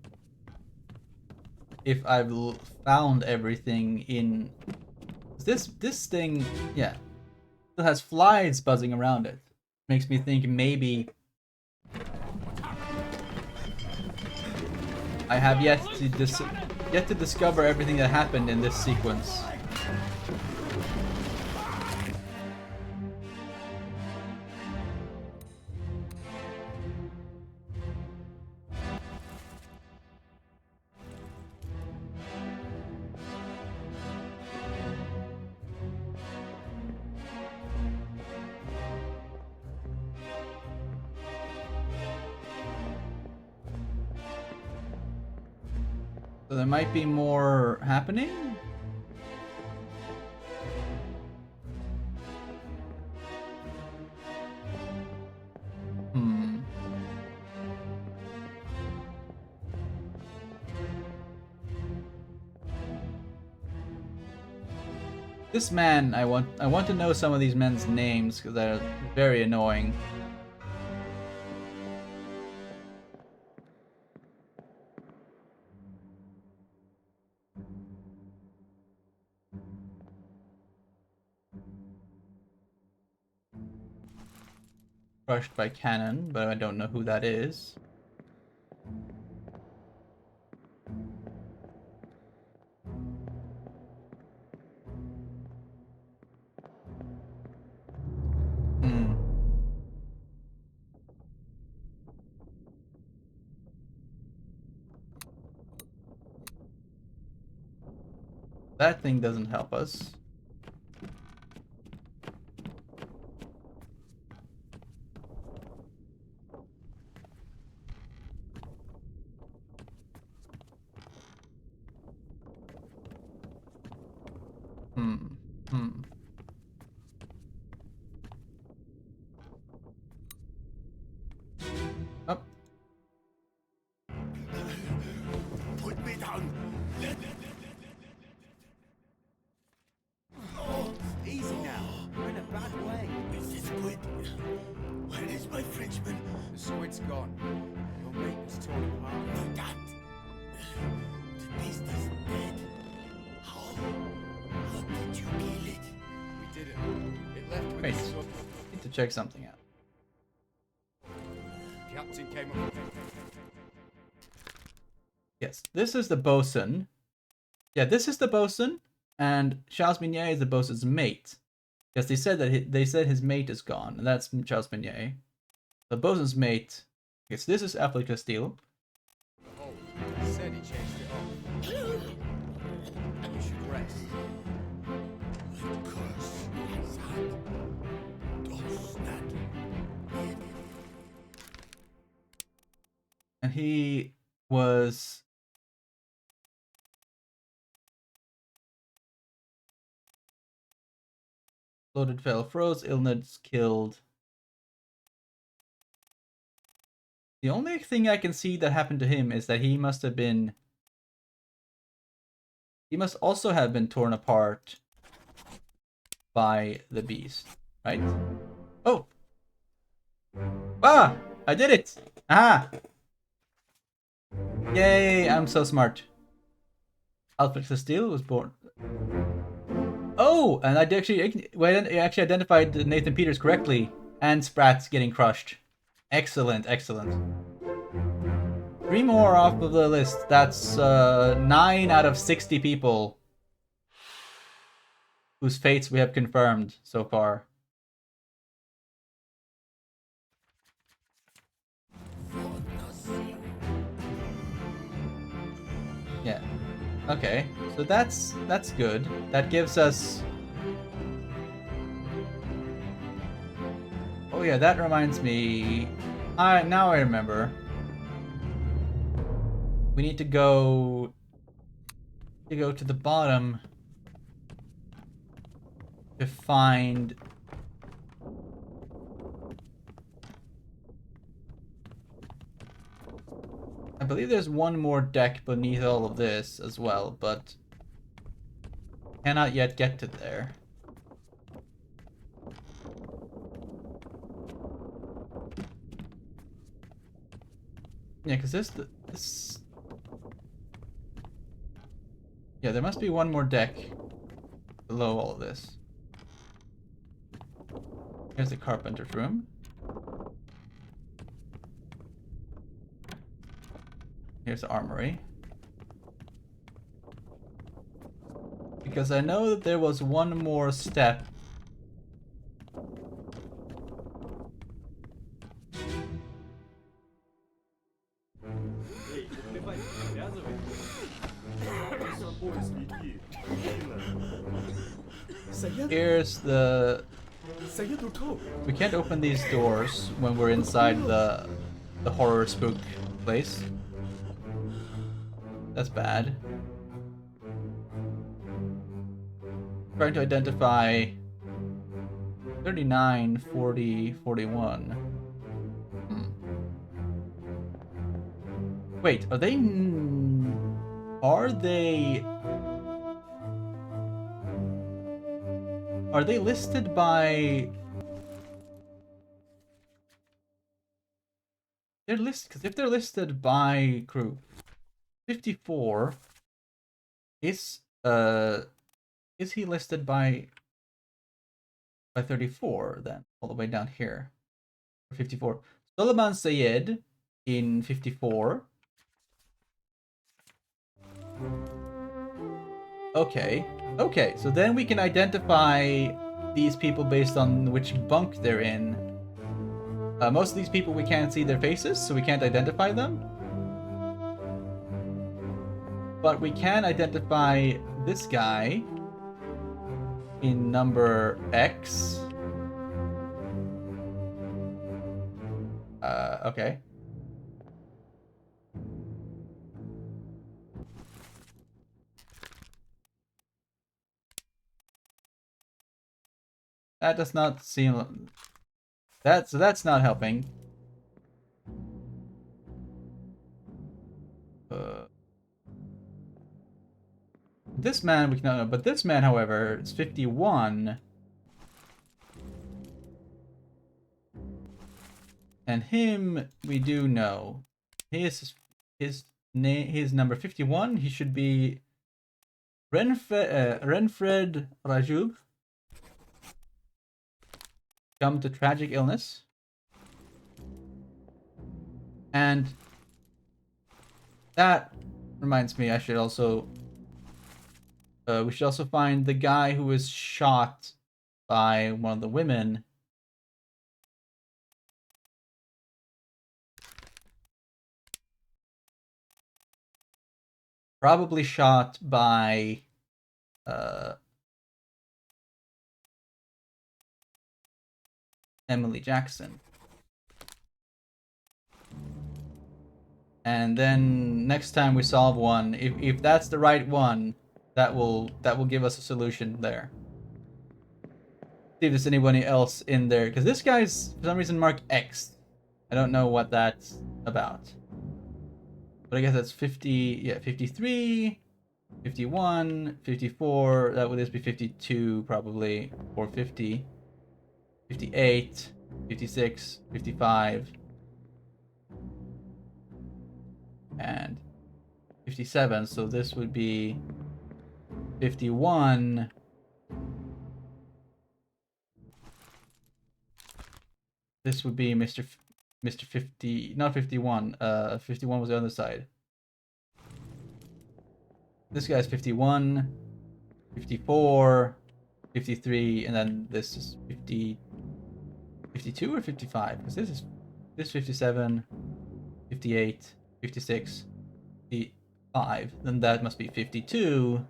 if I've found everything in... This thing, yeah, still has flies buzzing around it. Makes me think maybe I have yet to discover everything that happened in this sequence. So there might be more happening? This man, I want to know some of these men's names because they're very annoying. Crushed by cannon, but I don't know who that is. That thing doesn't help us. Oh. Put me down. Oh, easy now. You're in a bad way. Is this squid? Where is my Frenchman? The squid's gone. Your mate was torn apart. That. The beast is dead. How? How did you kill it? We didn't. It left with Wait, the storm. it to check something out. Captain came up. Yes, this is the bosun. Yeah, this is the bosun, and Charles Minier is the bosun's mate. Because they said his mate is gone, and that's Charles Minier. The bosun's mate. Okay, so this is Apple Castile. Hold. Said he chased it off. You should rest. And he was loaded, fell, froze, illness, killed. The only thing I can see that happened to him is that he must also have been torn apart by the beast, right? Oh! Ah! I did it! Ah! Yay! I'm so smart. Alfred Castile was born. Oh! And I actually identified Nathan Peters correctly. And Sprat's getting crushed. Excellent, excellent. 3 more off of the list. That's 9 out of 60 people whose fates we have confirmed so far. Yeah. Okay. So that's good. That gives us... Oh yeah, that reminds me. Now I remember. We need to go to the bottom to find I believe there's one more deck beneath all of this as well, but cannot yet get to there. Yeah, because this... Yeah, there must be one more deck below all of this. Here's the carpenter's room. Here's the armory. Because I know that there was one more step. Here's the... We can't open these doors when we're inside the horror spook place. That's bad. Trying to identify 39, 40, 41. Wait, are they... Are they listed by... They're listed, because if they're listed by group, 54 is he listed by 34 then, all the way down here? 54. Solomon Sayed in 54. Okay, so then we can identify these people based on which bunk they're in. Most of these people we can't see their faces, so we can't identify them. But we can identify this guy in number X. Okay. That does not seem... That's not helping. This man we can... But this man, however, is 51. And him, we do know. His number 51. He should be Renfred Rajub. succumb to tragic illness. And that reminds me, I should also we should also find the guy who was shot by one of the women. Probably shot by Emily Jackson. And then next time we solve one, if that's the right one, that will give us a solution there. See if there's anybody else in there, because this guy's for some reason marked X. I don't know what that's about. But I guess that's 50, yeah, 53, 51, 54, that would just be 52 probably, or 50, 58, 56, 55, and 57, so this would be 51. This would be Mr. 50, not 51, 51 was the other side. This guy's 51, 54, 53, and then this is 50, 52 or 55? Because this is 57, 58, 56, 55. Then that must be 52.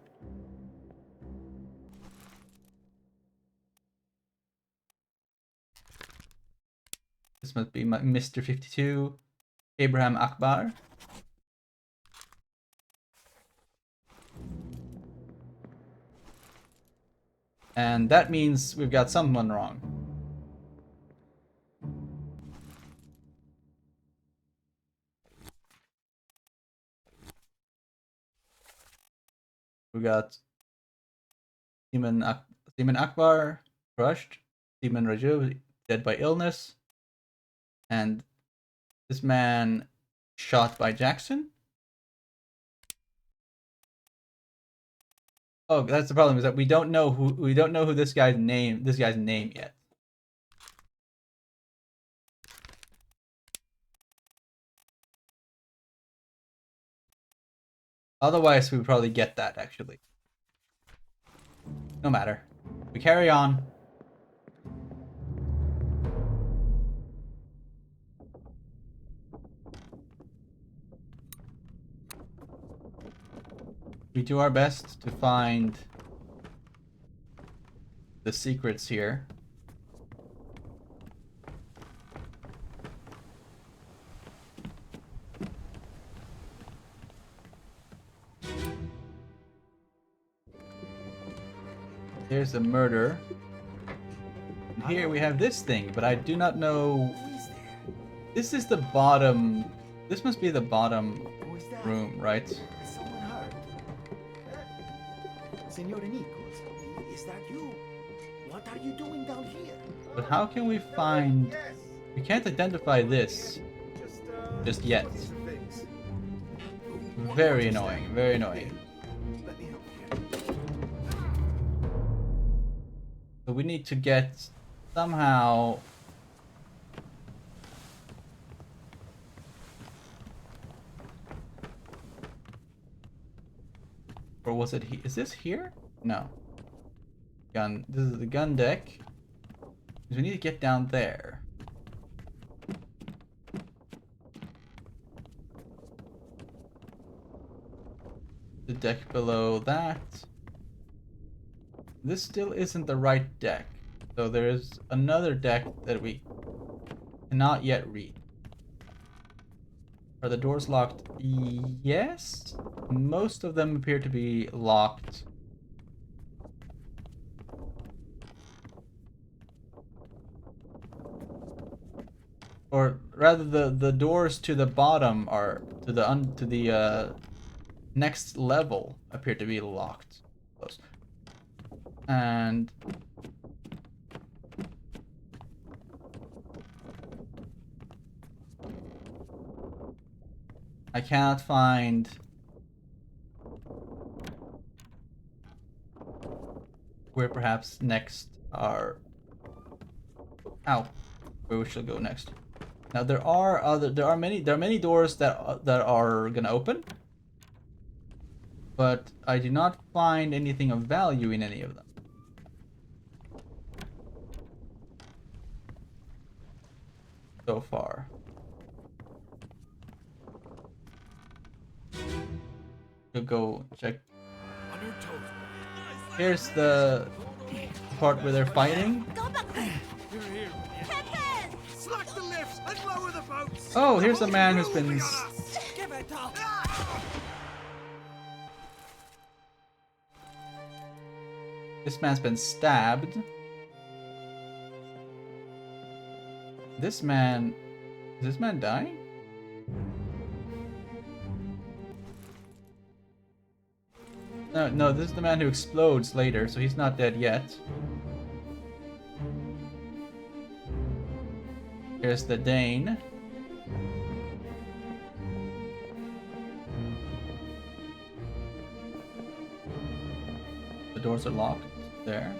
This must be Mr. 52, Abraham Akbar. And that means we've got someone wrong. We got Seaman Akbar, crushed. Seaman Raju, dead by illness. And this man shot by Jackson. Oh, that's the problem, is that we don't know who this guy's name yet. Otherwise, we would probably get that, actually. No matter. We carry on. We do our best to find the secrets here. There's a murder. And here we have this thing, but I do not know. This is the bottom. This must be the bottom room, right? Someone hurt. Senor Nichols, is that you? What are you doing down here? But how can we find... We can't identify this just yet. Very annoying, very annoying. So we need to get somehow... Or was it is this here? No. Gun. This is the gun deck. We need to get down there. The deck below that. This still isn't the right deck. So there is another deck that we cannot yet read. Are the doors locked? Yes. Most of them appear to be locked. Or rather, the doors to the bottom are to the next level appear to be locked. Close. And I cannot find where perhaps next are Ow. Where we shall go next. Now there are many doors that are gonna open, but I do not find anything of value in any of them. So far. We'll go check. Here's the part where they're fighting. Slack the lifts and lower the boats. Oh, here's a man who's been. Give it up. This man's been stabbed. This man. Is this man dying? No, this is the man who explodes later, so he's not dead yet. Here's the Dane. The doors are locked there.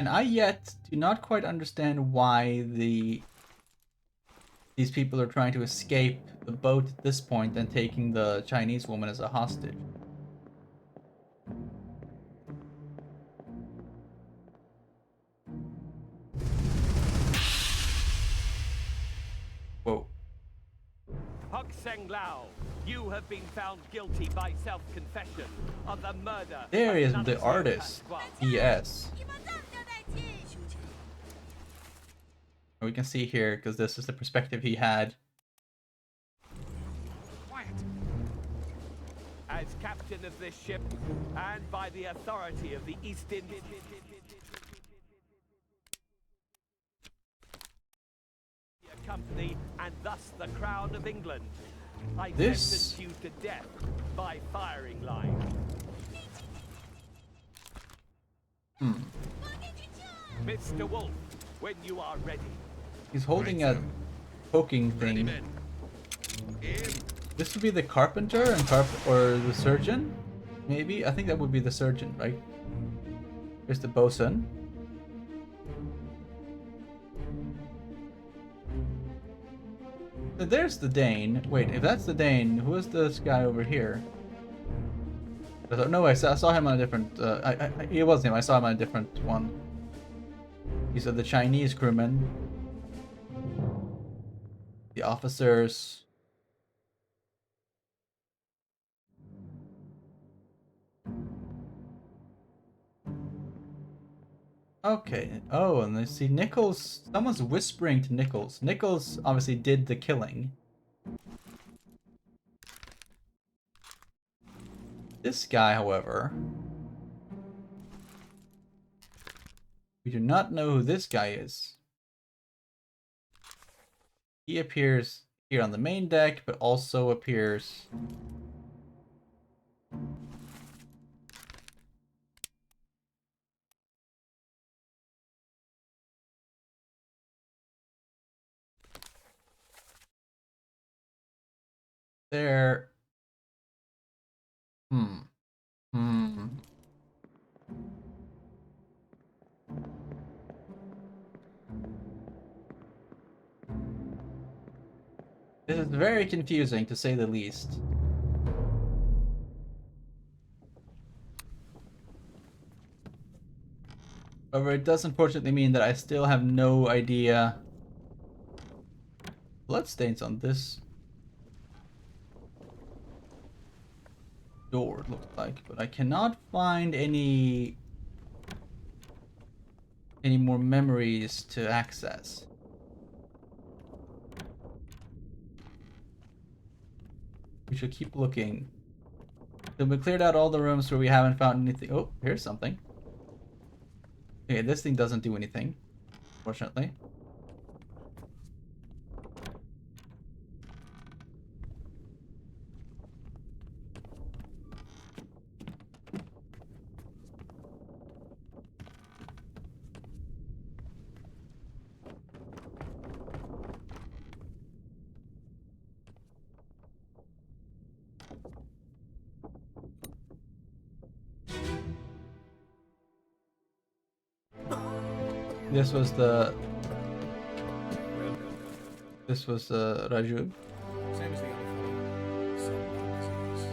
And I yet do not quite understand why these people are trying to escape the boat at this point and taking the Chinese woman as a hostage. Whoa. Hok Seng Lao, you have been found guilty by self-confession of the murder. There of is Nan the Xiu artist. Pascual. Yes. We can see here, because this is the perspective he had. As captain of this ship, and by the authority of the East Indian Company, and thus the Crown of England, I sentence you to death by firing line. Mr. Wolf, when you are ready. He's holding a poking thing. This would be the carpenter and or the surgeon? Maybe? I think that would be the surgeon, right? Here's the bosun. There's the Dane. Wait, if that's the Dane, who is this guy over here? No, I saw him on a different... it wasn't him, I saw him on a different one. These are the Chinese crewmen. The officers. Okay. Oh, and I see Nichols. Someone's whispering to Nichols. Nichols obviously did the killing. This guy, however, we do not know who this guy is. He appears here on the main deck, but also appears there. This is very confusing, to say the least. However, it does unfortunately mean that I still have no idea. Bloodstains on this door, it looks like, but I cannot find any more memories to access. We should keep looking. So we cleared out all the rooms where we haven't found anything. Oh, here's something. Okay, this thing doesn't do anything, fortunately. This was the. This was Raju. Same as the other fellow. Some lung disease.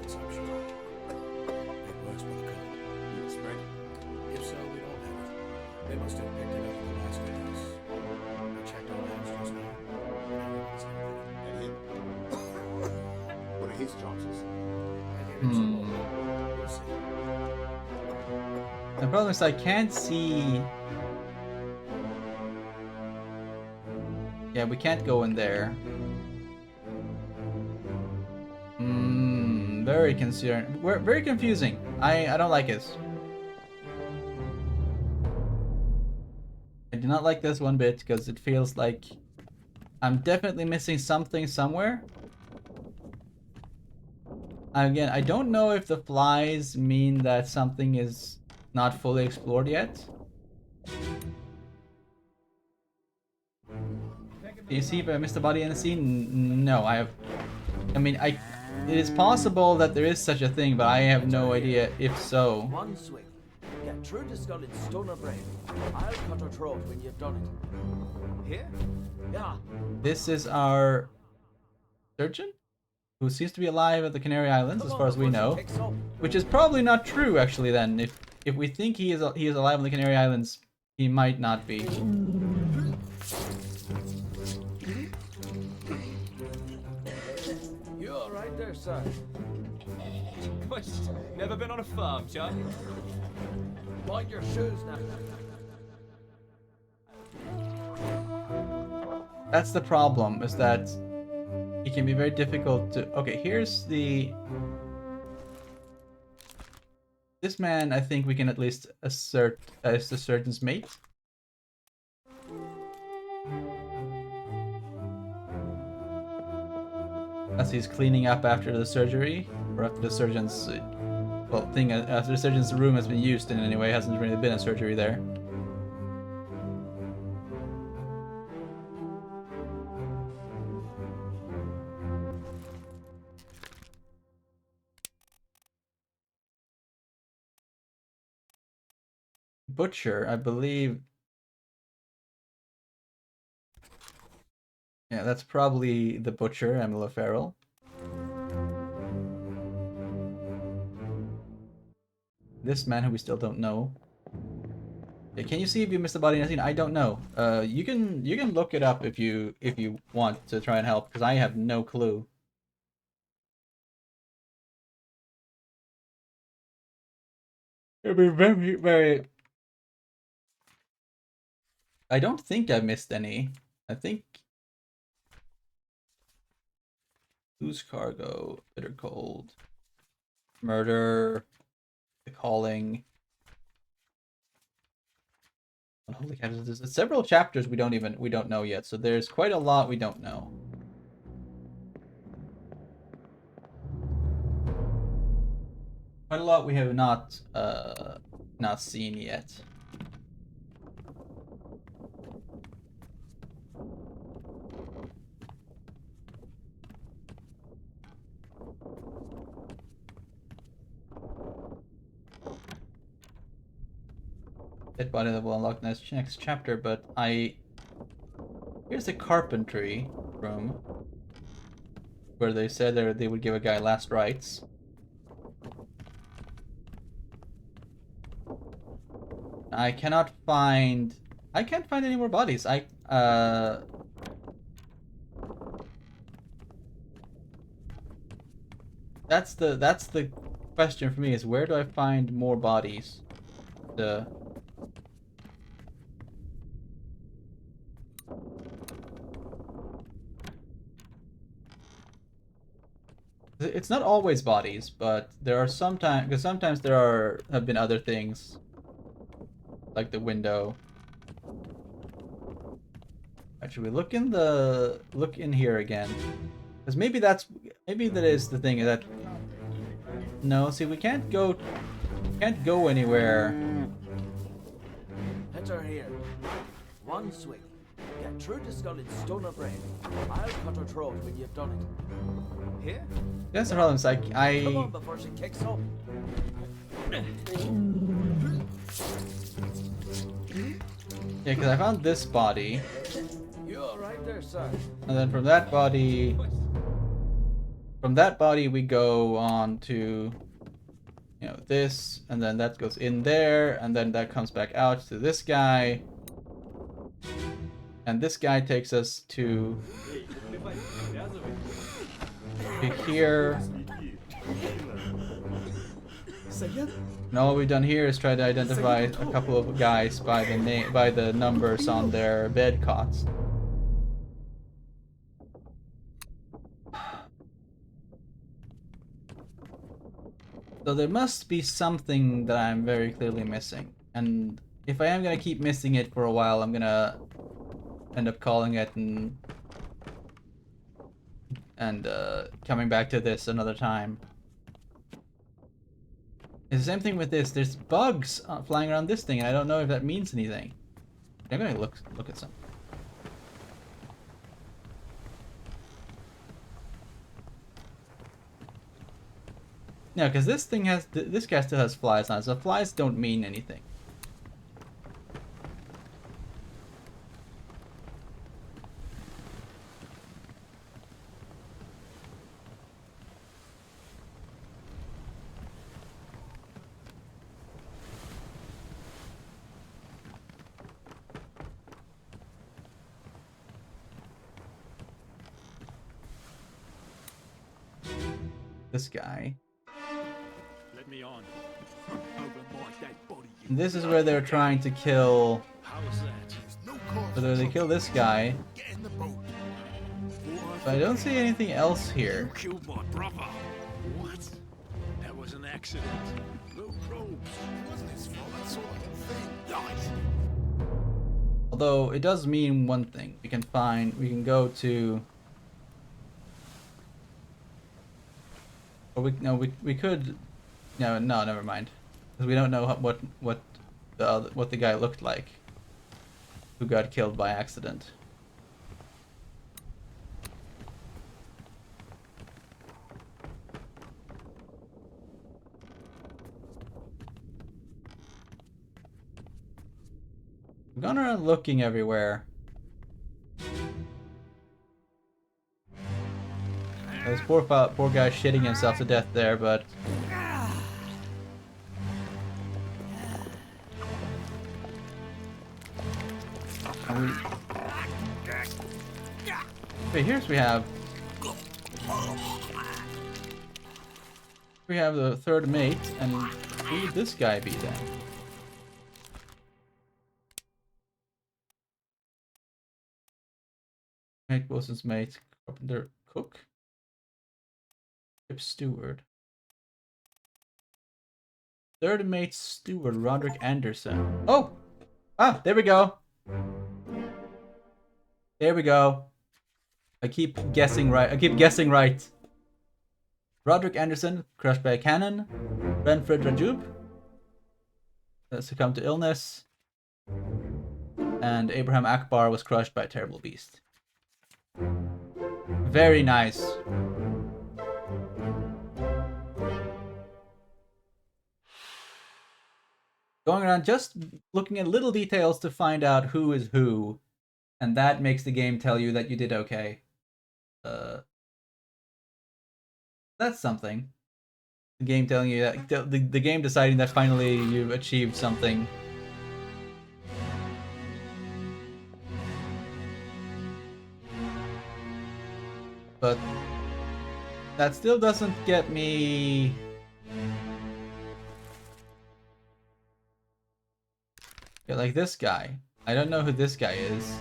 Consumption. Made worse by the cold. Spread? If so, we don't have it. They must have picked it up in the last days. I checked all hands just now. Everyone's healthy. And him? What are his chances? I hear it's a lot. We'll see. The problem is I can't see. Yeah, we can't go in there. Very concerned. We're very confusing. I don't like this. I do not like this one bit because it feels like I'm definitely missing something somewhere. Again, I don't know if the flies mean that something is not fully explored yet. Do you see if I missed a body in the scene? No, I have. I mean, it is possible that there is such a thing, but I have no idea if so. One swing. Get through the skull in stone or brain. I'll cut her throat when you've done it. Here? Yeah. This is our surgeon, who seems to be alive at the Canary Islands, as far as we know, which is probably not true. Actually, then, if we think he is alive on the Canary Islands, he might not be. You all right there, sir? Never been on a farm, Chuck? Mind your shoes now. That's the problem, is that it can be very difficult to... Okay, here's the... This man, I think we can at least assert as the surgeon's mate. As he's cleaning up after the surgery, or after the surgeon's... Well, after the surgeon's room has been used in any way, hasn't really been a surgery there. Butcher, I believe. Yeah, that's probably the butcher, Emily Farrell. This man who we still don't know. Yeah, can you see if you missed a body in a scene? I don't know. You can look it up if you want to try and help, because I have no clue. It'd be very, very... I don't think I missed any. I think... Loose cargo, bitter cold, murder, the calling. Holy cow, there's several chapters we don't know yet, so there's quite a lot we don't know. Quite a lot we have not seen yet. Dead body that will unlock next chapter, but here's the carpentry room where they said they would give a guy last rites. I can't find any more bodies. That's the question for me, is where do I find more bodies? It's not always bodies, but there are sometimes there have been other things, like the window. Actually, look in here again, because maybe that is the thing, is that no, see, we can't go anywhere. Heads are here. One swing. Get through the skull in stone or brain. I'll cut her throat when you've done it. Here? That's the problem. It's like Come on before she kicks up. Yeah, because I found this body. You all right there, sir? And then from that body we go on to, you know, this, and then that goes in there, and then that comes back out to this guy. And this guy takes us to here. And all we've done here is try to identify a couple of guys by the numbers on their bed cots. So there must be something that I'm very clearly missing. And if I am gonna keep missing it for a while, I'm gonna end up calling it and coming back to this another time. It's the same thing with this. There's bugs flying around this thing, and I don't know if that means anything. I'm gonna look at some. No, because this thing has this guy still has flies on it, so flies don't mean anything. This guy. Let me on. Over my dead body. And this is where they're trying to kill. How's that? Whether they kill this guy. But I don't see anything else here. You killed my brother. What? That was an accident. No probes. It wasn't his fault. That's all I can think. Right. Although it does mean one thing. We can go to. Or we could. No, never mind. Because we don't know what the guy looked like, who got killed by accident. I'm going around looking everywhere. This poor guy shitting himself to death there, but. Okay, here's we have the third mate, and who would this guy be then? Mate, Wilson's mate, carpenter, cook, ship steward. Third mate steward, Roderick Anderson. Oh! Ah, there we go. There we go. I keep guessing right. Roderick Anderson, crushed by a cannon. Renfred Rajub, succumbed to illness. And Abraham Akbar was crushed by a terrible beast. Very nice. Going around just looking at little details to find out who is who. And that makes the game tell you that you did okay. That's something. The game telling you that the game deciding that finally you've achieved something. But that still doesn't get me. Yeah, like this guy. I don't know who this guy is.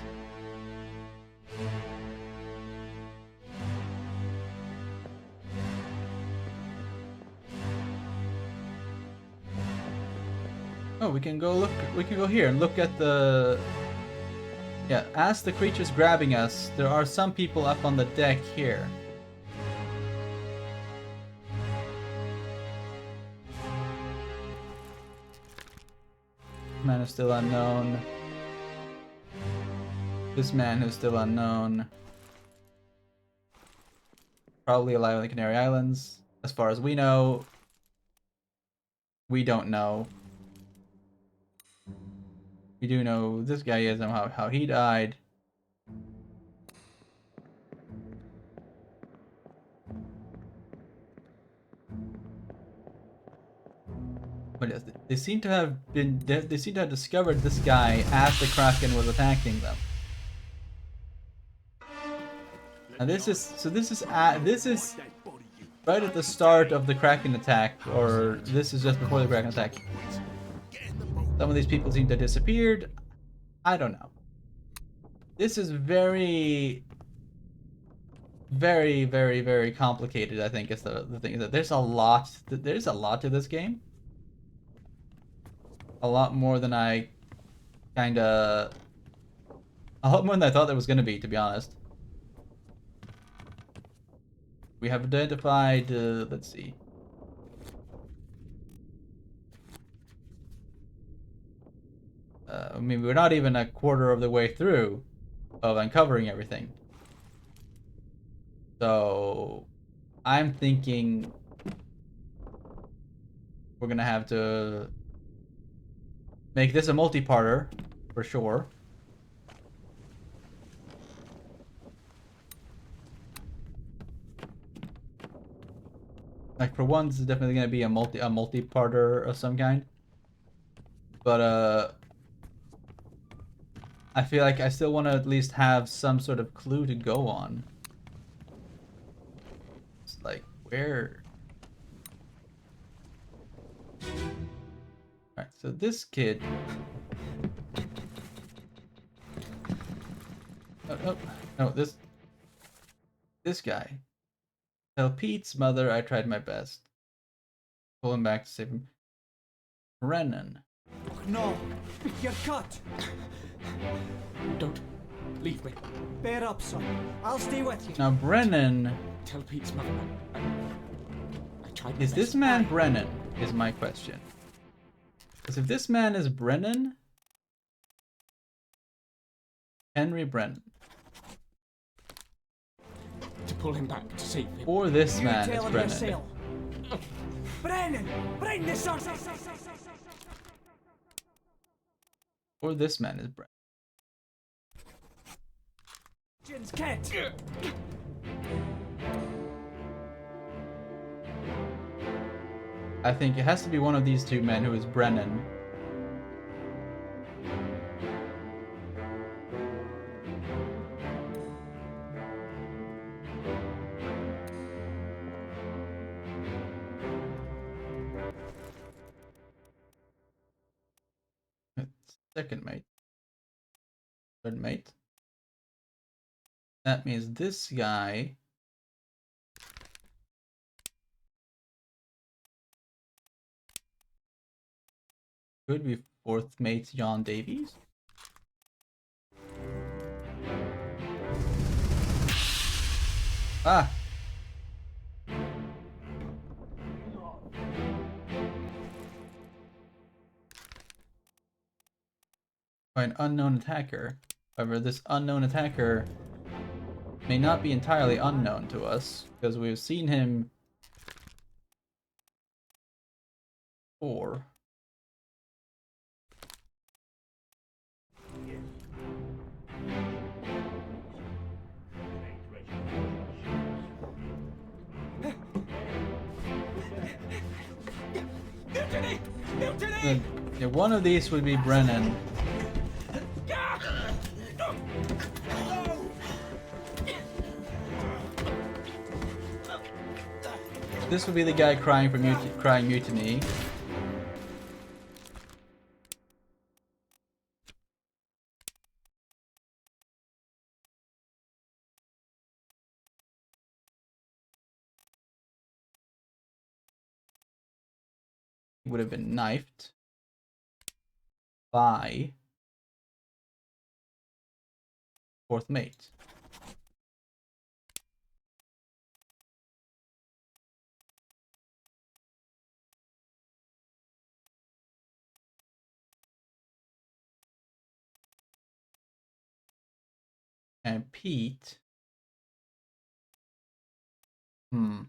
Oh, we can go here and look at the. Yeah, as the creature's grabbing us, there are some people up on the deck here. Man is still unknown. This man who's still unknown. Probably alive on the Canary Islands. As far as we know, we don't know. We do know who this guy is and how he died. But yes, they seem to have discovered this guy as the Kraken was attacking them. And this is right at the start of the Kraken attack, or this is just before the Kraken attack. Some of these people seem to have disappeared. I don't know. This is very, very, very, very complicated. I think is the thing that there's a lot to this game. A lot more than I a lot more than I thought there was going to be, to be honest. We have identified, let's see. I mean, we're not even a quarter of the way through of uncovering everything. So, I'm thinking we're gonna have to make this a multi-parter, for sure. Like, for one, this is definitely gonna be a multi-parter of some kind. But, I feel like I still want to at least have some sort of clue to go on. It's like, where? Alright, so this kid... No, this guy. Tell Pete's mother I tried my best. Pull him back to save him. Brennan. No, you're cut. Don't leave me. Bear up, son. I'll stay with you. Now, Brennan. Tell Pete's mother I tried. Is this man Brennan? Is my question. Because if this man is Brennan, Henry Brennan. To pull him back to save him. Or this man is Brennan. Brennan! Brennan, son! Or this man is Brennan. Jin's kid! I think it has to be one of these two men who is Brennan. Second mate. Third mate. That means this guy could be fourth mate John Davies. Ah! By an unknown attacker. However, this unknown attacker may not be entirely unknown to us, because we've seen him before. Yeah, one of these would be Brennan. This would be the guy crying for mutiny. He would have been knifed by fourth mate. And Pete. No,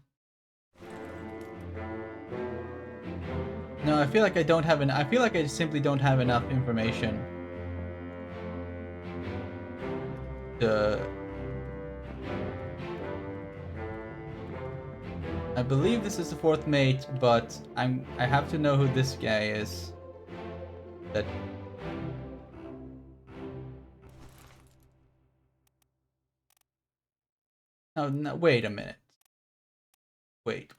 I feel like I don't have I feel like I simply don't have enough information I believe this is the fourth mate, but I have to know who this guy is. That. Oh, no, wait a minute. Wait.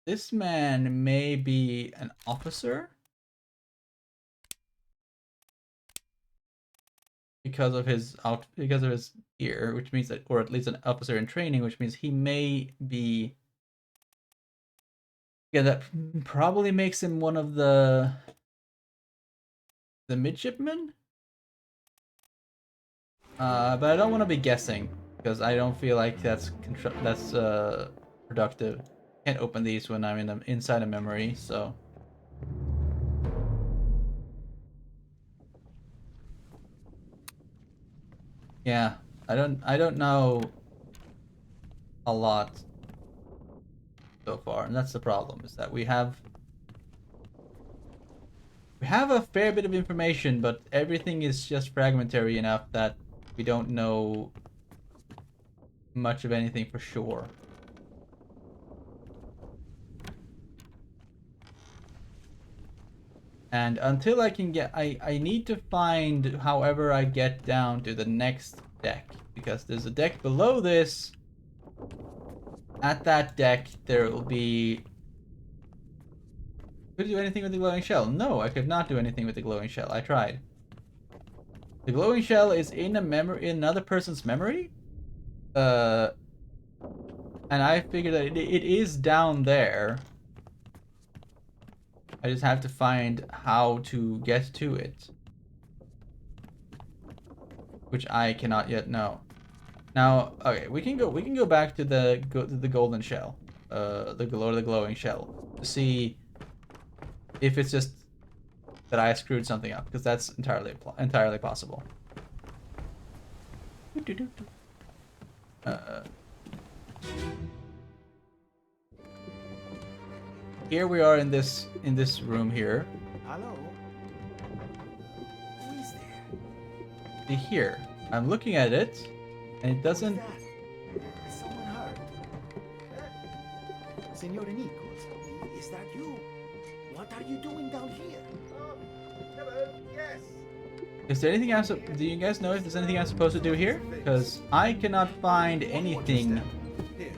This man may be an officer because of his gear, which means that, or at least an officer in training, which means he may be. Yeah, that probably makes him one of the midshipmen. But I don't want to be guessing because I don't feel like that's productive. Can't open these when I'm inside a memory, so. Yeah, I don't know a lot so far, and that's the problem, is that we have a fair bit of information, but everything is just fragmentary enough that we don't know much of anything for sure. And until I can get, I need to find however I get down to the next deck, because there's a deck below this. At that deck, there will be. Could you do anything with the glowing shell? No, I could not do anything with the glowing shell. I tried. The glowing shell is in another person's memory. And I figured that it is down there. I just have to find how to get to it, which I cannot yet know. Now, okay, we can go back to the golden shell, the glowing shell, to see if it's just that I screwed something up, because that's entirely possible. Here we are in this room here. Hello? Who is there? See here, I'm looking at it, and it doesn't. Is someone hurt? Signore Nichols, is that you? What are you doing down here? Hello, yes. Is there anything else? Do you guys know if there's anything I'm supposed to do here? Because I cannot find anything. Here,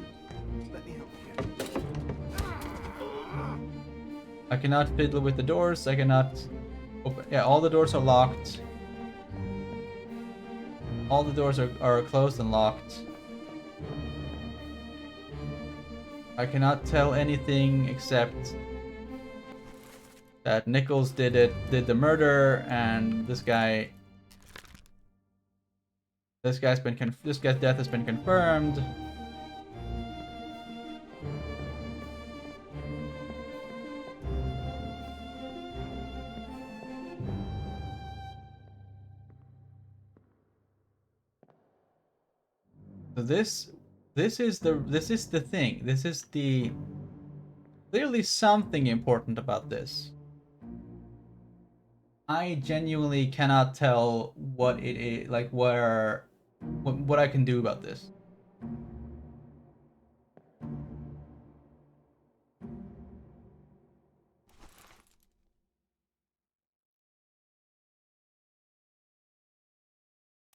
let me help you. I cannot fiddle with the doors. I cannot open. Yeah, all the doors are locked. All the doors are closed and locked. I cannot tell anything except that Nichols did the murder, and this guy's death has been confirmed. So this is the thing. This is the clearly something important about this. I genuinely cannot tell what it is, like what I can do about this.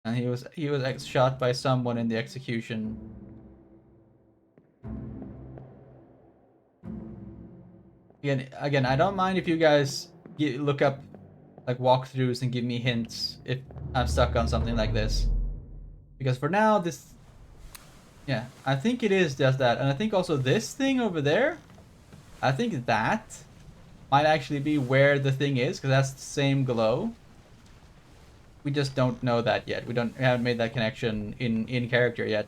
And he was shot by someone in the execution. Again, I don't mind if you guys look up like walkthroughs and give me hints if I'm stuck on something like this. Because for now, yeah, I think it is just that. And I think also this thing over there, I think that might actually be where the thing is, because that's the same glow. We just don't know that yet. We haven't made that connection in character yet.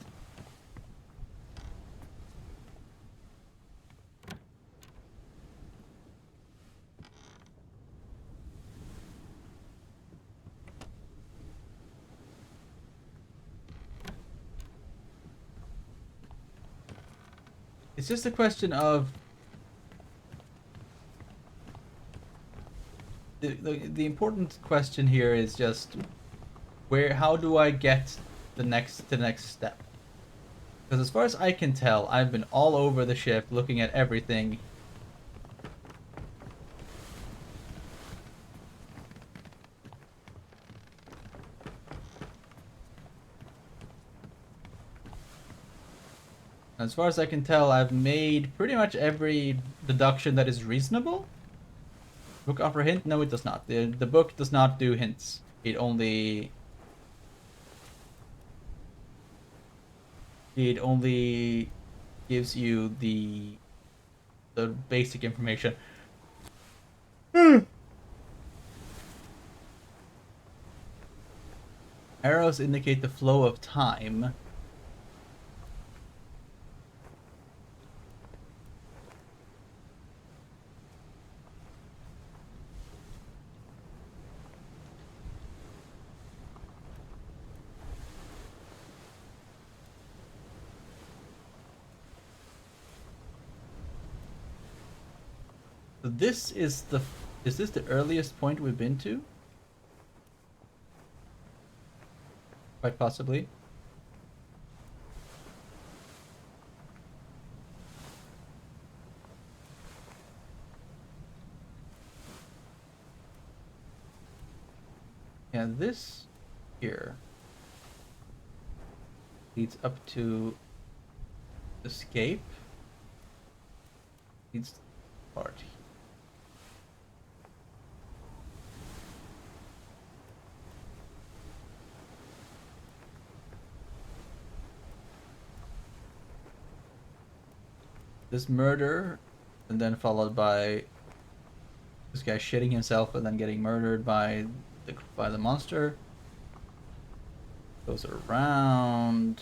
It's just a question of the important question here is just how do I get the next step? Because as far as I can tell, I've been all over the ship looking at everything. As far as I can tell, I've made pretty much every deduction that is reasonable. Book offer hint? No, it does not. The book does not do hints. It only gives you the basic information. Arrows indicate the flow of time. So this is this the earliest point we've been to? Quite possibly. Yeah, this here leads up to escape. Leads to party. This murder, and then followed by this guy shitting himself and then getting murdered by the monster. Goes around.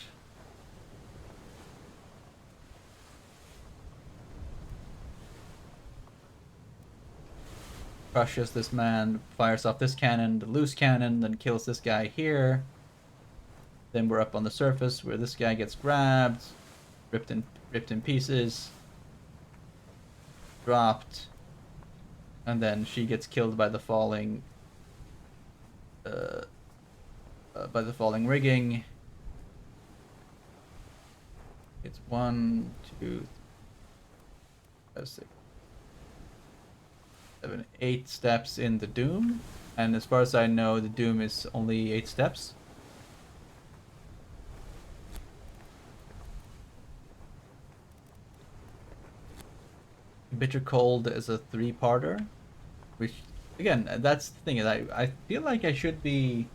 Crushes this man, fires off this cannon, the loose cannon, then kills this guy here. Then we're up on the surface where this guy gets grabbed, ripped in pieces, dropped, and then she gets killed by the falling rigging. It's 1, 2, 5, 6, 7, 8 steps in the doom, and as far as I know, the doom is only 8 steps. Bitter Cold is a 3-parter, which, again, that's the thing, is I feel like I should be...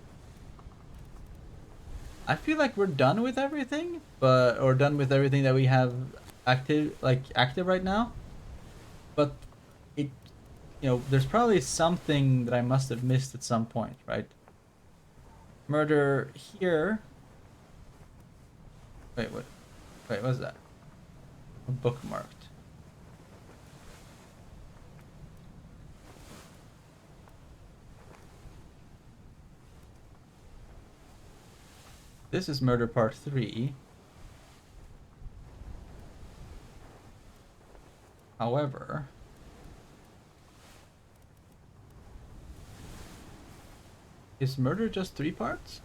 I feel like we're done with everything, or done with everything that we have active right now, but it, there's probably something that I must have missed at some point, right? Murder here. Wait, what's that? Bookmarked. This is murder part 3. However, is murder just 3 parts?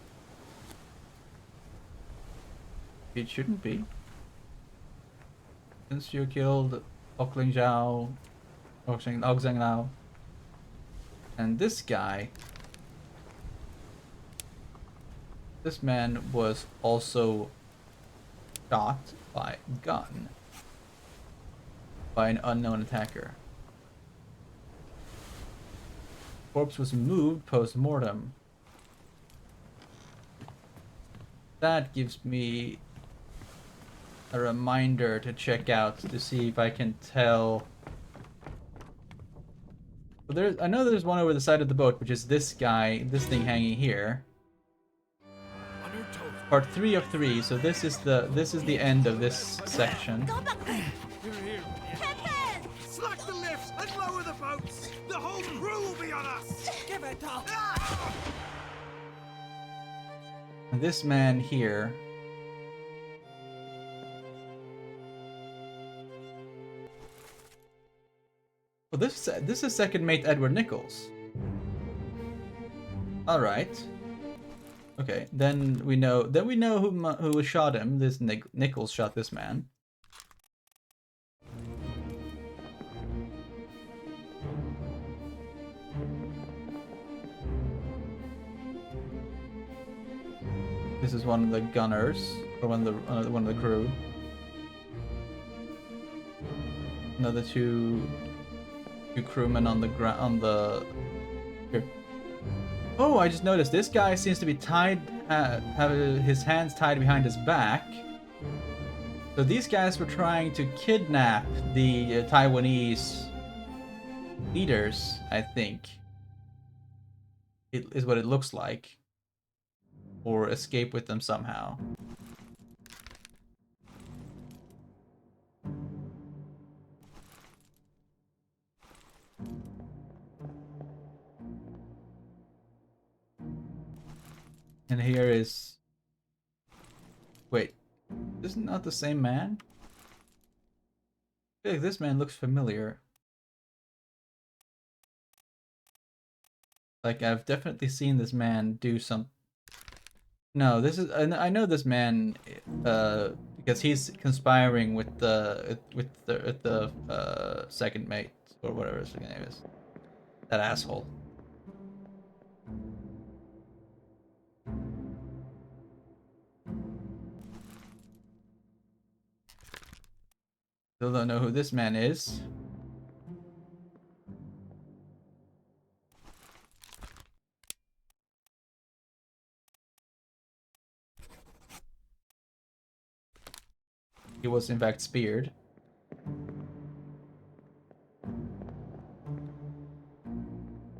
It shouldn't be. Since you killed Okling Zhao, Ogzheng Lao, and this guy, this man was also shot by gun by an unknown attacker. Corpse was moved post-mortem. That gives me a reminder to check out to see if I can tell. Well, I know there's one over the side of the boat, which is this guy, this thing hanging here. Part 3 of 3, so this is the end of this section. Slack the lifts and lower the boats! The whole crew will be on us! Give it up! And this man here. Well, this is second mate Edward Nichols. All right. Okay, then we know who shot him. This Nichols shot this man. This is one of the gunners, or one of the crew. Another two crewmen on the ground. Here. Oh, I just noticed this guy seems to be tied, have his hands tied behind his back. So these guys were trying to kidnap the Taiwanese leaders, I think. It is what it looks like. Or escape with them somehow. And here is... Wait, this is not the same man? I feel like this man looks familiar. Like, I've definitely seen this man do some... No, this is... I know this man, because he's conspiring with the second mate, or whatever his name is. That asshole. Still don't know who this man is. He was in fact speared.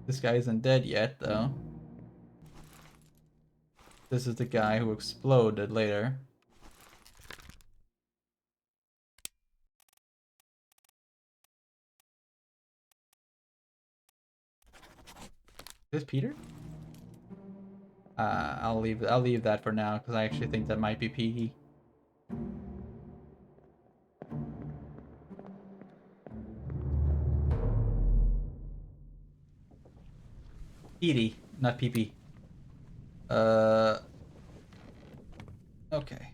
This guy isn't dead yet, though. This is the guy who exploded later. Is this Peter? I'll leave that for now because I actually think that might be Petey. Petey, not PP. Okay.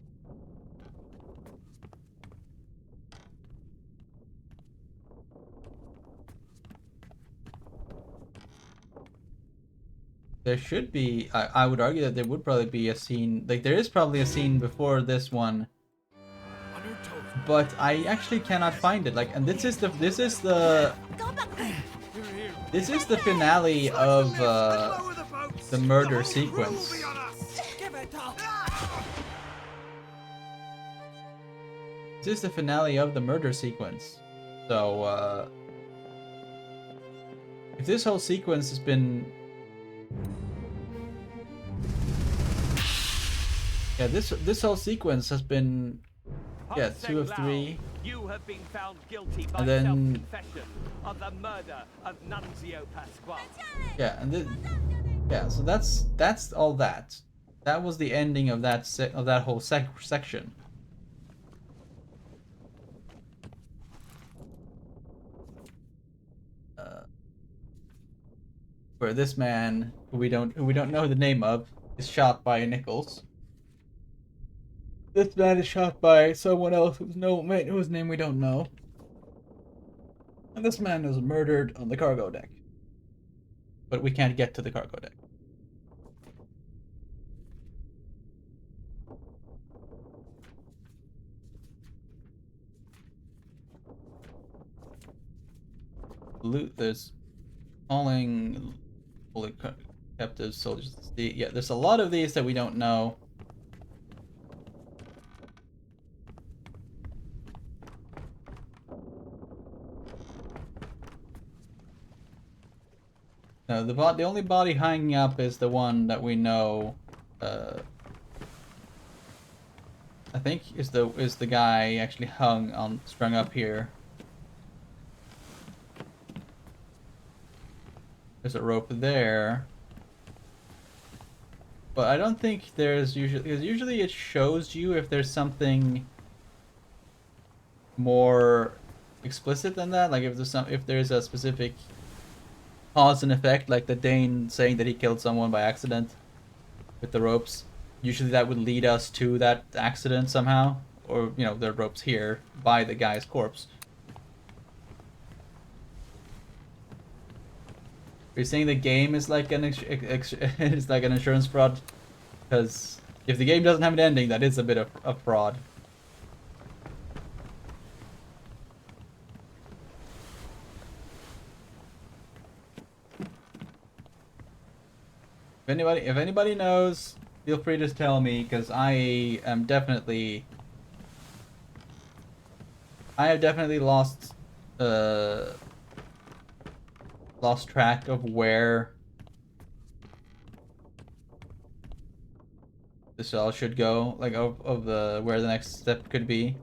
There should be, I would argue that there would probably be a scene, like there is probably a scene before this one, but I actually cannot find it. Like, and this is the finale of the murder sequence. This is the finale of the murder sequence. So, if this whole sequence has been... Yeah, this whole sequence has been... Yeah, 2 of 3. You have been found guilty by And then... self-confession of the murder of Nunzio Pasquale. Yeah, and this... Yeah, so that's all that. That was the ending of that whole section. Where this man, who we don't know the name of, is shot by Nichols. This man is shot by someone else whose name we don't know. And this man is murdered on the cargo deck. But we can't get to the cargo deck. There's hauling captive soldiers. Yeah, there's a lot of these that we don't know. No, the only body hanging up is the one that we know. I think is the guy actually strung up here. There's a rope there, but I don't think there's usually, because usually it shows you if there's something more explicit than that, like if there's a specific cause and effect, like the Dane saying that he killed someone by accident with the ropes. Usually that would lead us to that accident somehow, or you know, the ropes here by the guy's corpse. You're saying the game is like an it's like an insurance fraud, because if the game doesn't have an ending, that is a bit of a fraud. If anybody knows, feel free to tell me, because I have definitely lost track of where this all should go, like of the where the next step could be.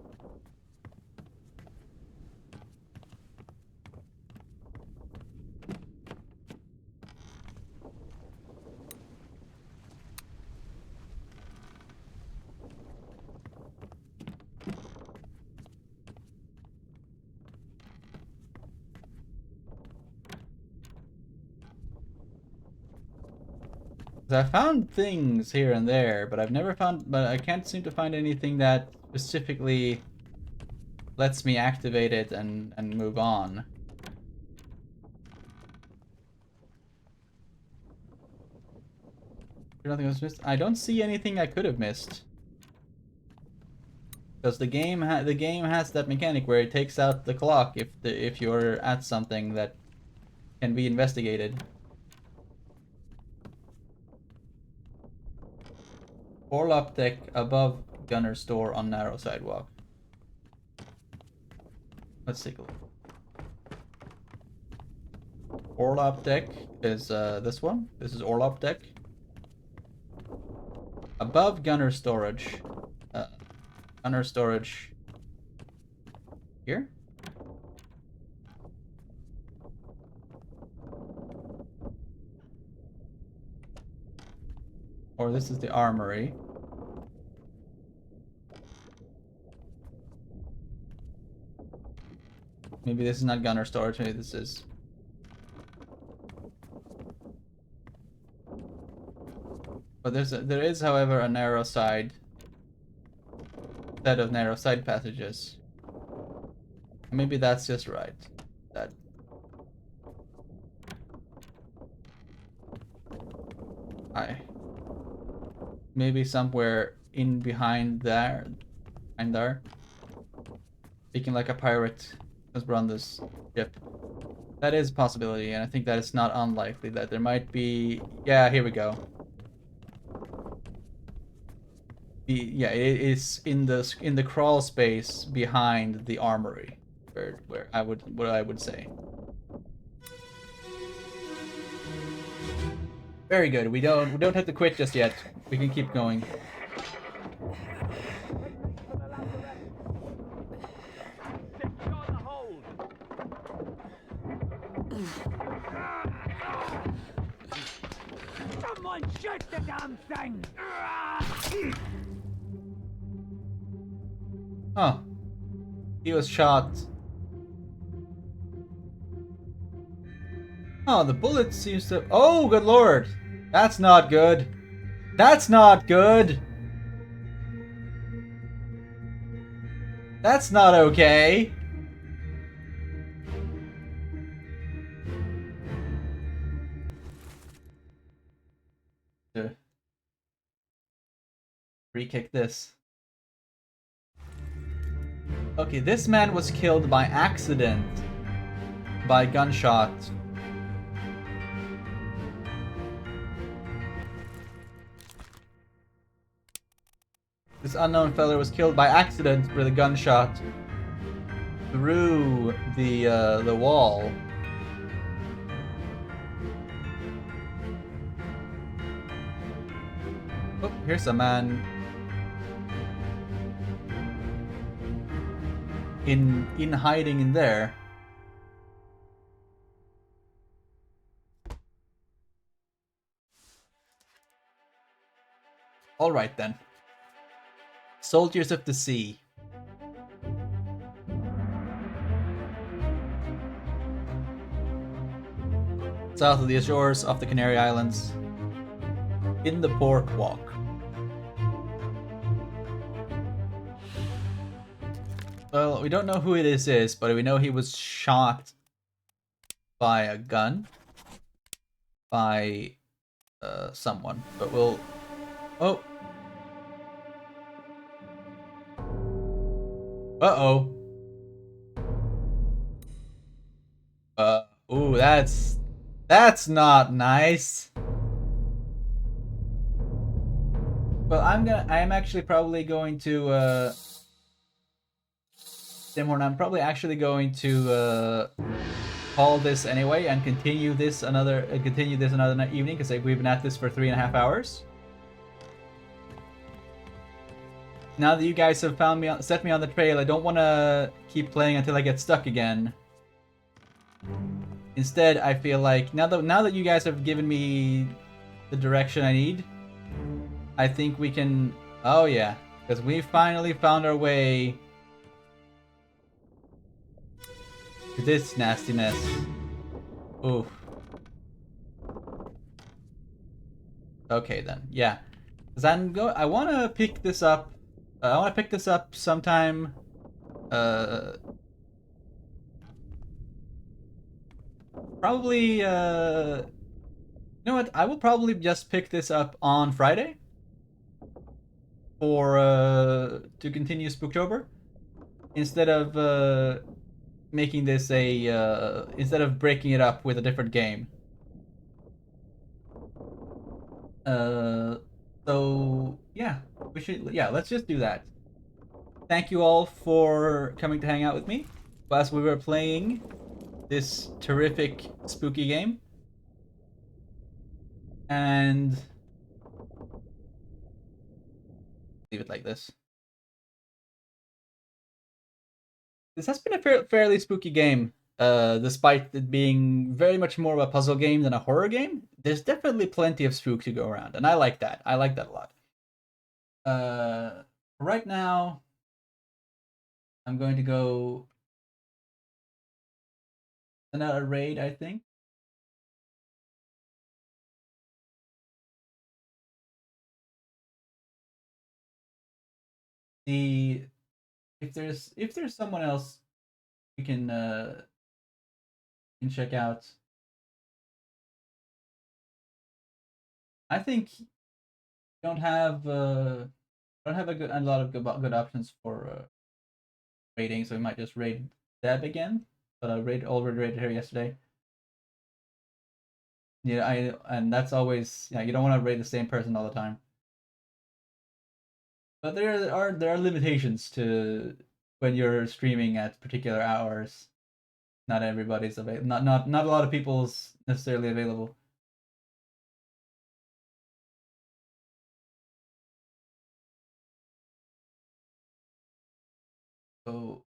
I found things here and there, but I can't seem to find anything that specifically lets me activate it and move on. Nothing was missed. I don't see anything I could have missed, because the game has that mechanic where it takes out the clock if you're at something that can be investigated. Orlop deck above gunner store on narrow sidewalk. Let's take a look. Orlop deck is this one. This is Orlop deck. Above gunner storage. Gunner storage here. Or this is the armory. Maybe this is not gunner storage, maybe this is. But there is, however, a narrow side set of narrow side passages. Maybe that's just right. That. Maybe somewhere in behind there. Speaking like a pirate has run this ship. That is a possibility, and I think that it's not unlikely that there might be. Yeah, here we go. Yeah, it is in the crawl space behind the armory, where I would say. Very good. We don't have to quit just yet. We can keep going. Someone shoot the damn thing! Huh. He was shot. Oh, the bullet seems to... Oh, good lord! That's not good! That's not good! That's not okay! Re-kick this. Okay, this man was killed by accident. By gunshot. This unknown fellow was killed by accident with a gunshot through the wall. Oh, here's a man in hiding in there. All right then. Soldiers of the Sea. south of the shores of the Canary Islands, in the boardwalk. Well, we don't know who it is, but we know he was shot by a gun by someone. But we'll... Oh! Uh-oh. Ooh, that's not nice. Well, I'm actually probably going to, Dimhorn, I'm probably actually going to, call this anyway and continue this another evening, because we've been at this for 3.5 hours. Now that you guys have set me on the trail, I don't want to keep playing until I get stuck again. Instead, I feel like now that you guys have given me the direction I need, I think we can... Oh yeah, because we finally found our way to this nastiness. Oof. Okay then, yeah. Because I want to pick this up. I want to pick this up sometime. Probably. You know what? I will probably just pick this up on Friday. For to continue Spooktober, instead of making this a instead of breaking it up with a different game. So yeah, let's just do that. Thank you all for coming to hang out with me as we were playing this terrific spooky game. And leave it like this. This has been a fairly spooky game, despite it being very much more of a puzzle game than a horror game. There's definitely plenty of spook to go around, and I like that. I like that a lot. Right now, I'm going to go another raid, I think. See if there's someone else we can check out. I think don't have a lot of good options for raiding, so we might just raid Deb again. But I already raided her yesterday. Yeah, and that's always, yeah, you don't want to raid the same person all the time. But there are limitations to when you're streaming at particular hours. Not everybody's available. Not a lot of people's necessarily available. So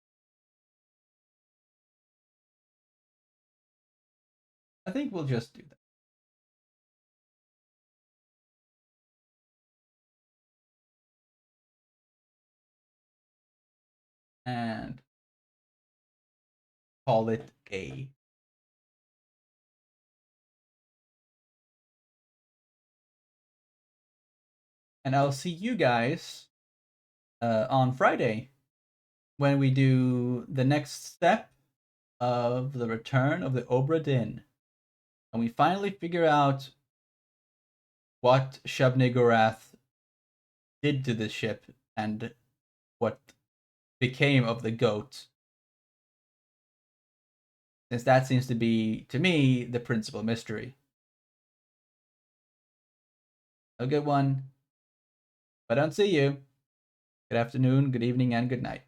I think we'll just do that. And call it a. And I'll see you guys on Friday when we do the next step of the return of the Obra Dinn. And we finally figure out what Shub-Niggurath did to this ship and what became of the goat. Since that seems to be, to me, the principal mystery. A good one. If I don't see you, good afternoon, good evening, and good night.